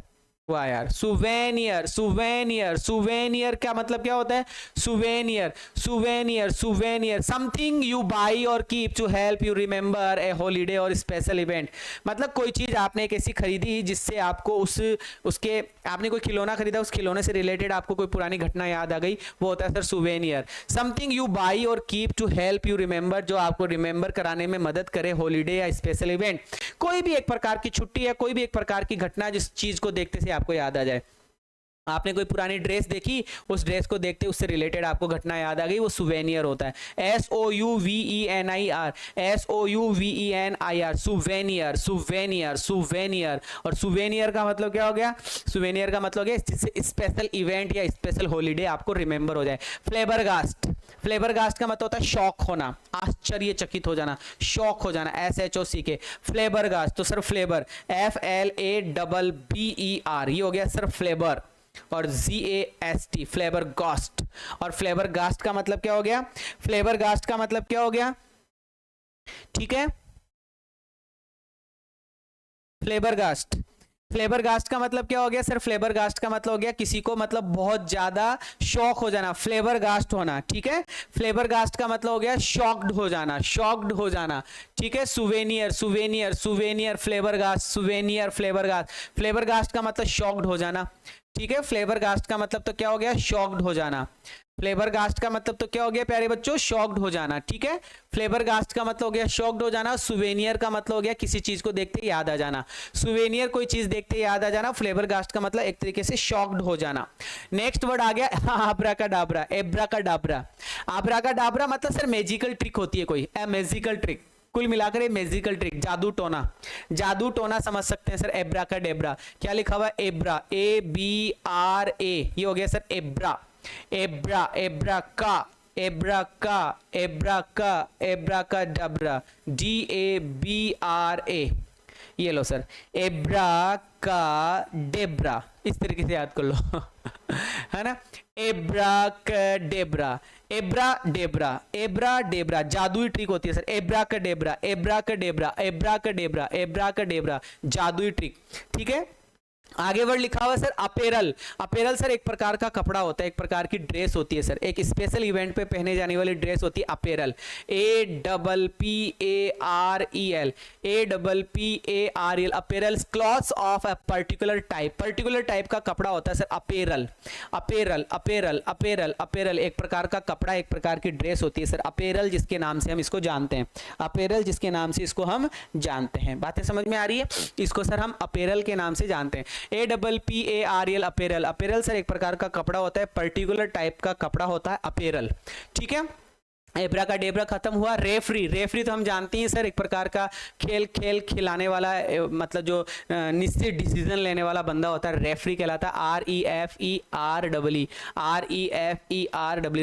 वाह यार, सुवेनियर, सुवेनियर, सुवेनियर का मतलब क्या होता है? Souvenir, souvenir, souvenir, something you buy or keep to help you remember a holiday or special event. मतलब कोई चीज आपने एक ऐसी खरीदी जिससे आपको उसके आपने कोई खिलौना खरीदा, उस खिलौने से रिलेटेड आपको कोई पुरानी घटना याद आ गई, वो होता है sir souvenir. Something you buy or keep to help you remember, जो आपको रिमेंबर कराने में मदद करे हॉलीडे या स्पेशल इवेंट। कोई भी एक प्रकार की छुट्टी या कोई भी एक प्रकार की घटना जिस चीज को देखते से आपको याद आ जाए। आपने कोई पुरानी ड्रेस देखी, उस ड्रेस को देखते उससे रिलेटेड आपको घटना याद आ गई, वो सुवेनियर होता है। SOUVENIR, SOUVENIR, souvenir, souvenir, souvenir. और सुवेनियर का मतलब क्या हो गया? सुवेनियर का मतलब हो गया जिससे स्पेशल इवेंट या स्पेशल हॉलीडे आपको रिमेंबर हो जाए। फ्लेबरगास्ट, फ्लेबरगास्ट का मतलब होता है शॉक होना, आश्चर्यचकित हो जाना, शॉक हो जाना, SHOCK, फ्लेबरगास्ट। तो सर फ्लेबर, FLABBER, ये हो गया सर फ्लेबर। और GAST, फ्लेवर गास्ट। और फ्लेवर गास्ट का मतलब क्या हो गया? फ्लेवर गास्ट का मतलब क्या हो गया? ठीक है, फ्लेवर गास्ट, फ्लेवर गास्ट का मतलब क्या हो गया सर? फ्लेवर गास्ट का मतलब हो गया किसी को मतलब बहुत ज्यादा शॉक हो जाना, फ्लेवर गास्ट होना, ठीक है। फ्लेवर गास्ट का मतलब हो गया शॉक्ड हो जाना, शॉक्ड हो जाना, ठीक है। Souvenir, souvenir, souvenir, flabbergast, souvenir, flabbergast. Flabbergast का मतलब शॉक्ड हो जाना, ठीक है। फ्लेबरगास्ट का मतलब तो क्या हो गया, शॉक्ड हो जाना। फ्लेबरगास्ट का मतलब तो क्या हो गया प्यारे बच्चों, शॉक्ड हो जाना। ठीक है, फ्लेबरगास्ट का मतलब हो गया शॉक्ड हो जाना। सुवेनियर का मतलब हो गया किसी चीज को देखते याद आ जाना। सुवेनियर कोई चीज देखते याद आ जाना। फ्लेबरगास्ट का मतलब एक तरीके से शॉक्ड हो जाना। नेक्स्ट वर्ड आ गया आब्राकाडाब्रा, एब्राकाडाब्रा। आब्राकाडाब्रा मतलब सर मैजिकल ट्रिक होती है कोई, मैजिकल ट्रिक, कुल मिलाकर मैजिकल ट्रिक, जादू टोना। जादू टोना समझ सकते हैं सर, एब्राकाडेब्रा। क्या लिखा हुआ है, एब्रा, ABRA, ये हो गया सर एब्रा। एब्रा, एब्रा का, एब्रा का, एब्रा का, एब्रा का डब्रा, DABRA, ये लो सर, एब्रा का डेब्रा, इस तरीके से याद कर लो है ना, एब्रा का डेब्रा, एब्रा डेब्रा, एब्रा डेब्रा, जादुई ट्रिक होती है सर, एब्रा का डेब्रा, एब्रा का डेब्रा, एब्रा का डेब्रा, एब्रा का डेब्रा, जादुई ट्रिक। ठीक है, आगे वर्ड लिखा हुआ सर अपेरल। अपेरल सर एक प्रकार का कपड़ा होता है, एक प्रकार की ड्रेस होती है सर, एक स्पेशल इवेंट पे पहने जाने वाली ड्रेस होती है apparel. APPAREL, APPAREL, apparel, clothes of a particular type, particular type का कपड़ा होता है sir apparel. Apparel, apparel, apparel, apparel एक प्रकार का कपड़ा, एक प्रकार की ड्रेस होती है सर अपेरल, जिसके नाम से हम इसको जानते हैं। अपेरल जिसके नाम से इसको हम जानते हैं। बातें समझ में आ रही है, इसको सर हम अपेरल के नाम से जानते हैं। APPAREL, apparel. अपेरल सर एक प्रकार का कपड़ा होता है, पर्टिकुलर टाइप का कपड़ा होता है अपेरल। ठीक है, एब्रा का डेब्रा खत्म हुआ। रेफरी, रेफरी तो हम जानते हैं सर एक प्रकार का खेल खिलाने वाला, मतलब जो निश्चित डिसीजन लेने वाला बंदा होता है, रेफरी कहलाता है। REFEREE,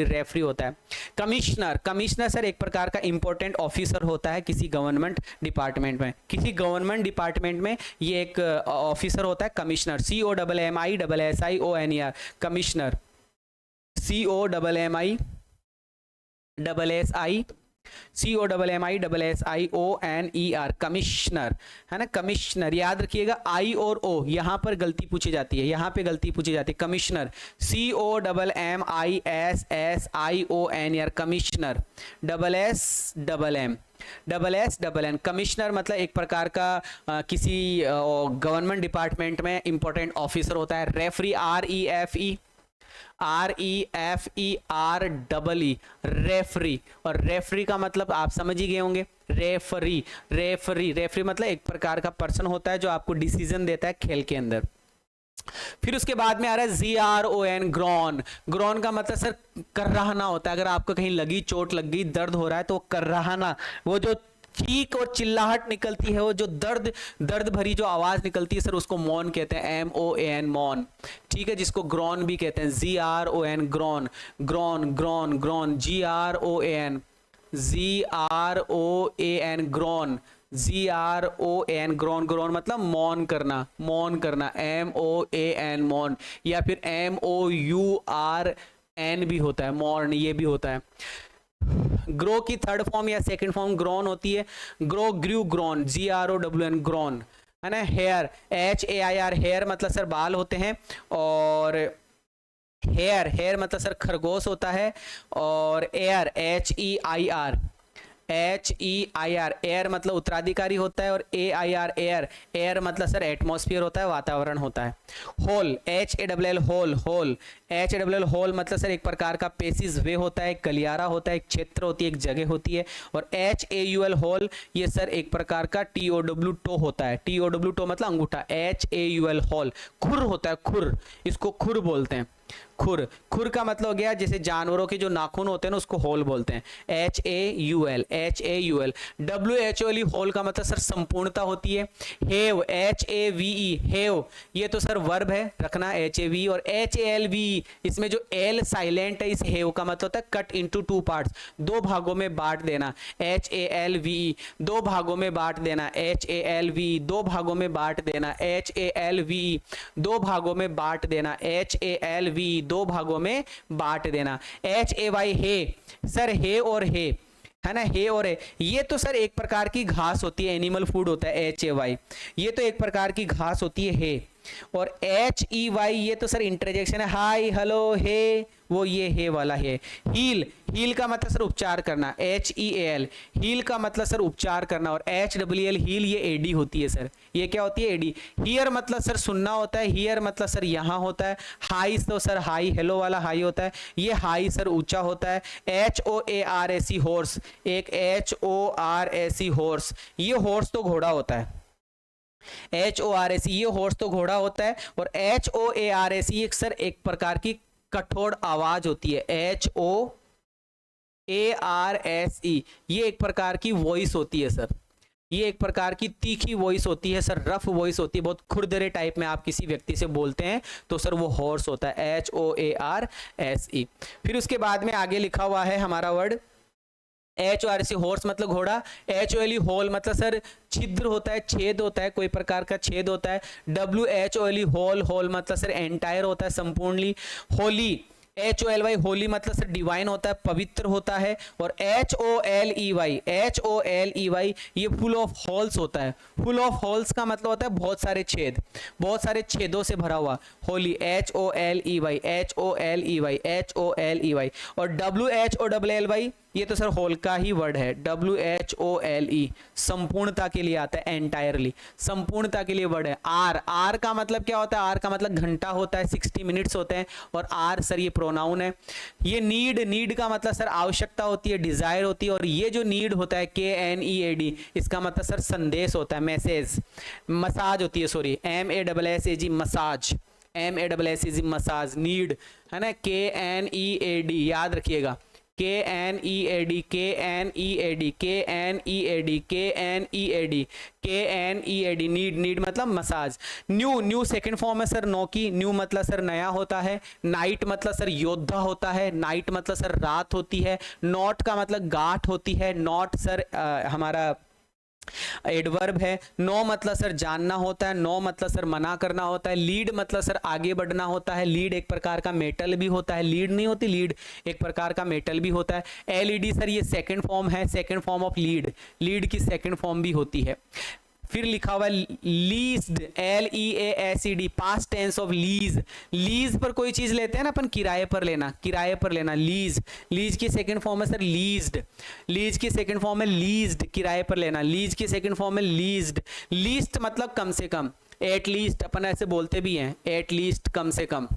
रेफरी होता है। कमिश्नर, कमिश्नर सर एक प्रकार का इंपॉर्टेंट ऑफिसर होता है किसी गवर्नमेंट डिपार्टमेंट में, किसी गवर्नमेंट डिपार्टमेंट में ये एक ऑफिसर होता है commissioner. COMMISSIONER, commissioner, COMMISSIONER, commissioner, है ना, कमिश्नर। याद रखिएगा आई और ओ यहां पर गलती पूछी जाती है, यहां पे गलती पूछी जाती है। Commissioner, COMMISSIONER, commissioner, SSM, commissioner मतलब एक प्रकार का किसी गवर्नमेंट डिपार्टमेंट में इंपॉर्टेंट ऑफिसर होता है। रेफरी, REFEREE, रेफरी, और रेफरी का मतलब आप समझ ही गए होंगे, रेफरी, रेफरी, रेफरी मतलब एक प्रकार का पर्सन होता है जो आपको डिसीजन देता है खेल के अंदर। फिर उसके बाद में आ रहा है GRON, ग्रॉन। ग्रॉन का मतलब सर कर्राहना होता है। अगर आपको कहीं लगी, चोट लग गई, दर्द हो रहा है तो कर्राहना, वो जो चीख और चिल्लाहट निकलती है, वो जो दर्द भरी जो आवाज निकलती है सर, उसको मौन कहते हैं, MOAN, मौन। ठीक है, जिसको ग्रॉन भी कहते हैं, GRON, grown, grown, grown, grown, GRON, grown, GRON, grown, grown मतलब मौन करना, मौन करना, MOAN, मौन, या फिर MOURN भी होता है, मौन, ये भी होता है। ग्रो की थर्ड फॉर्म या सेकंड फॉर्म ग्रोन होती है। ग्रो, ग्रू, ग्रोन, GROWN, ग्रोन, है ना। हेयर, HAIR, हेयर मतलब सर बाल होते हैं, और हेयर, हेयर मतलब सर खरगोश होता है, और एयर, HEIR, एयर मतलब उत्तराधिकारी होता है, और AIR, एयर, एयर मतलब सर एटमॉस्फेयर होता है, वातावरण होता है। Hall, HALL, hall, hall, HALL, hall मतलब सर एक प्रकार का पेसिस वे होता है, एक गलियारा होता है, एक क्षेत्र होती है, एक जगह होती है। और HAUL, होल, ये सर एक प्रकार का TOW, टो होता है। TOW, टो मतलब अंगूठा। HAUL, होल, खुर होता है, खुर, इसको खुर बोलते हैं। खुर, खुर का मतलब हो गया जैसे जानवरों के जो नाखून होते हैं ना, उसको होल बोलते हैं। HAUL, WHOL, होल का मतलब सर संपूर्णता होती है। हेव, HAVE, हेव, ये तो सर वर्ब है, रखना HAVE, और HALVE, इसमें जो L साइलेंट है, इस हेव का मतलब होता है कट इनटू टू पार्ट्स, दो भागों में बांट देना। HALVE, दो भागों में बांट देना। HALVE, दो भागों में बांट देना। HALVE, दो भागों में बांट देना। HALVE, दो भागों में बांट देना। HAY, हे, सर हे और हे, है ना, हे और हे, ये तो सर एक प्रकार की घास होती है, एनिमल फूड होता है। HAY, ये तो एक प्रकार की घास होती है, हे। और HEY ये तो सर इंटरजेक्शन है, हाय हेलो हे, वो ये हे वाला है। हील, हील का मतलब सर उपचार करना, HEAL, हील का मतलब सर उपचार करना। और HEEL हील ये एडी होती है सर, ये क्या होती है एडी। हियर मतलब सर सुनना होता है, हियर मतलब सर यहाँ होता है। हाई तो सर हाई हेलो वाला हाई होता है, ये हाई सर ऊंचा होता है। HOARSE हॉर्स, एक HORSE हॉर्स, ये हॉर्स तो घोड़ा होता है। HORSE ये हॉर्स तो घोड़ा होता है। और HOARSE एक सर एक प्रकार की कठोर आवाज होती है, HOARSE ये एक प्रकार की वॉइस होती है सर, ये एक प्रकार की तीखी वॉइस होती है सर, रफ वॉइस होती है, बहुत खुरदरे टाइप में आप किसी व्यक्ति से बोलते हैं तो सर वो हॉर्स होता है, HOARSE। फिर उसके बाद में आगे लिखा हुआ है हमारा वर्ड HORSE हॉर्स मतलब घोड़ा। HOLE होल मतलब सर छिद्र होता है, छेद होता है, कोई प्रकार का छेद होता है। WHOLE होल, होल मतलब सर एंटायर होता है, संपूर्णली। होली HOLY होली मतलब सर डिवाइन होता है, पवित्र होता है। और HOLEY ये फुल ऑफ होल्स होता है। फुल ऑफ होल्स का मतलब होता है बहुत सारे छेद, बहुत सारे छेदों से भरा हुआ। होली HOLEY। और WHOLLY ये तो सर होल का ही वर्ड है, WHOLE संपूर्णता के लिए आता है, एंटायरली संपूर्णता के लिए वर्ड है। R का मतलब क्या होता है, R का मतलब घंटा होता है, 60 मिनट्स होते हैं। और R सर ये प्रोनाउन है। ये नीड का मतलब सर आवश्यकता होती है, डिजायर होती है। और ये जो नीड होता है KNEAD इसका मतलब सर संदेश होता है, मैसेज। मसाज होती है, sorry MASSAG massage, MASSAG massage, need है ना, KNEAD याद रखिएगा, KNEAD नीड मतलब मसाज। न्यू सेकंड फॉर्म है सर नो की, न्यू मतलब सर नया होता है। नाइट मतलब सर योद्धा होता है, नाइट मतलब सर रात होती है। नॉट का मतलब गांठ होती है, नॉट सर हमारा एडवर्ब है। नो मतलब सर जानना होता है, नो मतलब सर मना करना होता है। लीड मतलब सर आगे बढ़ना होता है, लीड एक प्रकार का मेटल भी होता है, लीड नहीं होती, लीड एक प्रकार का मेटल भी होता है। LED सर ये सेकंड फॉर्म है, second form of lead, lead की सेकंड फॉर्म भी होती है। फिर लिखा हुआ है leased, LEASED past tense of lease. Lease पर कोई चीज लेते हैं ना अपन, किराए पर लेना, किराए पर लेना, लीज। लीज की सेकंड फॉर्म है सर लीज्ड, लीज की सेकंड फॉर्म है लीज्ड, किराए पर लेना। लीज की सेकंड फॉर्म है लीज्ड। लीस्ट मतलब कम से कम, एट लीस्ट अपन ऐसे बोलते भी हैं, एट लीस्ट कम से कम,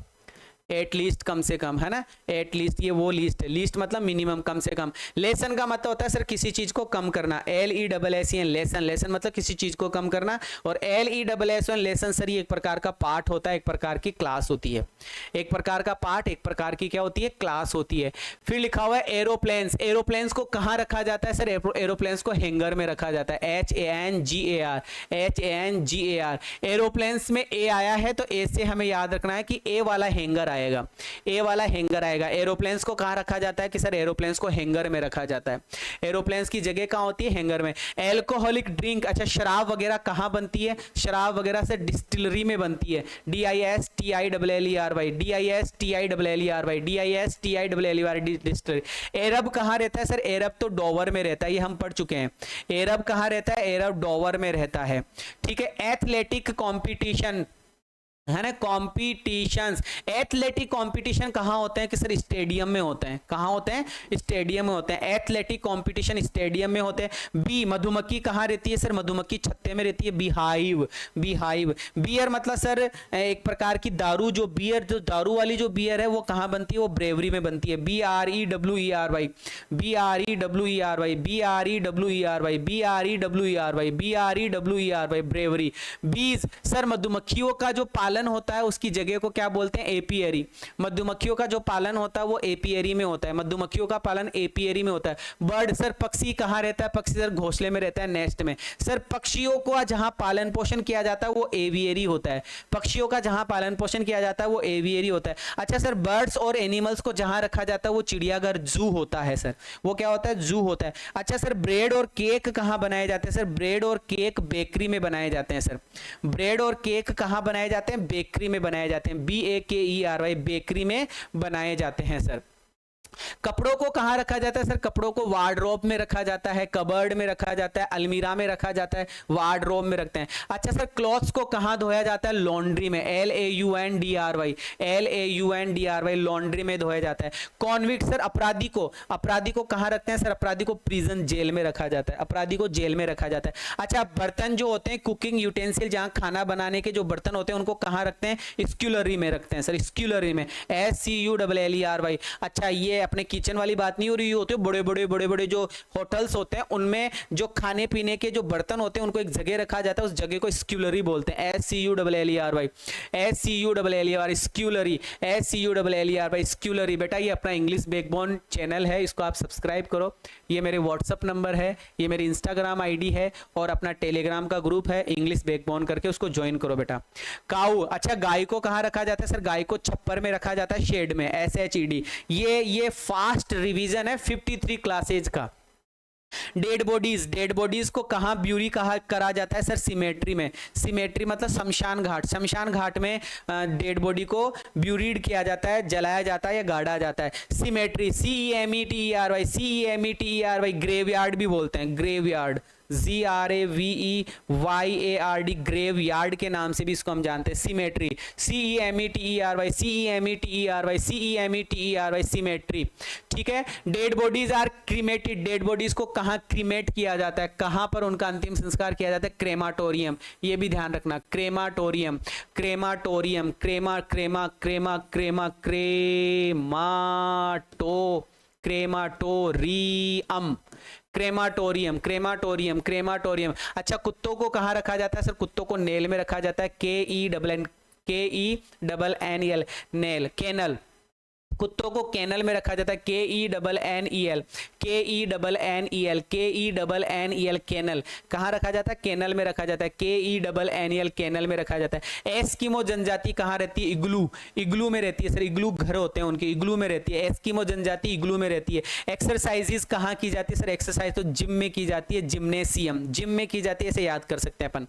एट लीस्ट कम से कम है ना, एट लीस्ट ये वो लीस्ट है, लीस्ट मतलब मिनिमम कम से कम। लेसन का मतलब होता है सर किसी चीज को कम करना, LESSEN लेसन, लेसन मतलब किसी चीज को कम करना। और LESSON लेसन सर ये एक प्रकार का पार्ट होता है, एक प्रकार की क्लास होती है, एक प्रकार का पार्ट, एक प्रकार की क्या होती है, क्लास होती है। फिर लिखा हुआ है एरोप्लेन्स। एरोप्लेन्स को कहाँ रखा जाता है सर, एरोप्लेन्स को हैंगर में रखा जाता है, HANGAR। एरोप्लेन्स में ए आया है तो ए से हमें याद रखना है कि ए वाला हैंगर आएगा, ए वाला हैंगर आएगा। एरोप्लेन्स को कहां रखा जाता है कि सर एरोप्लेन्स को हैंगर में रखा जाता है। एरोप्लेन्स की जगह कहां होती है, हैंगर में। एल्कोहलिक ड्रिंक, अच्छा शराब वगैरह कहां बनती है, शराब वगैरह से डिस्टिलरी में बनती है, DISTILLERY डिस्टिलरी। एरब कहां रहता है सर, एरब तो डोवर में रहता है, ये हम पढ़ चुके हैं। एरब कहां रहता है, एरब डोवर में रहता है, ठीक है। एथलेटिक कॉम्पिटिशन है ना, कॉम्पिटिशंस, एथलेटिक कॉम्पिटिशन कहाँ होते हैं कि सर स्टेडियम में होते हैं, कहाँ होते हैं, स्टेडियम में होते हैं। एथलेटिक कॉम्पिटिशन स्टेडियम में होते हैं। बी मधुमक्खी कहाँ रहती है सर, मधुमक्खी छत्ते में रहती है, बीहाइव, बीहाइव। बियर मतलब सर एक प्रकार की दारू, जो बियर, जो दारू वाली जो बियर है वो कहाँ बनती है, वो ब्रेवरी में बनती है, BREWERY, ब्रेवरी। बीज सर मधुमक्खियों का जो पालन होता है उसकी जगह को क्या बोलते हैं, एपियरी। मधुमक्खियों का जो पालन होता है वो एपियरी में होता है, मधुमक्खियों का पालन एपियरी में होता है। बर्ड सर पक्षी कहाँ रहता है, पक्षी सर घोंसले में रहता है, नेस्ट में। सर पक्षियों को जहां पालन पोषण किया जाता है वो एवियरी होता है, पक्षियों का जहां पालन पोषण किया जाता है वो एवियरी होता है। अच्छा सर बर्ड्स और एनिमल्स को जहां रखा जाता है वो चिड़ियाघर, जू होता है सर, वो क्या होता है, जू होता है। अच्छा सर ब्रेड और केक कहाँ बनाए जाते हैं सर, ब्रेड और केक बेकरी में बनाए जाते हैं सर, ब्रेड और केक कहाँ बनाए जाते हैं, बेकरी में बनाए जाते हैं, BAKERY बेकरी में बनाए जाते हैं सर। कपड़ों को कहाँ रखा जाता है सर? कपड़ों को वार्डरोब में रखा जाता है, कबर्ड में रखा जाता है, अलमीरा में रखा जाता है, वार्डरोब में रखते हैं। अच्छा सर, क्लॉथ्स को कहाँ धोया जाता है? लॉन्ड्री में, LAUNDRY, LAUNDRY, लॉन्ड्री में धोया जाता है। कॉन्विक्ट सर, अपराधी को कहाँ रखते हैं सर? अपराधी को प्रिजन, जेल में रखा जाता है, अपराधी को जेल में रखा जाता है। अच्छा, बर्तन जो होते हैं, कुकिंग यूटेंसिल, जहाँ खाना बनाने के जो बर्तन होते हैं उनको कहाँ रखते हैं? स्क्यूलरी में रखते हैं सर, स्क्यूलरी में, SCULLERY। अच्छा, ये अपने किचन वाली बात नहीं हो रही, होते बड़े बड़े जो होटल्स होते हैं उनमें जो खाने पीने के जो बर्तन होते हैं उनको एक जगह रखा जाता है, उस जगह को स्क्यूलरी बोलते हैं, SCULLERY, SCULLERY, स्क्यूलरी, SCULLERY, स्क्यूलरी। बेटा ये अपना इंग्लिश बैकबोन चैनल है, इसको आप सब्सक्राइब करो। ये मेरे व्हाट्सअप नंबर है, ये मेरी इंस्टाग्राम ID है, और अपना टेलीग्राम का ग्रुप है इंग्लिश बैकबोन करके, उसको ज्वाइन करो बेटा। काऊ, अच्छा गाय को कहाँ रखा जाता है सर? गाय को छप्पर में रखा जाता है, शेड में, SHED। ये फास्ट रिवीजन है 53 क्लासेज का। डेड बॉडीज को कहाँ ब्यूरी करा जाता है सर? सिमेट्री में। सिमेट्री मतलब शमशान घाट, शमशान घाट में डेड बॉडी को ब्यूरीड किया जाता है, जलाया जाता है या गाड़ा जाता है। सिमेट्री, CEMETERY, ग्रेवयार्ड भी बोलते हैं, ग्रेवयार्ड, GRAVEYARD, ग्रेव यार्ड के नाम से भी इसको हम जानते हैं। Cemetery, CEMETERY, cemetery. ठीक है। Dead bodies are cremated, dead bodies को कहाँ क्रीमेट किया जाता है? कहाँ पर उनका अंतिम संस्कार किया जाता है? क्रेमाटोरियम। ये भी ध्यान रखना, क्रेमाटोरियम, क्रेमाटोरियम, क्रेमाटोरियम। अच्छा, कुत्तों को कहाँ रखा जाता है सर? कुत्तों को नेल में रखा जाता है, KENNEL, नेल, केनल। कुत्तों को कैनल में रखा जाता है, KENNEL, कैनल। कहाँ रखा जाता है? कैनल में रखा जाता है, KENNEL, कैनल में रखा जाता है। एस्किमो जनजाति कहाँ रहती है? इग्लू में रहती है सर, इग्लू घर होते हैं उनके, इग्लू में रहती है। एस्किमो जनजाति इग्लू में रहती है। एक्सरसाइजेस कहाँ की जाती है सर? एक्सरसाइज तो जिम में की जाती है, जिम्नेशियम, जिम में की जाती है, इसे याद कर सकते हैं अपन,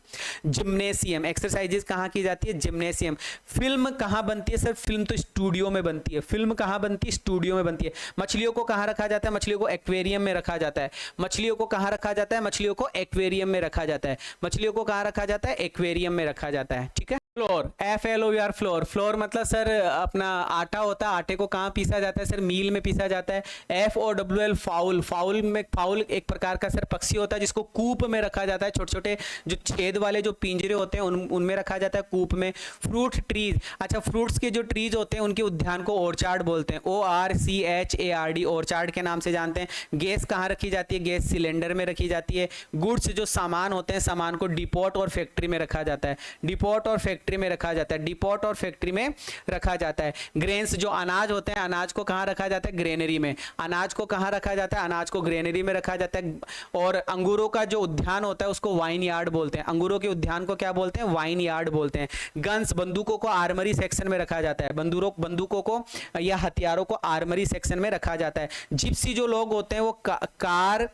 जिम्नेशियम। एक्सरसाइजेस कहाँ की जाती है? जिम्नेशियम। फिल्म कहाँ बनती है सर? फिल्म तो स्टूडियो में बनती है, फिल्म कहाँ बनती है? स्टूडियो में बनती है। मछलियों को कहाँ रखा जाता है? मछलियों को एक्वेरियम में रखा जाता है। मछलियों को कहाँ रखा जाता है? मछलियों को एक्वेरियम में रखा जाता है। मछलियों को कहाँ रखा जाता है? एक्वेरियम में रखा जाता है। ठीक है। Floor, FLOR, floor. फ्लोर मतलब सर अपना आटा होता है, आटे को कहाँ पीसा जाता है सर? मील में पीसा जाता है। FOWL, foul. फाउल में, फाउल एक प्रकार का सर पक्षी होता है जिसको कूप में रखा जाता है, छोटे छोटे जो छेद वाले जो पिंजरे होते हैं उनमें रखा जाता है, कूप में। फ्रूट ट्रीज, अच्छा फ्रूट्स के जो ट्रीज होते हैं उनके उद्यान को ऑर्चार्ड बोलते हैं, ORCHARD, ऑर्चार्ड के नाम से जानते हैं। गैस कहाँ रखी जाती है? गैस सिलेंडर में रखी जाती है। गुड्स जो सामान होते हैं, सामान को डिपोट और फैक्ट्री में रखा जाता है, डिपोट और फैक्ट्री में रखा जाता है, डिपोट और फैक्ट्री में रखा जाता है। ग्रेन्स जो अनाज होते हैं, अनाज को कहाँ रखा जाता है? ग्रेनरी में। अनाज को कहाँ रखा जाता है? अनाज को ग्रेनरी में रखा जाता है। और अंगूरों का जो उद्यान होता है उसको वाइन यार्ड बोलते हैं, अंगूरों के उद्यान को क्या बोलते हैं? वाइन यार्ड बोलते हैं। गन्स, बंदूकों को आर्मरी सेक्शन में रखा जाता है, बंदूकों को या हथियारों को आर्मरी सेक्शन में रखा जाता है। जिप्सी जो लोग होते हैं वो कार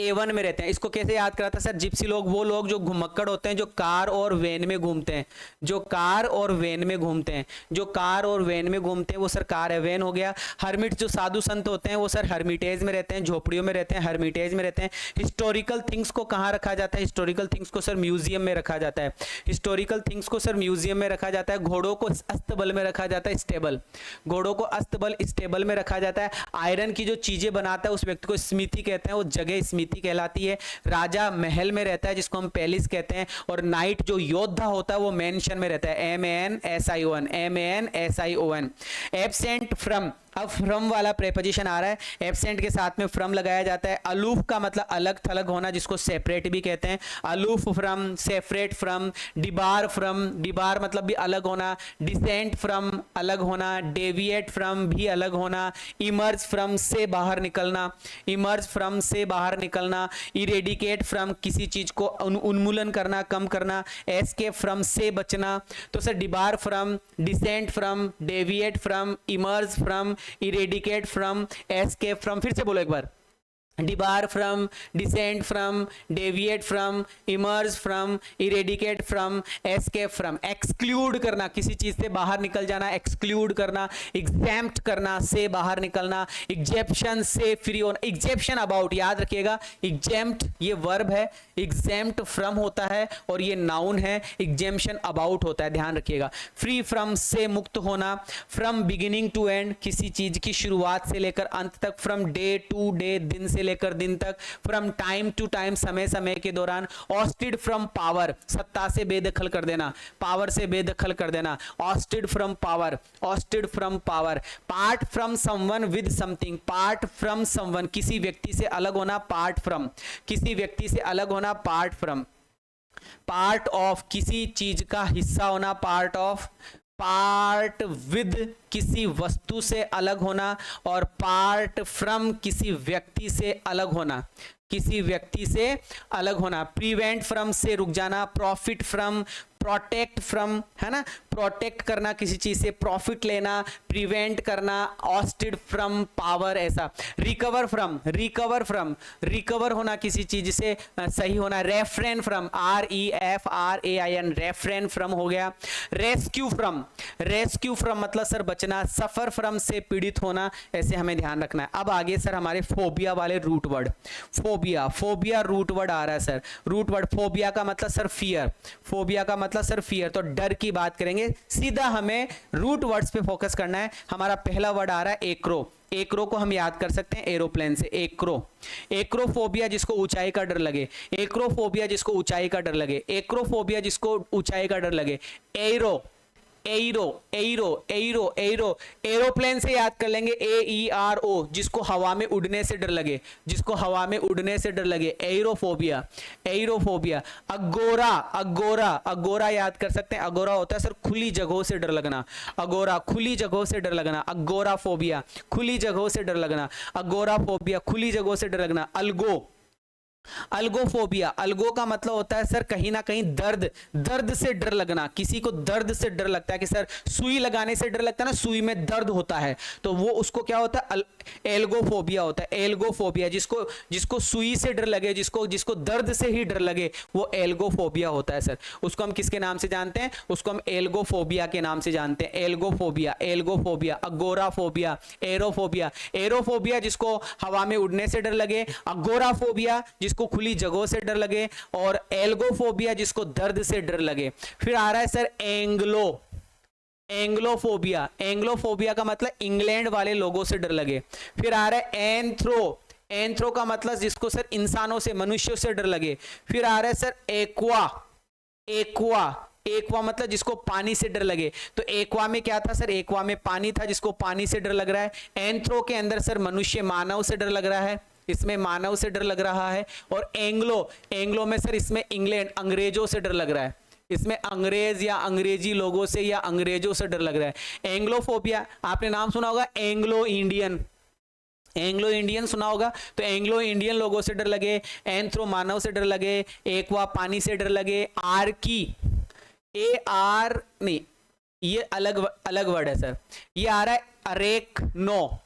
A1 में रहते हैं। इसको कैसे याद कराता है सर? जिप्सी लोग वो लोग जो घुमक्कड़ होते हैं, जो कार और वैन में घूमते हैं, जो कार और वैन में घूमते हैं, जो कार और वैन में घूमते हैं वो सर कार है, वैन हो गया। हर्मिट जो साधु संत होते हैं वो सर हर्मिटेज में रहते हैं, झोपड़ियों में रहते हैं, हर्मिटेज में रहते हैं। हिस्टोरिकल थिंग्स को कहाँ रखा जाता है? हिस्टोरिकल थिंग्स को सर म्यूजियम में रखा जाता है, हिस्टोरिकल थिंग्स को सर म्यूजियम में रखा जाता है। घोड़ों को अस्तबल में रखा जाता है, स्टेबल, घोड़ों को अस्तबल, स्टेबल में रखा जाता है। आयरन की जो चीजें बनाता है उस व्यक्ति को स्मिथी कहते हैं, वो जगह स्मिथी कहलाती है। राजा महल में रहता है जिसको हम पैलेस कहते हैं। और नाइट जो योद्धा होता है वो मेंशन में रहता है, MANSION। एब्सेंट फ्रॉम, अब फ्रॉम वाला प्रेपोजिशन आ रहा है, एब्सेंट के साथ में फ्रॉम लगाया जाता है। अलूफ का मतलब अलग थलग होना, जिसको सेपरेट भी कहते हैं, aloof from, separate from. Debar from, debar मतलब भी अलग होना। डिसेंट फ्रॉम, अलग होना। डेविएट फ्रॉम, भी अलग होना। इमर्ज फ्रॉम, से बाहर निकलना, इमर्ज फ्रॉम, से बाहर निकलना। इरेडिकेट फ्रॉम, किसी चीज को उन्मूलन करना, कम करना। एस्केप फ्रॉम, से बचना। तो sir debar from, descent from, deviate from, emerge from, eradicate from, escape from. फिर से बोलो एक बार, debar from, descend from, deviate from, emerge from, eradicate from, escape from. Exclude करना, किसी चीज से बाहर निकल जाना, एक्सक्लूड करना। एग्जेम्प्ट करना, से बाहर निकलना। एग्जेप्शन, से फ्री होना। एग्जेप्शन अबाउट, याद रखिएगा, एग्जेम्प्ट ये वर्ब है, एग्जेम्प्ट फ्रॉम होता है और ये नाउन है, एग्जेम्पशन अबाउट होता है, ध्यान रखिएगा। फ्री फ्रॉम, से मुक्त होना। फ्रॉम बिगिनिंग टू एंड, किसी चीज की शुरुआत से लेकर अंत तक। फ्रॉम डे टू डे, दिन से लेकर दिन तक। फ्रॉम टाइम टू टाइम, समय समय के दौरान। ऑस्टेड फ्रॉम पावर, सत्ता से बेदखल कर देना, पावर से बेदखल कर देना। Oersted from power, Oersted from power. Part from someone with something, part from someone, किसी व्यक्ति से अलग होना, पार्ट फ्रॉम, किसी व्यक्ति से अलग होना, पार्ट फ्रॉम। पार्ट ऑफ, किसी चीज का हिस्सा होना, पार्ट ऑफ। पार्ट विद, किसी वस्तु से अलग होना, और पार्ट फ्रॉम, किसी व्यक्ति से अलग होना, किसी व्यक्ति से अलग होना। प्रिवेंट फ्रॉम, से रुक जाना। प्रॉफिट फ्रॉम, प्रोटेक्ट फ्रॉम, है ना, प्रोटेक्ट करना किसी चीज से, प्रॉफिट लेना, प्रिवेंट करना। ऑस्टेड फ्रॉम पावर, ऐसा। Recover from, recover from, recover होना किसी चीज से, सही होना। Refrain from, REFRAIN, refrain from हो गया। रेस्क्यू फ्रॉम, रेस्क्यू फ्रॉम मतलब सर बचना। सफर फ्रॉम, से पीड़ित होना, ऐसे हमें ध्यान रखना है। अब आगे सर हमारे फोबिया वाले root word. Phobia, phobia root word आ रहा है सर। रूट वर्ड फोबिया का मतलब सर फियर, फोबिया का मतलब सर फियर, तो डर की बात करेंगे। सीधा हमें रूट वर्ड्स पे फोकस करना है। हमारा पहला वर्ड आ रहा है एक्रो। एक्रो को हम याद कर सकते हैं एरोप्लेन से, एक्रो। एक्रोफोबिया, जिसको ऊंचाई का डर लगे। एक्रोफोबिया, जिसको ऊंचाई का डर लगे। एक्रोफोबिया, जिसको ऊंचाई का डर लगे। Arrow, arrow, arrow, arrow, arrow, aeroplane से याद कर लेंगे, AERO, जिसको हवा में उड़ने से डर लगे, जिसको हवा में उड़ने से डर लगे। Aerophobia, aerophobia. अगोरा, अगोरा, अगोरा याद कर सकते हैं। अगोरा होता है सर खुली जगहों से डर लगना। अगोरा, खुली जगहों से डर लगना। अगोरा फोबिया, खुली जगहों से डर लगना। अगोरा फोबिया, खुली जगहों से डर लगना। अलगो, अल्गोफोबिया, अल्गो का मतलब होता है सर कहीं ना कहीं दर्द, दर्द से डर लगना। किसी को दर्द से डर लगता है कि सर सुई लगाने से डर लगता है ना, सुई में दर्द होता है, तो वो उसको क्या होता है, एल्गोफोबिया होता है। एल्गोफोबिया, जिसको जिसको सुई से डर लगे, जिसको जिसको दर्द से ही डर लगे, वो एल्गोफोबिया होता है सर। उसको हम किसके नाम से जानते हैं, उसको हम एल्गोफोबिया के नाम से जानते हैं। Algophobia, algophobia. Agoraphobia, aerophobia, aerophobia जिसको हवा में उड़ने से डर लगे। अगोराफोबिया जिसको खुली जगहों से डर लगे, और एल्गोफोबिया जिसको दर्द से डर लगे। फिर आ रहा है सर एंग्लो, एंग्लोफोबिया। एंग्लोफोबिया का मतलब इंग्लैंड वाले लोगों से डर लगे। फिर आ रहा है एंथ्रो, एंथ्रो का मतलब जिसको सर इंसानों से, मनुष्यों से डर लगे। फिर आ रहा है सर एक्वा, एक्वा, एक्वा मतलब जिसको पानी से डर लगे। तो एक्वा में क्या था सर, एक्वा में पानी था जिसको पानी से डर लग रहा है। एंथ्रो के अंदर सर मनुष्य, मानव से डर लग रहा है, इसमें मानव से डर लग रहा है। और एंग्लो, एंग्लो में सर इसमें इंग्लैंड, अंग्रेजों से डर लग रहा है, इसमें अंग्रेज या अंग्रेजी लोगों से या अंग्रेजों से डर लग रहा है। एंग्लोफोबिया, आपने नाम सुना होगा एंग्लो इंडियन, एंग्लो इंडियन सुना होगा, तो एंग्लो इंडियन लोगों से डर लगे। एंथ्रो मानव से डर लगे। एक्वा पानी से डर लगे। आर्की, AR नहीं, ये अलग अलग वर्ड है सर। ये आ रहा है अरेकनो,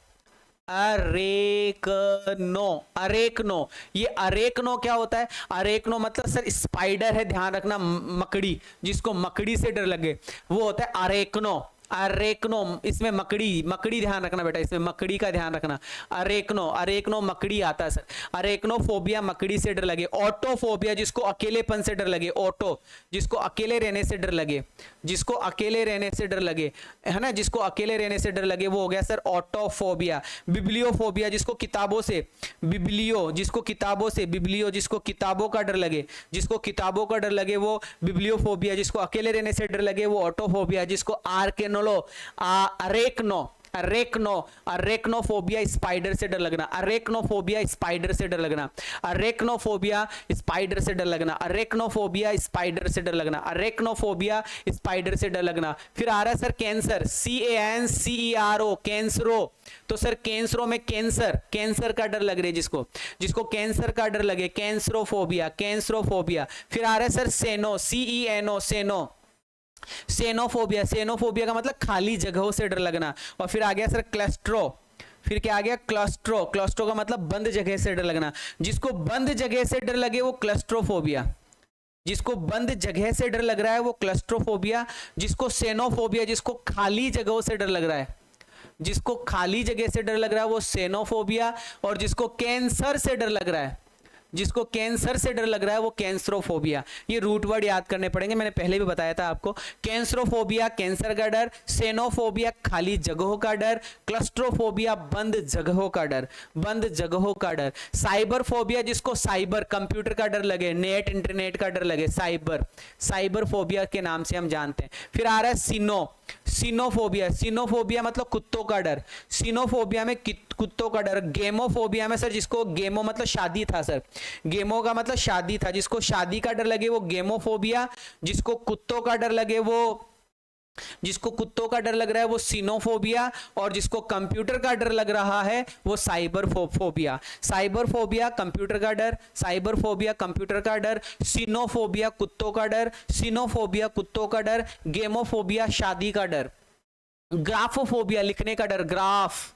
अरेकनो, अरेकनो। ये अरेकनो क्या होता है, अरेकनो मतलब सर स्पाइडर है, ध्यान रखना, मकड़ी, जिसको मकड़ी से डर लगे वो होता है अरेकनो। अरेकनो, इसमें मकड़ी, मकड़ी ध्यान रखना बेटा, इसमें मकड़ी का ध्यान रखना। अरेकनो, अरेकनो मकड़ी आता है सर। अरेकनोफोबिया मकड़ी से डर लगे। ऑटोफोबिया जिसको अकेलेपन से डर लगे, ऑटो जिसको अकेले रहने से डर लगे, जिसको अकेले रहने से डर लगे, है ना, जिसको अकेले रहने से डर लगे, वो हो गया सर ऑटोफोबिया। बिब्लियोफोबिया जिसको किताबों से, बिब्लियो जिसको किताबों से, बिब्लियो जिसको किताबों का डर लगे, जिसको किताबों का डर लगे वो बिब्लियोफोबिया। जिसको अकेले रहने से डर लगे वो ऑटोफोबिया। जिसको आर्केनो, अरेकनो, अरेकनो, अरेकनोफोबिया स्पाइडर से डर लगना। अरेकनोफोबिया स्पाइडर से डर लगना। अरेकनोफोबिया स्पाइडर से डर लगना। अरेकनोफोबिया स्पाइडर से डर लगना। अरेकनोफोबिया स्पाइडर से डर लगना। फिर आ रहा है सर कैंसर, CANCERO, कैंसरो। तो सर कैंसरो में कैंसर, कैंसर का डर लग रहा है, जिसको जिसको कैंसर का डर लगे, कैंसरोफोबिया, कैंसरोफोबिया। फिर आ रहा है सर सेनो, CENO, सेनो, सेनोफोबिया। सेनोफोबिया का मतलब खाली जगहों से डर लगना। और फिर आ गया सर क्लस्ट्रो, फिर क्या आ गया क्लस्ट्रो, क्लस्ट्रो का मतलब बंद जगह से डर लगना, जिसको बंद जगह से डर लगे वो क्लस्ट्रोफोबिया, जिसको बंद जगह से डर लग रहा है वो क्लस्ट्रोफोबिया, जिसको सेनोफोबिया, जिसको खाली जगहों से डर लग रहा है, जिसको खाली जगह से डर लग रहा है वो सेनोफोबिया, और जिसको कैंसर से डर लग रहा है, जिसको कैंसर से डर लग रहा है वो कैंसरोफोबिया। ये रूट वर्ड याद करने पड़ेंगे, मैंने पहले भी बताया था आपको। कैंसरोफोबिया कैंसर का डर, सेनोफोबिया खाली जगहों का डर, क्लस्ट्रोफोबिया बंद जगहों का डर, बंद जगहों का डर, साइबर फोबिया जिसको साइबर कंप्यूटर का डर लगे, नेट इंटरनेट का डर लगे, साइबर, साइबर फोबिया के नाम से हम जानते हैं। फिर आ रहा है सिनोफोबिया, सिनोफोबिया मतलब कुत्तों का डर, सिनोफोबिया में कुत्तों का डर। गेमोफोबिया में सर जिसको गेमो मतलब शादी था सर, गेमो का मतलब शादी था, जिसको शादी का डर लगे वो गेमोफोबिया, जिसको कुत्तों का डर लगे वो, जिसको कुत्तों का डर लग रहा है वो सिनोफोबिया, और जिसको कंप्यूटर का डर लग रहा है वो cyber phobia. Cyber phobia computer का डर, साइबर फोबिया कंप्यूटर का डर, सिनोफोबिया कुत्तों का डर, सिनोफोबिया कुत्तों का डर, गेमोफोबिया शादी का डर, ग्राफोफोबिया लिखने का डर, ग्राफ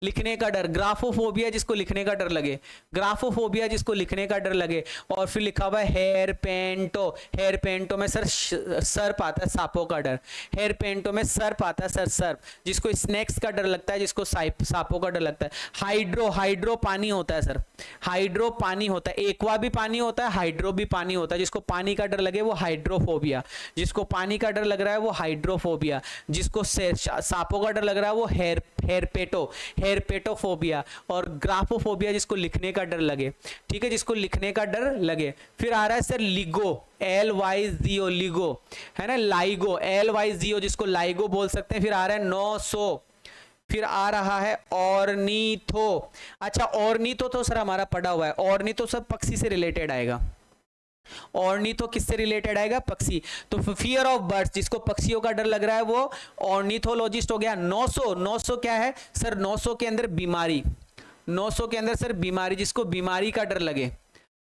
लिखने का डर, ग्राफोफोबिया जिसको लिखने का डर लगे, ग्राफोफोबिया जिसको लिखने का डर लगे। और फिर लिखा हुआ है हेयर पेंटो, हेयर पेंटो में सर सर्प आता है, सांपों का डर, हेयर पेंटो में सर्प आता है सर, सर्प, जिसको स्नेक्स का डर लगता है, जिसको सांपों का डर लगता है। हाइड्रो, हाइड्रो पानी होता है सर, हाइड्रो पानी होता है, एक्वा भी पानी होता है, हाइड्रो भी पानी होता है, जिसको पानी का डर लगे वो हाइड्रोफोबिया, जिसको पानी का डर लग रहा है वो हाइड्रोफोबिया, जिसको सांपों का डर लग रहा है वो हेरपेटोफोबिया, और ग्राफोफोबिया जिसको लिखने का डर लगे, ठीक है, जिसको लिखने का डर लगे। फिर आ रहा है सर लिगो, LYGO, लिगो है ना, लाइगो, LYGO जिसको लाइगो बोल सकते हैं। फिर आ रहा है नोसो, फिर आ रहा है ऑर्निथो। अच्छा ऑर्निथो तो सर हमारा पढ़ा हुआ है, ऑर्निथो सब पक्षी से रिलेटेड आएगा, ऑर्निथो किससे रिलेटेड आएगा, पक्षी। तो फियर ऑफ बर्ड्स जिसको पक्षियों का डर लग रहा है वो ऑर्निथोलॉजिस्ट हो गया। 900 क्या है सर, 900 के अंदर बीमारी, 900 के अंदर सर बीमारी, जिसको बीमारी का डर लगे,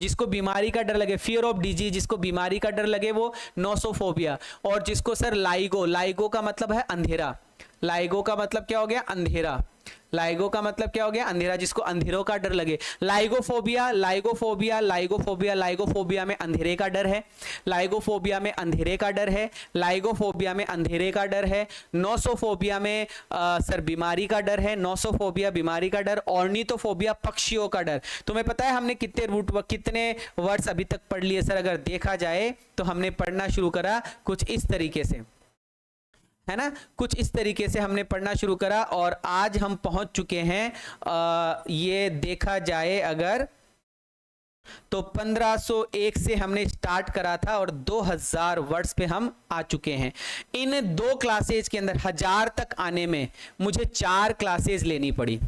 जिसको बीमारी का डर लगे, फियर ऑफ डिजीज जिसको बीमारी का डर लगे वो नोसोफोबिया। और जिसको सर लाइगो, लाइगो का मतलब है अंधेरा, लाइगो का मतलब क्या हो गया, अंधेरा, लाइगो का मतलब क्या हो गया, अंधेरा, जिसको अंधेरों का डर लगे। लाइगोफोबिया, लाइगोफोबिया, लाइगोफोबिया, लाइगोफोबिया में अंधेरे का डर है, लाइगोफोबिया में अंधेरे का डर है, लाइगोफोबिया में अंधेरे का डर है। नोसोफोबिया में सर बीमारी का डर है, नोसोफोबिया बीमारी का डर। ऑर्निथोफोबिया पक्षियों का डर। तुम्हें पता है हमने कितने वर्ड्स अभी तक पढ़ लिए सर, अगर देखा जाए तो हमने पढ़ना शुरू करा कुछ इस तरीके से, है ना, कुछ इस तरीके से हमने पढ़ना शुरू करा, और आज हम पहुंच चुके हैं ये देखा जाए अगर तो 1501 से हमने स्टार्ट करा था और 2000 वर्ड्स पे हम आ चुके हैं। इन 2 क्लासेज के अंदर 1000 तक आने में मुझे 4 क्लासेज लेनी पड़ी,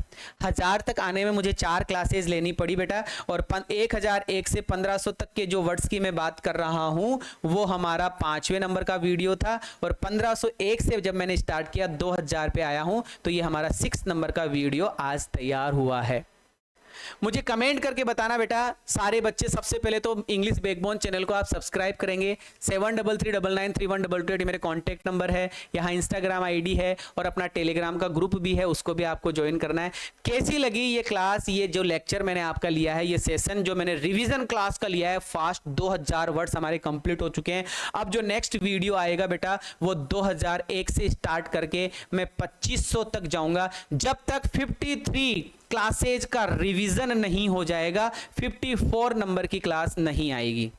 1000 तक आने में मुझे 4 क्लासेज लेनी पड़ी बेटा। और 1001 से 1500 तक के जो वर्ड्स की मैं बात कर रहा हूं वो हमारा 5वें नंबर का वीडियो था, और 1501 से जब मैंने स्टार्ट किया 2000 पे आया हूं, तो ये हमारा 6 नंबर का वीडियो आज तैयार हुआ है। मुझे कमेंट करके बताना बेटा, सारे बच्चे सबसे पहले तो इंग्लिश बैकबोन चैनल को आप सब्सक्राइब करेंगे। 7339931228 मेरे कॉन्टैक्ट नंबर है, यहाँ इंस्टाग्राम आईडी है, और अपना टेलीग्राम का ग्रुप भी है, उसको भी आपको ज्वाइन करना है। कैसी लगी ये क्लास, ये जो लेक्चर मैंने आपका लिया है, ये सेशन जो मैंने रिविजन क्लास का लिया है फास्ट, 2000 वर्ड्स हमारे कंप्लीट हो चुके हैं। अब जो नेक्स्ट वीडियो आएगा बेटा वो 2001 से स्टार्ट करके मैं 2500 तक जाऊंगा, जब तक 53 क्लासेज का रिवीजन नहीं हो जाएगा 54 नंबर की क्लास नहीं आएगी,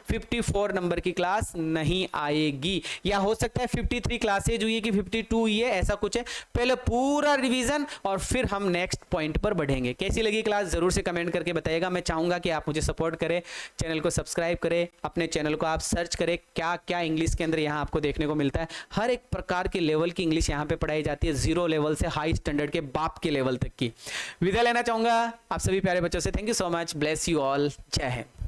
54 नंबर की क्लास नहीं आएगी। या हो सकता है 53 क्लासेज हुई है कि 52 हुई है, ऐसा कुछ है। पहले पूरा रिवीजन और फिर हम नेक्स्ट पॉइंट पर बढ़ेंगे। कैसी लगी क्लास जरूर से कमेंट करके बताइएगा। मैं चाहूंगा कि आप मुझे सपोर्ट करें, चैनल को सब्सक्राइब करें, अपने चैनल को आप सर्च करें क्या क्या इंग्लिश के अंदर यहाँ आपको देखने को मिलता है। हर एक प्रकार के लेवल की इंग्लिश यहाँ पे पढ़ाई जाती है, 0 लेवल से हाई स्टैंडर्ड के बाप के लेवल तक की। विदा लेना चाहूंगा आप सभी प्यारे बच्चों से। Thank you so much, bless you all, जय हिंद।